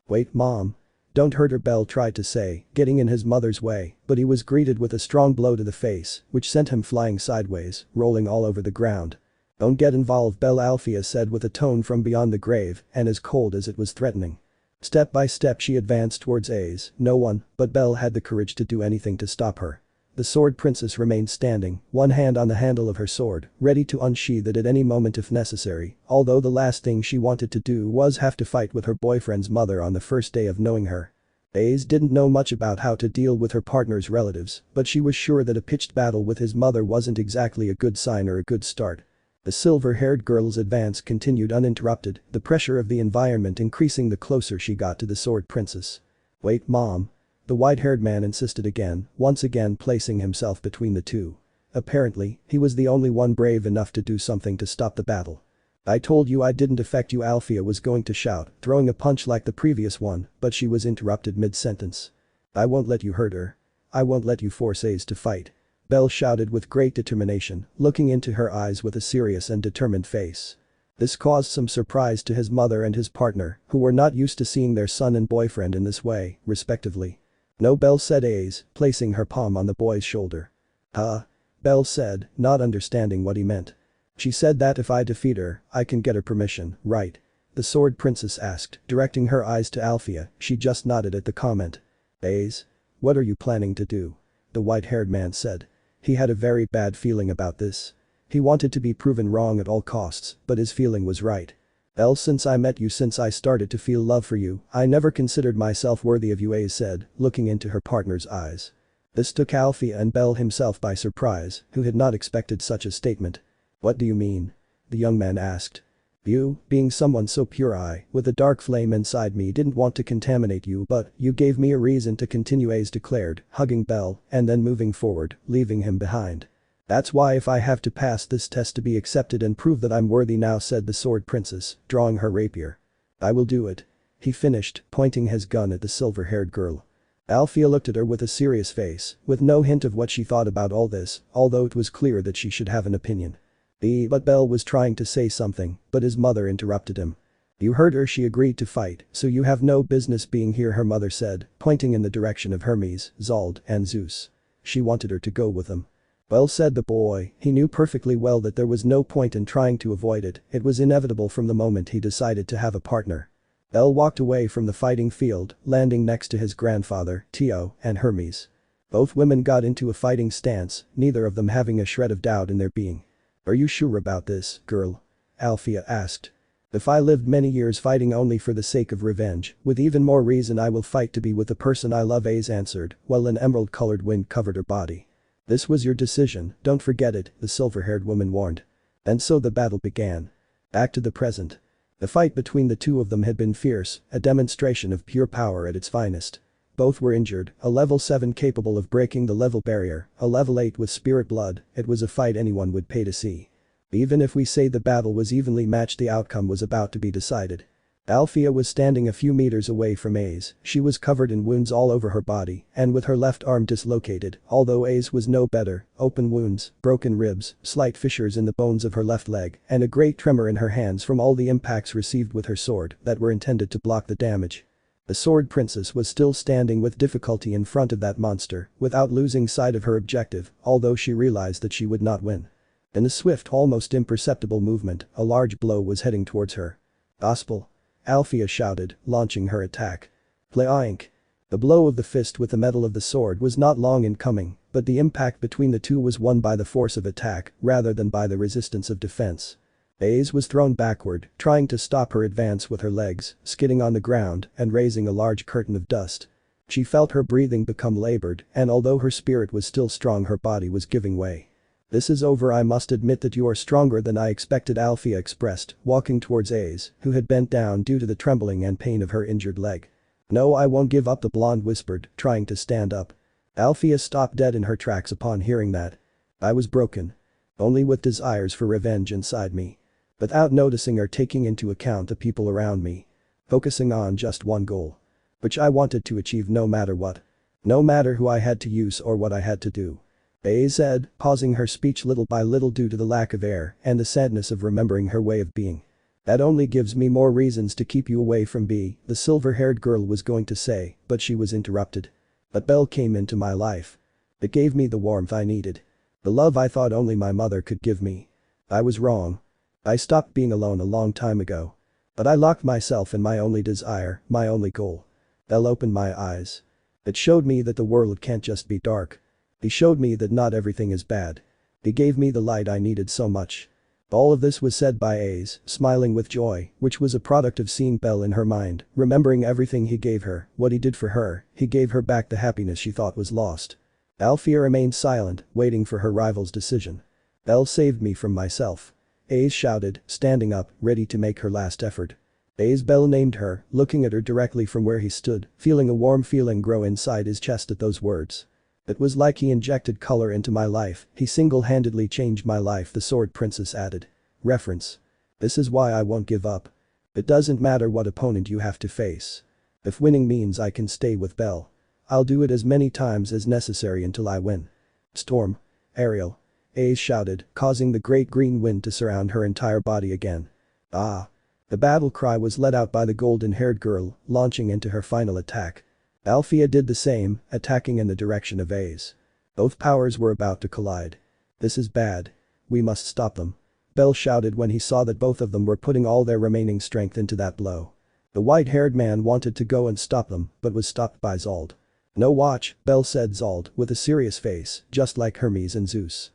Wait, Mom. Don't hurt her, Bell tried to say, getting in his mother's way, but he was greeted with a strong blow to the face, which sent him flying sideways, rolling all over the ground. Don't get involved, Bell, Alfia said with a tone from beyond the grave and as cold as it was threatening. Step by step she advanced towards Ace. No one but Bell had the courage to do anything to stop her. The sword princess remained standing, one hand on the handle of her sword, ready to unsheath it at any moment if necessary, although the last thing she wanted to do was have to fight with her boyfriend's mother on the first day of knowing her. Ace didn't know much about how to deal with her partner's relatives, but she was sure that a pitched battle with his mother wasn't exactly a good sign or a good start. The silver-haired girl's advance continued uninterrupted, the pressure of the environment increasing the closer she got to the sword princess. Wait, Mom. The white-haired man insisted again, once again placing himself between the two. Apparently, he was the only one brave enough to do something to stop the battle. I told you I didn't affect you, Alfia was going to shout, throwing a punch like the previous one, but she was interrupted mid-sentence. I won't let you hurt her. I won't let you force Ace to fight. Bell shouted with great determination, looking into her eyes with a serious and determined face. This caused some surprise to his mother and his partner, who were not used to seeing their son and boyfriend in this way, respectively. No, Bell said Ace, placing her palm on the boy's shoulder. Bell said, not understanding what he meant. She said that if I defeat her, I can get her permission, right? The sword princess asked, directing her eyes to Alfia. She just nodded at the comment. Ace? What are you planning to do? The white-haired man said. He had a very bad feeling about this. He wanted to be proven wrong at all costs, but his feeling was right. Bell, since I met you, since I started to feel love for you, I never considered myself worthy of you, Ace said, looking into her partner's eyes. This took Alfia and Bell himself by surprise, who had not expected such a statement. What do you mean? The young man asked. You, being someone so pure, I, with a dark flame inside me, didn't want to contaminate you, but you gave me a reason to continue, Ace declared, hugging Bell and then moving forward, leaving him behind. That's why if I have to pass this test to be accepted and prove that I'm worthy now, said the sword princess, drawing her rapier. I will do it. He finished, pointing his gun at the silver-haired girl. Alfia looked at her with a serious face, with no hint of what she thought about all this, although it was clear that she should have an opinion. But Bell was trying to say something, but his mother interrupted him. You heard her, she agreed to fight, so you have no business being here, her mother said, pointing in the direction of Hermes, Zald, and Zeus. She wanted her to go with them. Well, said the boy, he knew perfectly well that there was no point in trying to avoid it, it was inevitable from the moment he decided to have a partner. Bell walked away from the fighting field, landing next to his grandfather, Tio, and Hermes. Both women got into a fighting stance, neither of them having a shred of doubt in their being. Are you sure about this, girl? Alfia asked. If I lived many years fighting only for the sake of revenge, with even more reason I will fight to be with the person I love, Ace answered, while an emerald-colored wind covered her body. This was your decision, don't forget it, the silver-haired woman warned. And so the battle began. Back to the present. The fight between the two of them had been fierce, a demonstration of pure power at its finest. Both were injured, a level 7 capable of breaking the level barrier, a level 8 with spirit blood. It was a fight anyone would pay to see. Even if we say the battle was evenly matched, the outcome was about to be decided. Alfia was standing a few meters away from Ace. She was covered in wounds all over her body and with her left arm dislocated, although Ace was no better, open wounds, broken ribs, slight fissures in the bones of her left leg, and a great tremor in her hands from all the impacts received with her sword that were intended to block the damage. The sword princess was still standing with difficulty in front of that monster, without losing sight of her objective, although she realized that she would not win. In a swift, almost imperceptible movement, a large blow was heading towards her. Gospel! Alfia shouted, launching her attack. Plaink! The blow of the fist with the metal of the sword was not long in coming, but the impact between the two was won by the force of attack rather than by the resistance of defense. Ace was thrown backward, trying to stop her advance with her legs, skidding on the ground and raising a large curtain of dust. She felt her breathing become labored, and although her spirit was still strong, her body was giving way. This is over. I must admit that you are stronger than I expected, Alfia expressed, walking towards Ace, who had bent down due to the trembling and pain of her injured leg. No, I won't give up, the blonde whispered, trying to stand up. Alfia stopped dead in her tracks upon hearing that. I was broken. Only with desires for revenge inside me. Without noticing or taking into account the people around me. Focusing on just one goal. Which I wanted to achieve no matter what. No matter who I had to use or what I had to do. Bey said, pausing her speech little by little due to the lack of air and the sadness of remembering her way of being. That only gives me more reasons to keep you away from B, the silver-haired girl was going to say, but she was interrupted. But Bell came into my life. It gave me the warmth I needed. The love I thought only my mother could give me. I was wrong. I stopped being alone a long time ago. But I locked myself in my only desire, my only goal. Bell opened my eyes. It showed me that the world can't just be dark. He showed me that not everything is bad. He gave me the light I needed so much. All of this was said by Ace, smiling with joy, which was a product of seeing Bell in her mind, remembering everything he gave her, what he did for her, he gave her back the happiness she thought was lost. Alfia remained silent, waiting for her rival's decision. Bell saved me from myself. Ace shouted, standing up, ready to make her last effort. Ace Bell named her, looking at her directly from where he stood, feeling a warm feeling grow inside his chest at those words. It was like he injected color into my life, he single-handedly changed my life, the sword princess added. Reference. This is why I won't give up. It doesn't matter what opponent you have to face. If winning means I can stay with Bell, I'll do it as many times as necessary until I win. Storm. Ariel. Ace shouted, causing the great green wind to surround her entire body again. Ah. The battle cry was let out by the golden-haired girl, launching into her final attack. Alfia did the same, attacking in the direction of Ace. Both powers were about to collide. This is bad. We must stop them. Bell shouted when he saw that both of them were putting all their remaining strength into that blow. The white-haired man wanted to go and stop them, but was stopped by Zald. No watch, Bell said Zald, with a serious face, just like Hermes and Zeus.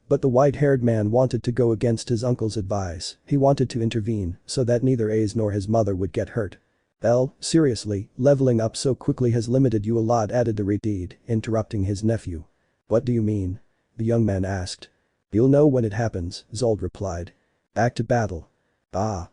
But the white-haired man wanted to go against his uncle's advice, he wanted to intervene, so that neither Ace nor his mother would get hurt. Bell, seriously, leveling up so quickly has limited you a lot, added the Redeed, interrupting his nephew. What do you mean? The young man asked. You'll know when it happens, Zald replied. Back to battle. Ah.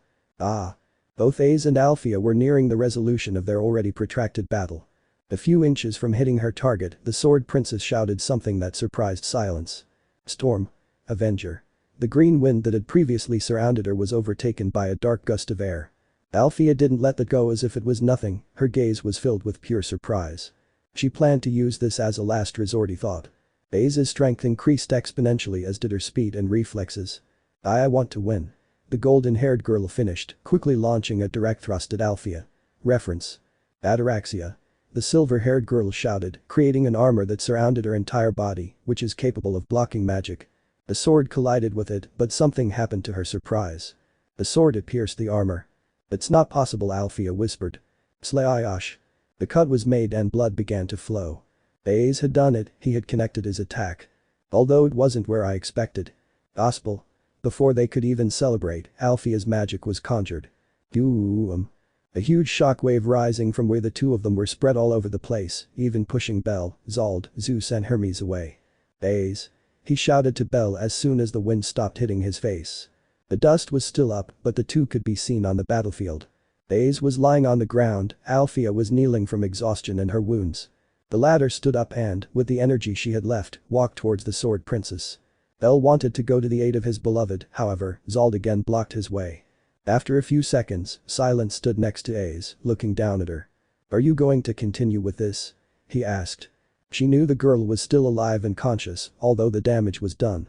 Both Ace and Alfia were nearing the resolution of their already protracted battle. A few inches from hitting her target, the sword princess shouted something that surprised silence. Storm. Avenger. The green wind that had previously surrounded her was overtaken by a dark gust of air. Alfia didn't let that go as if it was nothing, her gaze was filled with pure surprise. She planned to use this as a last resort, he thought. Ace's strength increased exponentially as did her speed and reflexes. I want to win. The golden-haired girl finished, quickly launching a direct thrust at Alfia. Reference. Ataraxia. The silver-haired girl shouted, creating an armor that surrounded her entire body, which is capable of blocking magic. The sword collided with it, but something happened to her surprise. The sword had pierced the armor. It's not possible, Alfia whispered. Slayosh. The cut was made and blood began to flow. Ace had done it, he had connected his attack. Although it wasn't where I expected. Gospel. Before they could even celebrate, Alfia's magic was conjured. A huge shockwave rising from where the two of them were spread all over the place, even pushing Bell, Zald, Zeus and Hermes away. Ace. He shouted to Bell as soon as the wind stopped hitting his face. The dust was still up, but the two could be seen on the battlefield. Ace was lying on the ground, Alfia was kneeling from exhaustion and her wounds. The latter stood up and, with the energy she had left, walked towards the sword princess. Bell wanted to go to the aid of his beloved, however, Zald again blocked his way. After a few seconds, silence stood next to Ace, looking down at her. Are you going to continue with this? He asked. She knew the girl was still alive and conscious, although the damage was done.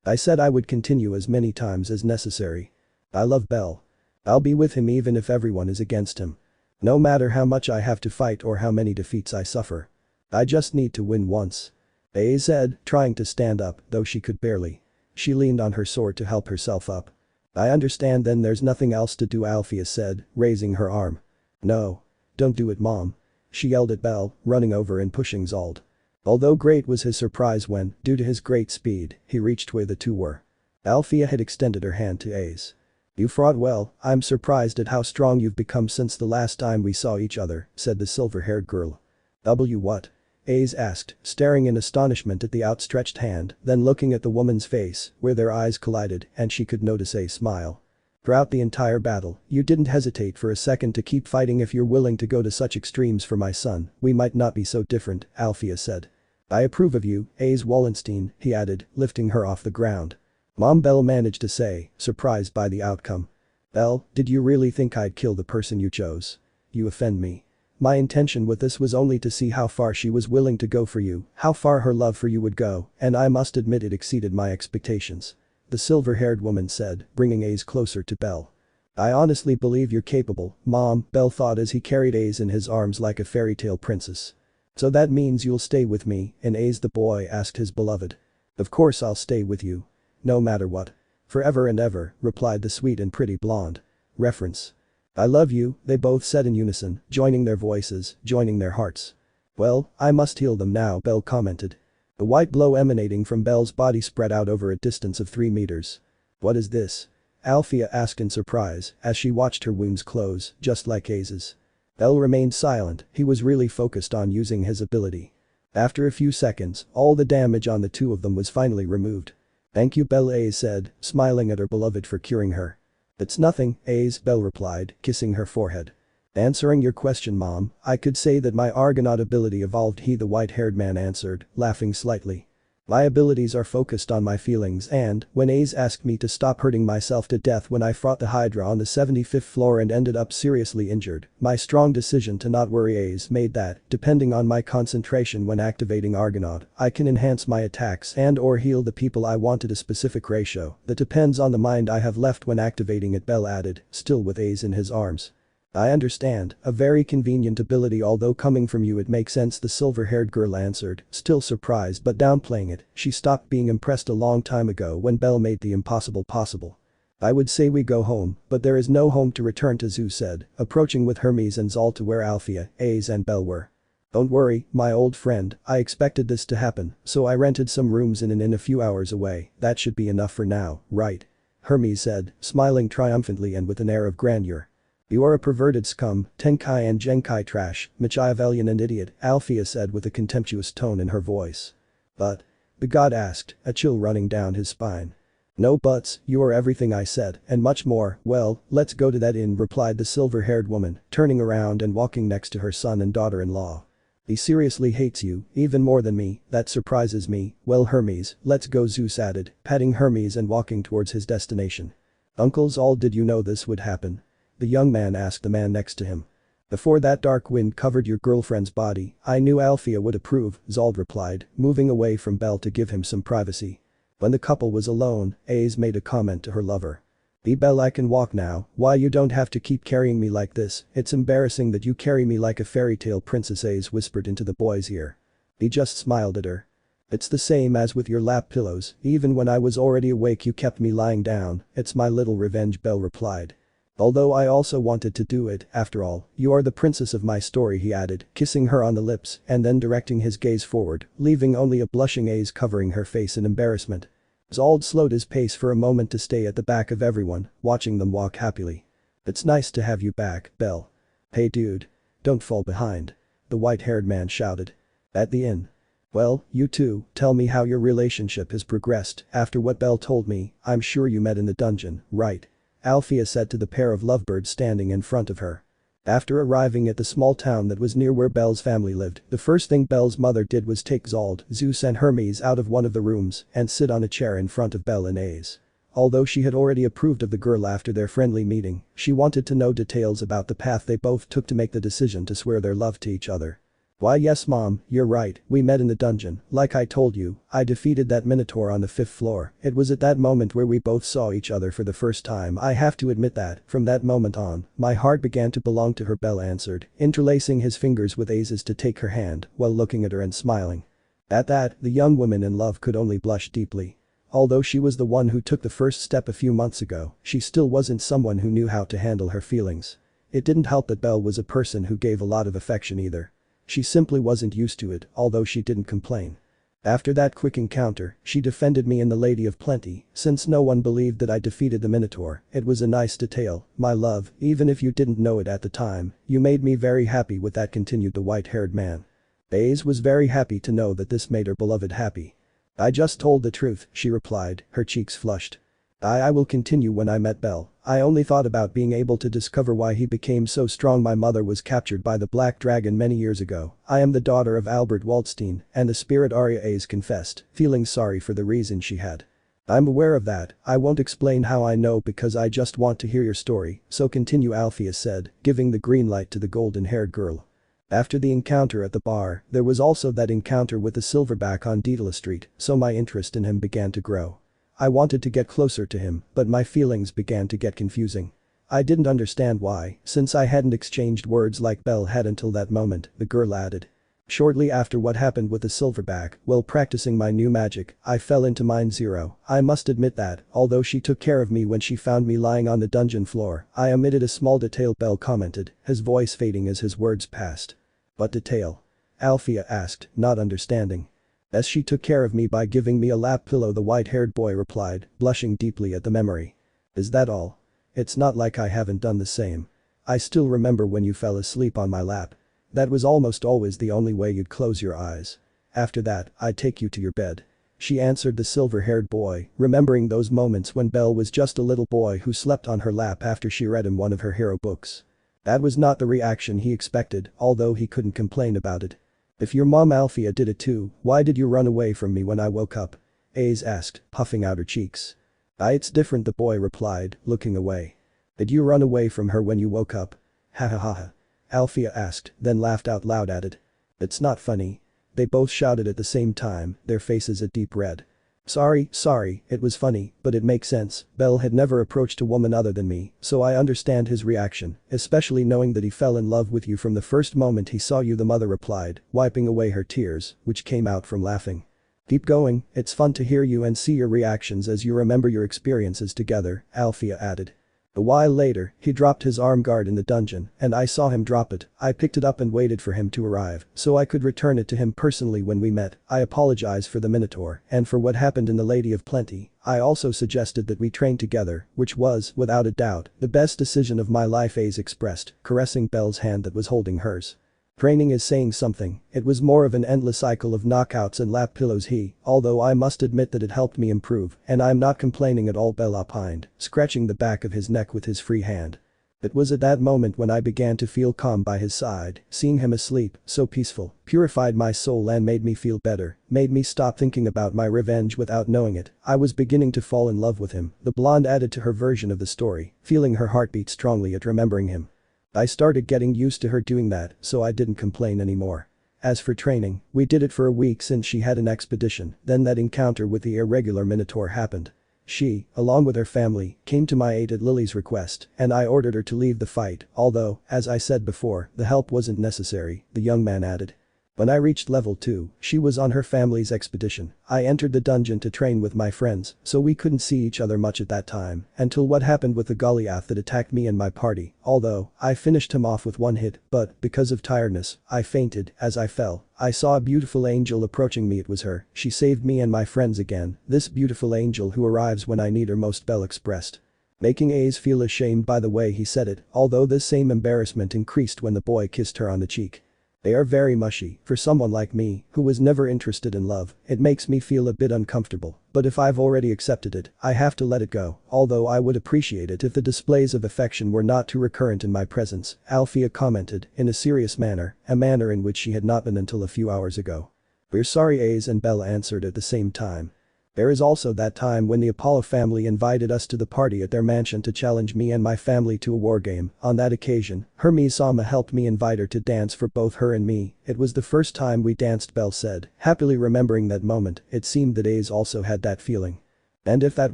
I said I would continue as many times as necessary. I love Bell. I'll be with him even if everyone is against him. No matter how much I have to fight or how many defeats I suffer. I just need to win once. Ace said, trying to stand up, though she could barely. She leaned on her sword to help herself up. I understand, then there's nothing else to do, Alfia said, raising her arm. No. Don't do it, Mom. She yelled at Bell, running over and pushing Zald. Although great was his surprise when, due to his great speed, he reached where the two were. Alfia had extended her hand to Ace. You fought well, I'm surprised at how strong you've become since the last time we saw each other, said the silver-haired girl. What? Ace asked, staring in astonishment at the outstretched hand, then looking at the woman's face, where their eyes collided and she could notice a smile. Throughout the entire battle, you didn't hesitate for a second to keep fighting. If you're willing to go to such extremes for my son, we might not be so different, Alfia said. I approve of you, Ace Wallenstein, he added, lifting her off the ground. Mom, Bell managed to say, surprised by the outcome. Bell, did you really think I'd kill the person you chose? You offend me. My intention with this was only to see how far she was willing to go for you, how far her love for you would go, and I must admit it exceeded my expectations. The silver-haired woman said, bringing Ace closer to Bell. I honestly believe you're capable, Mom, Bell thought as he carried Ace in his arms like a fairy tale princess. So that means you'll stay with me, and Ace the boy asked his beloved. Of course I'll stay with you. No matter what. Forever and ever, replied the sweet and pretty blonde. Reference. I love you, they both said in unison, joining their voices, joining their hearts. Well, I must heal them now, Bell commented. The white glow emanating from Bell's body spread out over a distance of 3 meters. What is this? Alfia asked in surprise as she watched her wounds close, just like Ace's. Bell remained silent, he was really focused on using his ability. After a few seconds, all the damage on the two of them was finally removed. Thank you, Bell, Ace said, smiling at her beloved for curing her. It's nothing, Ace, Bell replied, kissing her forehead. Answering your question, Mom, I could say that my Argonaut ability evolved, he the white-haired man answered, laughing slightly. My abilities are focused on my feelings and, when Ace asked me to stop hurting myself to death when I fought the Hydra on the 75th floor and ended up seriously injured, my strong decision to not worry Ace made that, depending on my concentration when activating Argonaut, I can enhance my attacks and or heal the people I want at a specific ratio that depends on the mind I have left when activating it, Bell added, still with Ace in his arms. I understand, a very convenient ability, although coming from you it makes sense, the silver-haired girl answered, still surprised but downplaying it. She stopped being impressed a long time ago when Bell made the impossible possible. I would say we go home, but there is no home to return to, Zeus said, approaching with Hermes and Zald to where Alfia, Ace and Bell were. Don't worry, my old friend, I expected this to happen, so I rented some rooms in an inn a few hours away, that should be enough for now, right? Hermes said, smiling triumphantly and with an air of grandeur. You are a perverted scum, Tenkai and Genkai trash, Machiavellian and idiot, Alfia said with a contemptuous tone in her voice. But? The god asked, a chill running down his spine. No buts, you are everything I said, and much more. Well, let's go to that inn, replied the silver-haired woman, turning around and walking next to her son and daughter-in-law. He seriously hates you, even more than me, that surprises me. Well, Hermes, let's go, Zeus added, patting Hermes and walking towards his destination. Uncle Zald, did you know this would happen? The young man asked the man next to him. Before that dark wind covered your girlfriend's body, I knew Alfia would approve, Zald replied, moving away from Bell to give him some privacy. When the couple was alone, Ace made a comment to her lover. Bell, I can walk now, why you don't have to keep carrying me like this, it's embarrassing that you carry me like a fairy tale princess, Ace whispered into the boy's ear. He just smiled at her. It's the same as with your lap pillows, even when I was already awake you kept me lying down, it's my little revenge, Bell replied. Although I also wanted to do it, after all, you are the princess of my story, he added, kissing her on the lips and then directing his gaze forward, leaving only a blushing Ace covering her face in embarrassment. Zald slowed his pace for a moment to stay at the back of everyone, watching them walk happily. It's nice to have you back, Bell. Hey dude. Don't fall behind. The white-haired man shouted. At the inn. Well, you two, tell me how your relationship has progressed after what Bell told me. I'm sure you met in the dungeon, right? Alfia said to the pair of lovebirds standing in front of her. After arriving at the small town that was near where Bell's family lived, the first thing Bell's mother did was take Zald, Zeus and Hermes out of one of the rooms and sit on a chair in front of Bell and Ace. Although she had already approved of the girl after their friendly meeting, she wanted to know details about the path they both took to make the decision to swear their love to each other. Why yes Mom, you're right, we met in the dungeon, like I told you, I defeated that minotaur on the 5th floor, it was at that moment where we both saw each other for the first time. I have to admit that, from that moment on, my heart began to belong to her, Bell answered, interlacing his fingers with Ace's to take her hand while looking at her and smiling. At that, the young woman in love could only blush deeply. Although she was the one who took the first step a few months ago, she still wasn't someone who knew how to handle her feelings. It didn't help that Bell was a person who gave a lot of affection either. She simply wasn't used to it, although she didn't complain. After that quick encounter, she defended me in the Lady of Plenty, since no one believed that I defeated the Minotaur. It was a nice detail, my love, even if you didn't know it at the time, you made me very happy with that, continued the white-haired man. Ace was very happy to know that this made her beloved happy. I just told the truth, she replied, her cheeks flushed. I will continue. When I met Bell, I only thought about being able to discover why he became so strong. My mother was captured by the Black Dragon many years ago. I am the daughter of Albert Waldstein and the spirit Arya. Ace confessed, feeling sorry for the reason she had. I'm aware of that, I won't explain how I know because I just want to hear your story, so continue, Alfia said, giving the green light to the golden-haired girl. After the encounter at the bar, there was also that encounter with the silverback on Daedalus Street, so my interest in him began to grow. I wanted to get closer to him, but my feelings began to get confusing. I didn't understand why, since I hadn't exchanged words like Bell had until that moment, the girl added. Shortly after what happened with the silverback, while practicing my new magic, I fell into Mine Zero. I must admit that, although she took care of me when she found me lying on the dungeon floor, I omitted a small detail, Bell commented, his voice fading as his words passed. What detail? Alfia asked, not understanding. As she took care of me by giving me a lap pillow, the white-haired boy replied, blushing deeply at the memory. Is that all? It's not like I haven't done the same. I still remember when you fell asleep on my lap. That was almost always the only way you'd close your eyes. After that, I'd take you to your bed. She answered the silver-haired boy, remembering those moments when Bell was just a little boy who slept on her lap after she read him one of her hero books. That was not the reaction he expected, although he couldn't complain about it. If your mom Alfia did it too, why did you run away from me when I woke up? Aze asked, puffing out her cheeks. It's different, the boy replied, looking away. Did you run away from her when you woke up? Ha ha ha ha. Alfia asked, then laughed out loud at it. It's not funny. They both shouted at the same time, their faces a deep red. Sorry, it was funny, but it makes sense. Bell had never approached a woman other than me, so I understand his reaction, especially knowing that he fell in love with you from the first moment he saw you, the mother replied, wiping away her tears, which came out from laughing. Keep going, it's fun to hear you and see your reactions as you remember your experiences together, Alfia added. A while later, he dropped his arm guard in the dungeon, and I saw him drop it. I picked it up and waited for him to arrive, so I could return it to him personally when we met. I apologize for the Minotaur, and for what happened in the Lady of Plenty. I also suggested that we train together, which was, without a doubt, the best decision of my life, Aze expressed, caressing Bell's hand that was holding hers. Training is saying something, it was more of an endless cycle of knockouts and lap pillows although I must admit that it helped me improve, and I'm not complaining at all, Bell opined, scratching the back of his neck with his free hand. It was at that moment when I began to feel calm by his side, seeing him asleep, so peaceful, purified my soul and made me feel better, made me stop thinking about my revenge without knowing it. I was beginning to fall in love with him, the blonde added to her version of the story, feeling her heartbeat strongly at remembering him. I started getting used to her doing that, so I didn't complain anymore. As for training, we did it for a week since she had an expedition, then that encounter with the irregular Minotaur happened. She, along with her family, came to my aid at Lily's request, and I ordered her to leave the fight, although, as I said before, the help wasn't necessary, the young man added. When I reached level 2, she was on her family's expedition. I entered the dungeon to train with my friends, so we couldn't see each other much at that time, until what happened with the Goliath that attacked me and my party, although, I finished him off with one hit, but, because of tiredness, I fainted as I fell. I saw a beautiful angel approaching me, it was her, she saved me and my friends again, this beautiful angel who arrives when I need her most, Bell expressed. Making Aze feel ashamed by the way he said it, although this same embarrassment increased when the boy kissed her on the cheek. They are very mushy, for someone like me, who was never interested in love, it makes me feel a bit uncomfortable, but if I've already accepted it, I have to let it go, although I would appreciate it if the displays of affection were not too recurrent in my presence, Alfia commented, in a serious manner, a manner in which she had not been until a few hours ago. We're sorry, Aze and Bella answered at the same time. There is also that time when the Apollo family invited us to the party at their mansion to challenge me and my family to a war game. On that occasion, Hermes-sama helped me invite her to dance for both her and me. It was the first time we danced, Bell said, happily remembering that moment. It seemed that Aze also had that feeling. And if that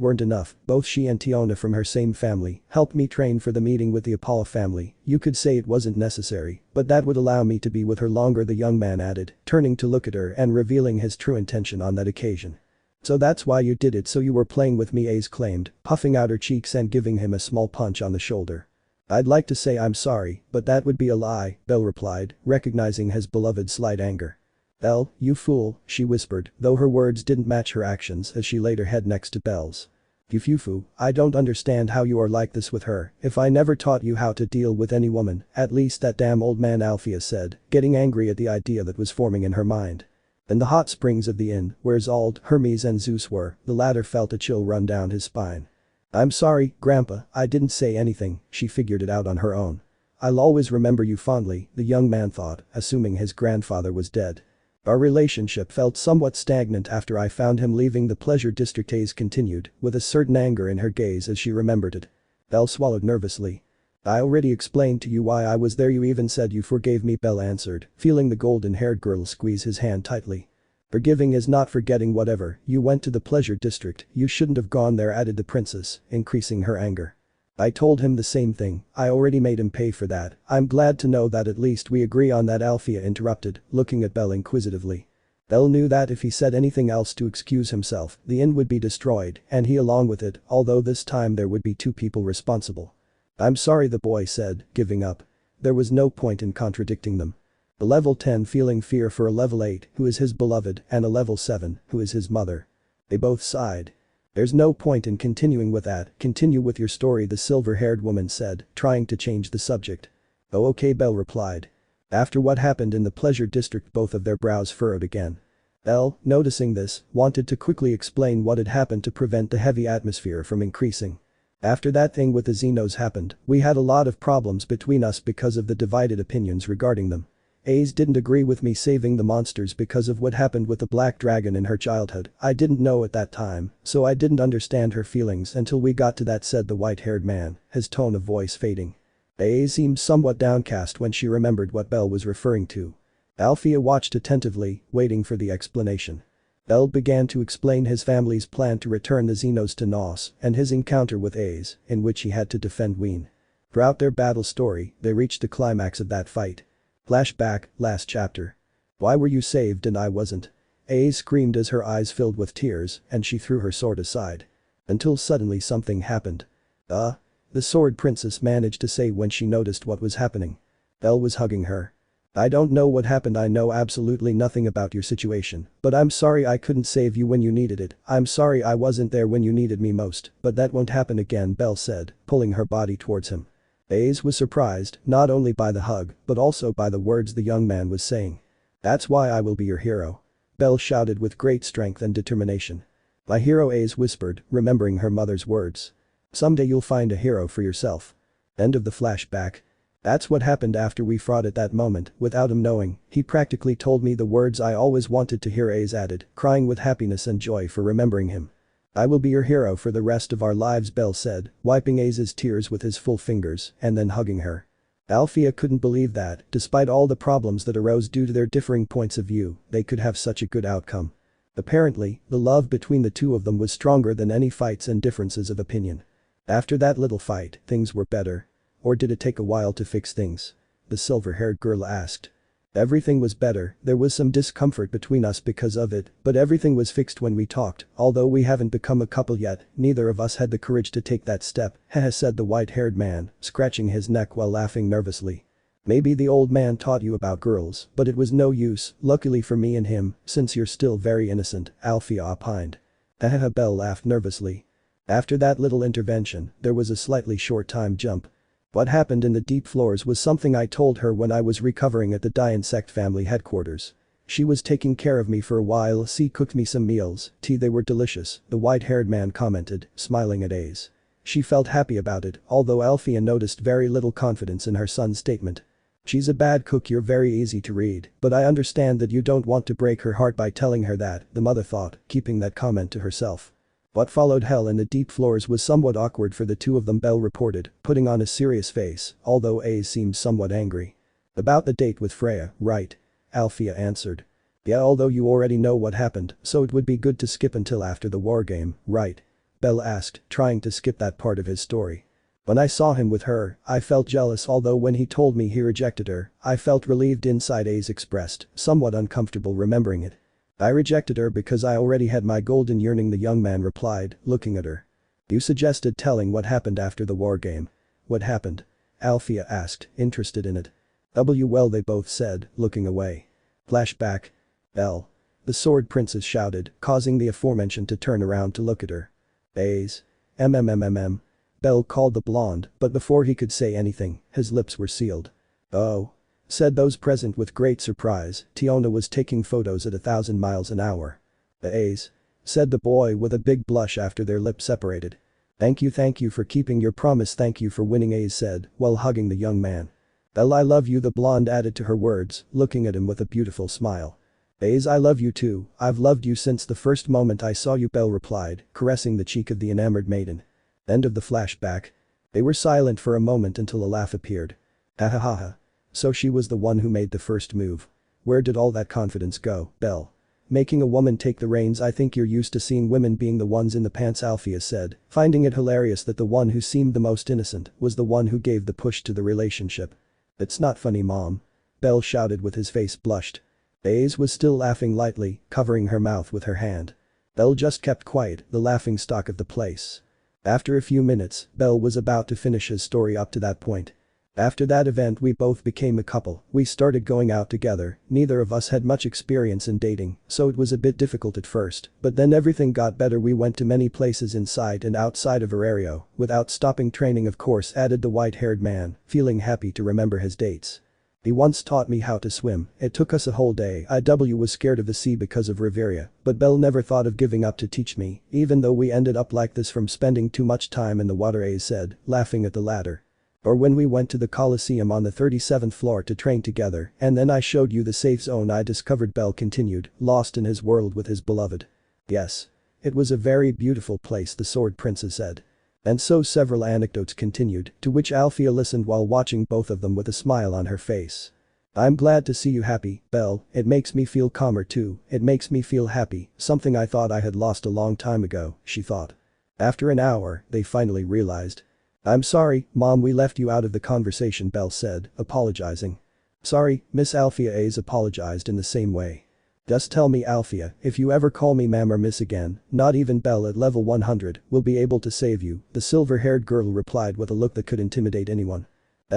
weren't enough, both she and Tiona from her same family helped me train for the meeting with the Apollo family. You could say it wasn't necessary, but that would allow me to be with her longer, the young man added, turning to look at her and revealing his true intention on that occasion. So that's why you did it, so you were playing with me, Aze claimed, puffing out her cheeks and giving him a small punch on the shoulder. I'd like to say I'm sorry, but that would be a lie, Bell replied, recognizing his beloved's slight anger. Bell, you fool, she whispered, though her words didn't match her actions as she laid her head next to Bell's. You fufu, I don't understand how you are like this with her. If I never taught you how to deal with any woman, at least that damn old man, Alfia said, getting angry at the idea that was forming in her mind. In the hot springs of the inn, where Zald, Hermes and Zeus were, the latter felt a chill run down his spine. I'm sorry, Grandpa, I didn't say anything, she figured it out on her own. I'll always remember you fondly, the young man thought, assuming his grandfather was dead. Our relationship felt somewhat stagnant after I found him leaving the pleasure district, Aze continued, with a certain anger in her gaze as she remembered it. Bell swallowed nervously. I already explained to you why I was there, you even said you forgave me, Bell answered, feeling the golden-haired girl squeeze his hand tightly. Forgiving is not forgetting, whatever, you went to the pleasure district, you shouldn't have gone there, added the princess, increasing her anger. I told him the same thing, I already made him pay for that, I'm glad to know that at least we agree on that, Alfia interrupted, looking at Bell inquisitively. Bell knew that if he said anything else to excuse himself, the inn would be destroyed, and he along with it, although this time there would be two people responsible. I'm sorry, the boy said, giving up. There was no point in contradicting them. A level 10 feeling fear for a level 8 who is his beloved and a level 7 who is his mother. They both sighed. There's no point in continuing with that, continue with your story, the silver-haired woman said, trying to change the subject. Oh okay, Bell replied. After what happened in the pleasure district, both of their brows furrowed again. Bell, noticing this, wanted to quickly explain what had happened to prevent the heavy atmosphere from increasing. After that thing with the Xenos happened, we had a lot of problems between us because of the divided opinions regarding them. Ace didn't agree with me saving the monsters because of what happened with the black dragon in her childhood. I didn't know at that time, so I didn't understand her feelings until we got to that, said the white-haired man, his tone of voice fading. Ace seemed somewhat downcast when she remembered what Bell was referring to. Alfia watched attentively, waiting for the explanation. Bell began to explain his family's plan to return the Xenos to Nos and his encounter with Ace, in which he had to defend Weine. Throughout their battle story, they reached the climax of that fight. Flashback, last chapter. Why were you saved and I wasn't? Ace screamed as her eyes filled with tears and she threw her sword aside. Until suddenly something happened. The sword princess managed to say when she noticed what was happening. Bell was hugging her. I don't know what happened, I know absolutely nothing about your situation, but I'm sorry I couldn't save you when you needed it, I'm sorry I wasn't there when you needed me most, but that won't happen again, Bell said, pulling her body towards him. Ace was surprised, not only by the hug, but also by the words the young man was saying. That's why I will be your hero. Bell shouted with great strength and determination. My hero, Ace whispered, remembering her mother's words. Someday you'll find a hero for yourself. End of the flashback. That's what happened after we fought. At that moment, without him knowing, he practically told me the words I always wanted to hear, Ace added, crying with happiness and joy for remembering him. I will be your hero for the rest of our lives, Bell said, wiping Ace's tears with his full fingers and then hugging her. Alfia couldn't believe that, despite all the problems that arose due to their differing points of view, they could have such a good outcome. Apparently, the love between the two of them was stronger than any fights and differences of opinion. After that little fight, things were better. Or did it take a while to fix things? The silver-haired girl asked. Everything was better, there was some discomfort between us because of it, but everything was fixed when we talked, although we haven't become a couple yet, neither of us had the courage to take that step, haha, said the white-haired man, scratching his neck while laughing nervously. Maybe the old man taught you about girls, but it was no use, luckily for me and him, since you're still very innocent, Alfia opined. Haha, Bell laughed nervously. After that little intervention, there was a slightly short time jump. What happened in the deep floors was something I told her when I was recovering at the insect family headquarters. She was taking care of me for a while, she cooked me some meals, tea, they were delicious, the white-haired man commented, smiling at Ace. She felt happy about it, although Alfia noticed very little confidence in her son's statement. She's a bad cook, you're very easy to read, but I understand that you don't want to break her heart by telling her that, the mother thought, keeping that comment to herself. What followed hell in the deep floors was somewhat awkward for the two of them, Bell reported, putting on a serious face, although Ace seemed somewhat angry. About the date with Freya, right? Alfia answered. Yeah, although you already know what happened, so it would be good to skip until after the wargame, right? Bell asked, trying to skip that part of his story. When I saw him with her, I felt jealous, although when he told me he rejected her, I felt relieved inside, Ace expressed, somewhat uncomfortable remembering it. I rejected her because I already had my golden yearning, the young man replied, looking at her. You suggested telling what happened after the wargame. What happened? Alfia asked, interested in it. Well, they both said, looking away. Flashback. Bell. The sword princess shouted, causing the aforementioned to turn around to look at her. Ace. Bell called the blonde, but before he could say anything, his lips were sealed. Oh. Said those present with great surprise. Tiona was taking photos at 1,000 miles an hour. Ace. Said the boy with a big blush after their lips separated. Thank you for keeping your promise, thank you for winning, Ace said, while hugging the young man. Bell, I love you, the blonde added to her words, looking at him with a beautiful smile. Ace, I love you too, I've loved you since the first moment I saw you, Bell replied, caressing the cheek of the enamored maiden. End of the flashback. They were silent for a moment until a laugh appeared. Ha ha ha ha. So she was the one who made the first move. Where did all that confidence go, Bell? Making a woman take the reins. I think you're used to seeing women being the ones in the pants, Alfia said, finding it hilarious that the one who seemed the most innocent was the one who gave the push to the relationship. It's not funny, Mom. Bell shouted with his face blushed. Ace was still laughing lightly, covering her mouth with her hand. Bell just kept quiet, the laughing stock of the place. After a few minutes, Bell was about to finish his story up to that point. After that event we both became a couple, we started going out together, neither of us had much experience in dating, so it was a bit difficult at first, but then everything got better. We went to many places inside and outside of Arario, without stopping training, of course, added the white-haired man, feeling happy to remember his dates. He once taught me how to swim, it took us a whole day. I was scared of the sea because of Riveria, but Bell never thought of giving up to teach me, even though we ended up like this from spending too much time in the water, Ace said, laughing at the latter. Or when we went to the Colosseum on the 37th floor to train together, and then I showed you the safe zone I discovered, Bell continued, lost in his world with his beloved. Yes. It was a very beautiful place, the Sword Princess said. And so several anecdotes continued, to which Alfia listened while watching both of them with a smile on her face. I'm glad to see you happy, Bell, it makes me feel calmer too, it makes me feel happy, something I thought I had lost a long time ago, she thought. After an hour, they finally realized. I'm sorry, Mom, we left you out of the conversation, Bell said, apologizing. Sorry, Miss Alfia. Ace apologized in the same way. Just tell me, Alfia, if you ever call me ma'am or miss again, not even Bell at level 100 will be able to save you, the silver-haired girl replied with a look that could intimidate anyone.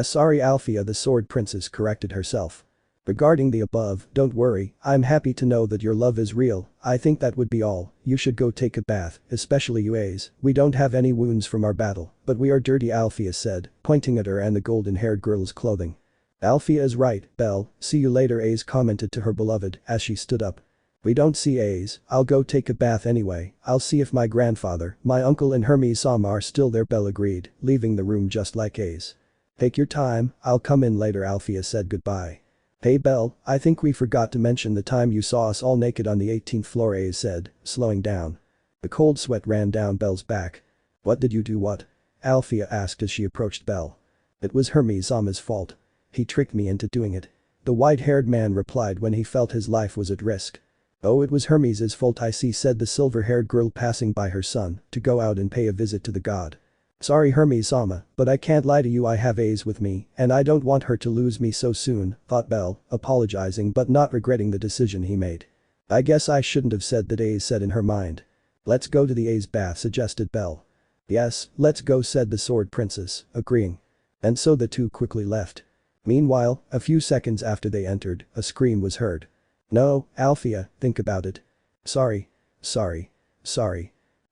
Sorry, Alfia, the Sword Princess corrected herself. Regarding the above, don't worry, I'm happy to know that your love is real. I think that would be all. You should go take a bath, especially you, Ace. We don't have any wounds from our battle, but we are dirty, Alfia said, pointing at her and the golden-haired girl's clothing. Alfia is right, Bell, see you later, Ace commented to her beloved as she stood up. We don't see Ace, I'll go take a bath anyway, I'll see if my grandfather, my uncle and Hermes-sama are still there, Bell agreed, leaving the room just like Ace. Take your time, I'll come in later, Alfia said goodbye. Hey Bell, I think we forgot to mention the time you saw us all naked on the 18th floor, Ace said, slowing down. The cold sweat ran down Bell's back. What did you do? What? Alfia asked as she approached Bell. It was Hermes-sama's fault. He tricked me into doing it. The white-haired man replied when he felt his life was at risk. Oh, it was Hermes' fault, I see, said the silver-haired girl passing by her son to go out and pay a visit to the god. Sorry, Hermes-sama, but I can't lie to you, I have Ace with me, and I don't want her to lose me so soon, thought Bell, apologizing but not regretting the decision he made. I guess I shouldn't have said that, Ace said in her mind. Let's go to the Ace bath, suggested Bell. Yes, let's go, said the Sword Princess, agreeing. And so the two quickly left. Meanwhile, a few seconds after they entered, a scream was heard. No, Alfia, think about it. Sorry.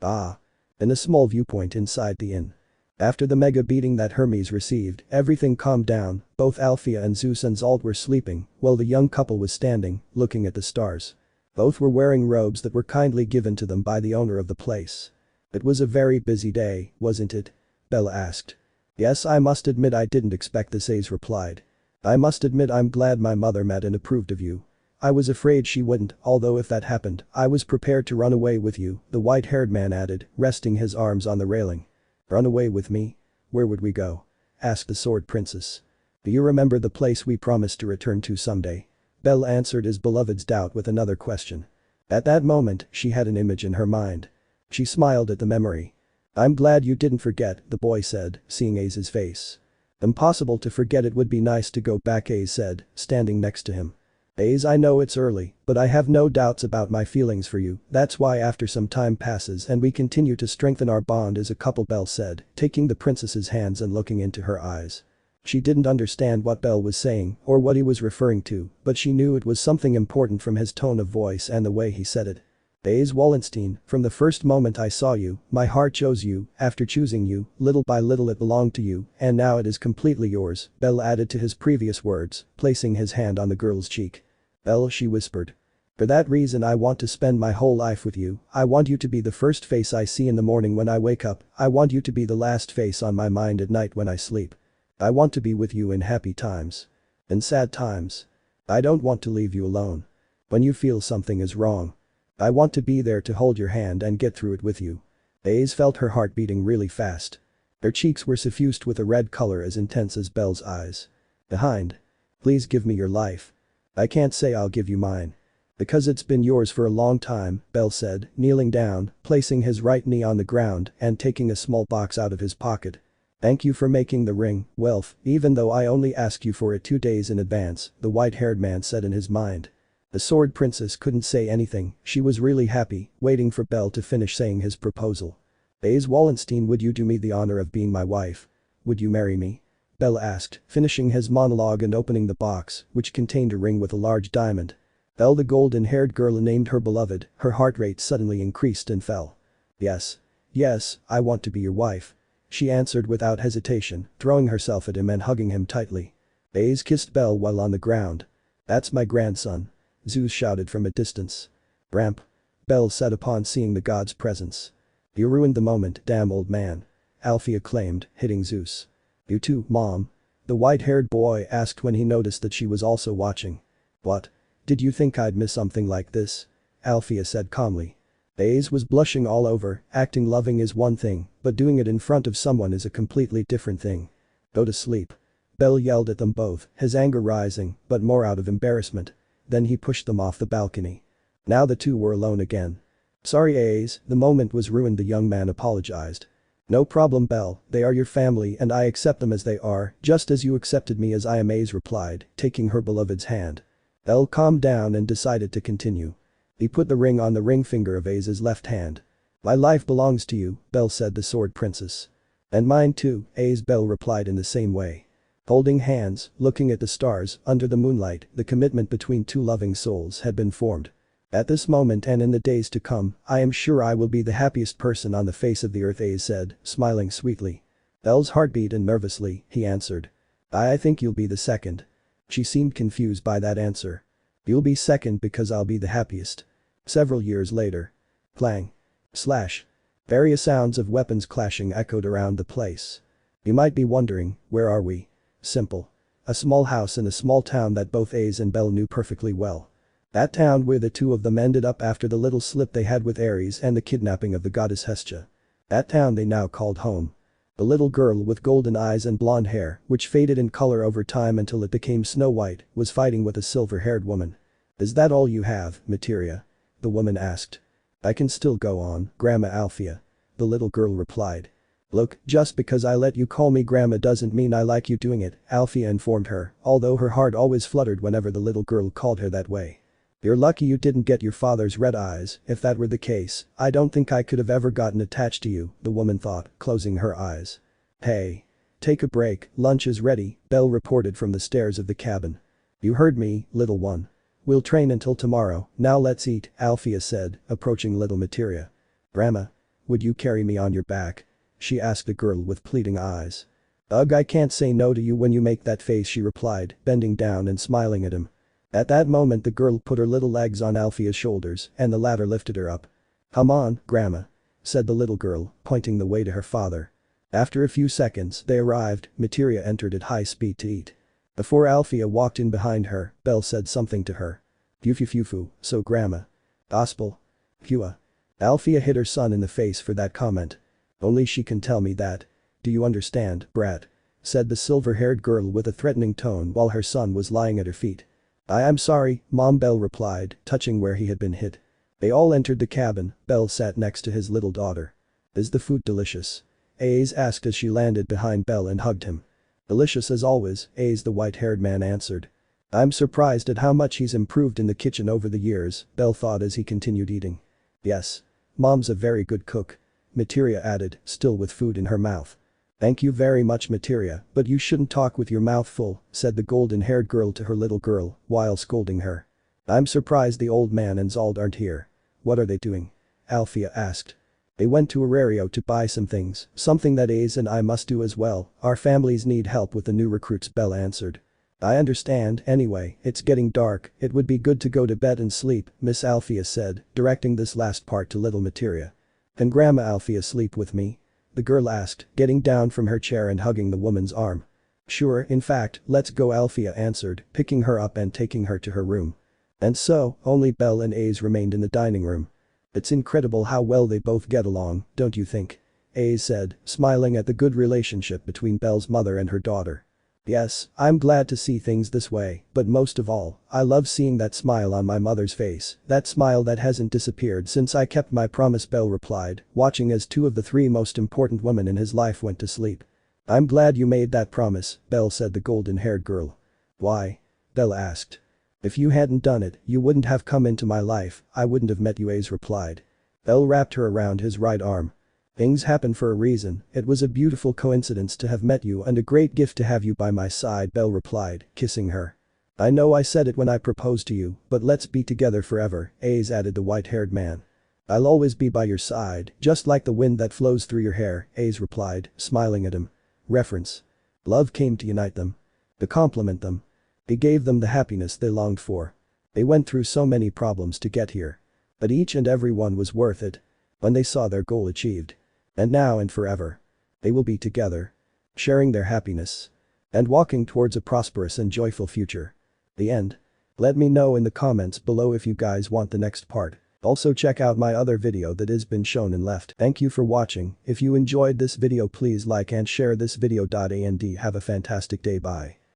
Ah. In a small viewpoint inside the inn. After the mega beating that Hermes received, everything calmed down, both Alfia and Zeus and Zald were sleeping, while the young couple was standing, looking at the stars. Both were wearing robes that were kindly given to them by the owner of the place. It was a very busy day, wasn't it? Bella asked. Yes, I must admit I didn't expect this, Ace replied. I must admit I'm glad my mother met and approved of you. I was afraid she wouldn't, although if that happened, I was prepared to run away with you, the white-haired man added, resting his arms on the railing. Run away with me? Where would we go? Asked the Sword Princess. Do you remember the place we promised to return to someday? Bell answered his beloved's doubt with another question. At that moment, she had an image in her mind. She smiled at the memory. I'm glad you didn't forget, the boy said, seeing Ace's face. Impossible to forget, it would be nice to go back, Ace said, standing next to him. Ace, I know it's early, but I have no doubts about my feelings for you, that's why after some time passes and we continue to strengthen our bond as a couple, Bell said, taking the princess's hands and looking into her eyes. She didn't understand what Bell was saying or what he was referring to, but she knew it was something important from his tone of voice and the way he said it. Ace Wallenstein, from the first moment I saw you, my heart chose you, after choosing you, little by little it belonged to you, and now it is completely yours, Bell added to his previous words, placing his hand on the girl's cheek. Bell, she whispered. For that reason I want to spend my whole life with you, I want you to be the first face I see in the morning when I wake up, I want you to be the last face on my mind at night when I sleep. I want to be with you in happy times. In sad times. I don't want to leave you alone. When you feel something is wrong. I want to be there to hold your hand and get through it with you. Ace felt her heart beating really fast. Her cheeks were suffused with a red color as intense as Bell's eyes. Behind. Please give me your life. I can't say I'll give you mine. Because it's been yours for a long time, Bell said, kneeling down, placing his right knee on the ground and taking a small box out of his pocket. Thank you for making the ring, Welf, even though I only asked you for it 2 days in advance, the white-haired man said in his mind. The sword princess couldn't say anything, she was really happy, waiting for Bell to finish saying his proposal. Ace Wallenstein, would you do me the honor of being my wife? Would you marry me? Bell asked, finishing his monologue and opening the box, which contained a ring with a large diamond. Bell, the golden-haired girl named her beloved, her heart rate suddenly increased and fell. Yes. Yes, I want to be your wife. She answered without hesitation, throwing herself at him and hugging him tightly. Ace kissed Bell while on the ground. That's my grandson. Zeus shouted from a distance. Ramp. Bell said upon seeing the god's presence. You ruined the moment, damn old man. Alfia claimed, hitting Zeus. You too, Mom. The white-haired boy asked when he noticed that she was also watching. What? Did you think I'd miss something like this? Alfia said calmly. Ace was blushing all over, acting loving is one thing, but doing it in front of someone is a completely different thing. Go to sleep. Bell yelled at them both, his anger rising, but more out of embarrassment. Then he pushed them off the balcony. Now the two were alone again. Sorry Ace, the moment was ruined, the young man apologized. No problem Bell, they are your family and I accept them as they are, just as you accepted me as I am, Ace replied, taking her beloved's hand. Bell calmed down and decided to continue. He put the ring on the ring finger of Ace's left hand. My life belongs to you, Bell said, the sword princess. And mine too, Ace, Bell replied in the same way. Holding hands, looking at the stars, under the moonlight, the commitment between two loving souls had been formed. At this moment and in the days to come, I am sure I will be the happiest person on the face of the earth, Ace said, smiling sweetly. Bell's heart beat and nervously, he answered. I think you'll be the second. She seemed confused by that answer. You'll be second because I'll be the happiest. Several years later. Clang. Slash. Various sounds of weapons clashing echoed around the place. You might be wondering, where are we? Simple. A small house in a small town that both Ace and Bell knew perfectly well. That town where the two of them ended up after the little slip they had with Ares and the kidnapping of the goddess Hestia. That town they now called home. The little girl with golden eyes and blonde hair, which faded in color over time until it became snow white, was fighting with a silver-haired woman. Is that all you have, Materia? The woman asked. I can still go on, Grandma Alfia. The little girl replied. Look, just because I let you call me Grandma doesn't mean I like you doing it, Alfia informed her, although her heart always fluttered whenever the little girl called her that way. You're lucky you didn't get your father's red eyes, if that were the case, I don't think I could have ever gotten attached to you, the woman thought, closing her eyes. Hey. Take a break, lunch is ready, Bell reported from the stairs of the cabin. You heard me, little one. We'll train until tomorrow, now let's eat, Alfia said, approaching little Materia. Grandma. Would you carry me on your back? She asked the girl with pleading eyes. Ugh, I can't say no to you when you make that face, she replied, bending down and smiling at him. At that moment the girl put her little legs on Alfia's shoulders and the latter lifted her up. Come on, Grandma. Said the little girl, pointing the way to her father. After a few seconds they arrived, Materia entered at high speed to eat. Before Alfia walked in behind her, Bell said something to her. Fufu, so Grandma. Gospel. Hua. Alfia hit her son in the face for that comment. Only she can tell me that. Do you understand, brat? Said the silver-haired girl with a threatening tone while her son was lying at her feet. I'm sorry, Mom, Bell replied, touching where he had been hit. They all entered the cabin, Bell sat next to his little daughter. Is the food delicious? Ace asked as she landed behind Bell and hugged him. Delicious as always, Ace, the white-haired man answered. I'm surprised at how much he's improved in the kitchen over the years, Bell thought as he continued eating. Yes. Mom's a very good cook. Materia added, still with food in her mouth. Thank you very much, Materia, but you shouldn't talk with your mouth full, said the golden-haired girl to her little girl, while scolding her. I'm surprised the old man and Zald aren't here. What are they doing? Alfia asked. They went to Arario to buy some things, something that Ace and I must do as well, our families need help with the new recruits, Bell answered. I understand, anyway, it's getting dark, it would be good to go to bed and sleep, Miss Alfia said, directing this last part to little Materia. Can Grandma Alfia sleep with me? The girl asked, getting down from her chair and hugging the woman's arm. Sure, in fact, let's go, Alfia answered, picking her up and taking her to her room. And so, only Bell and Ace remained in the dining room. It's incredible how well they both get along, don't you think? A said, smiling at the good relationship between Bell's mother and her daughter. Yes, I'm glad to see things this way, but most of all, I love seeing that smile on my mother's face, that smile that hasn't disappeared since I kept my promise, Bell replied, watching as two of the three most important women in his life went to sleep. I'm glad you made that promise, Bell said, the golden-haired girl. Why? Bell asked. If you hadn't done it, you wouldn't have come into my life, I wouldn't have met you, Ace replied. Bell wrapped her around his right arm. Things happen for a reason, it was a beautiful coincidence to have met you and a great gift to have you by my side, Bell replied, kissing her. I know I said it when I proposed to you, but let's be together forever, Ace added, the white-haired man. I'll always be by your side, just like the wind that flows through your hair, Ace replied, smiling at him. Reference. Love came to unite them. To complement them. It gave them the happiness they longed for. They went through so many problems to get here. But each and every one was worth it. When they saw their goal achieved. And now and forever. They will be together. Sharing their happiness. And walking towards a prosperous and joyful future. The end. Let me know in the comments below if you guys want the next part. Also check out my other video that has been shown and left. Thank you for watching. If you enjoyed this video, please like and share this video. And have a fantastic day. Bye.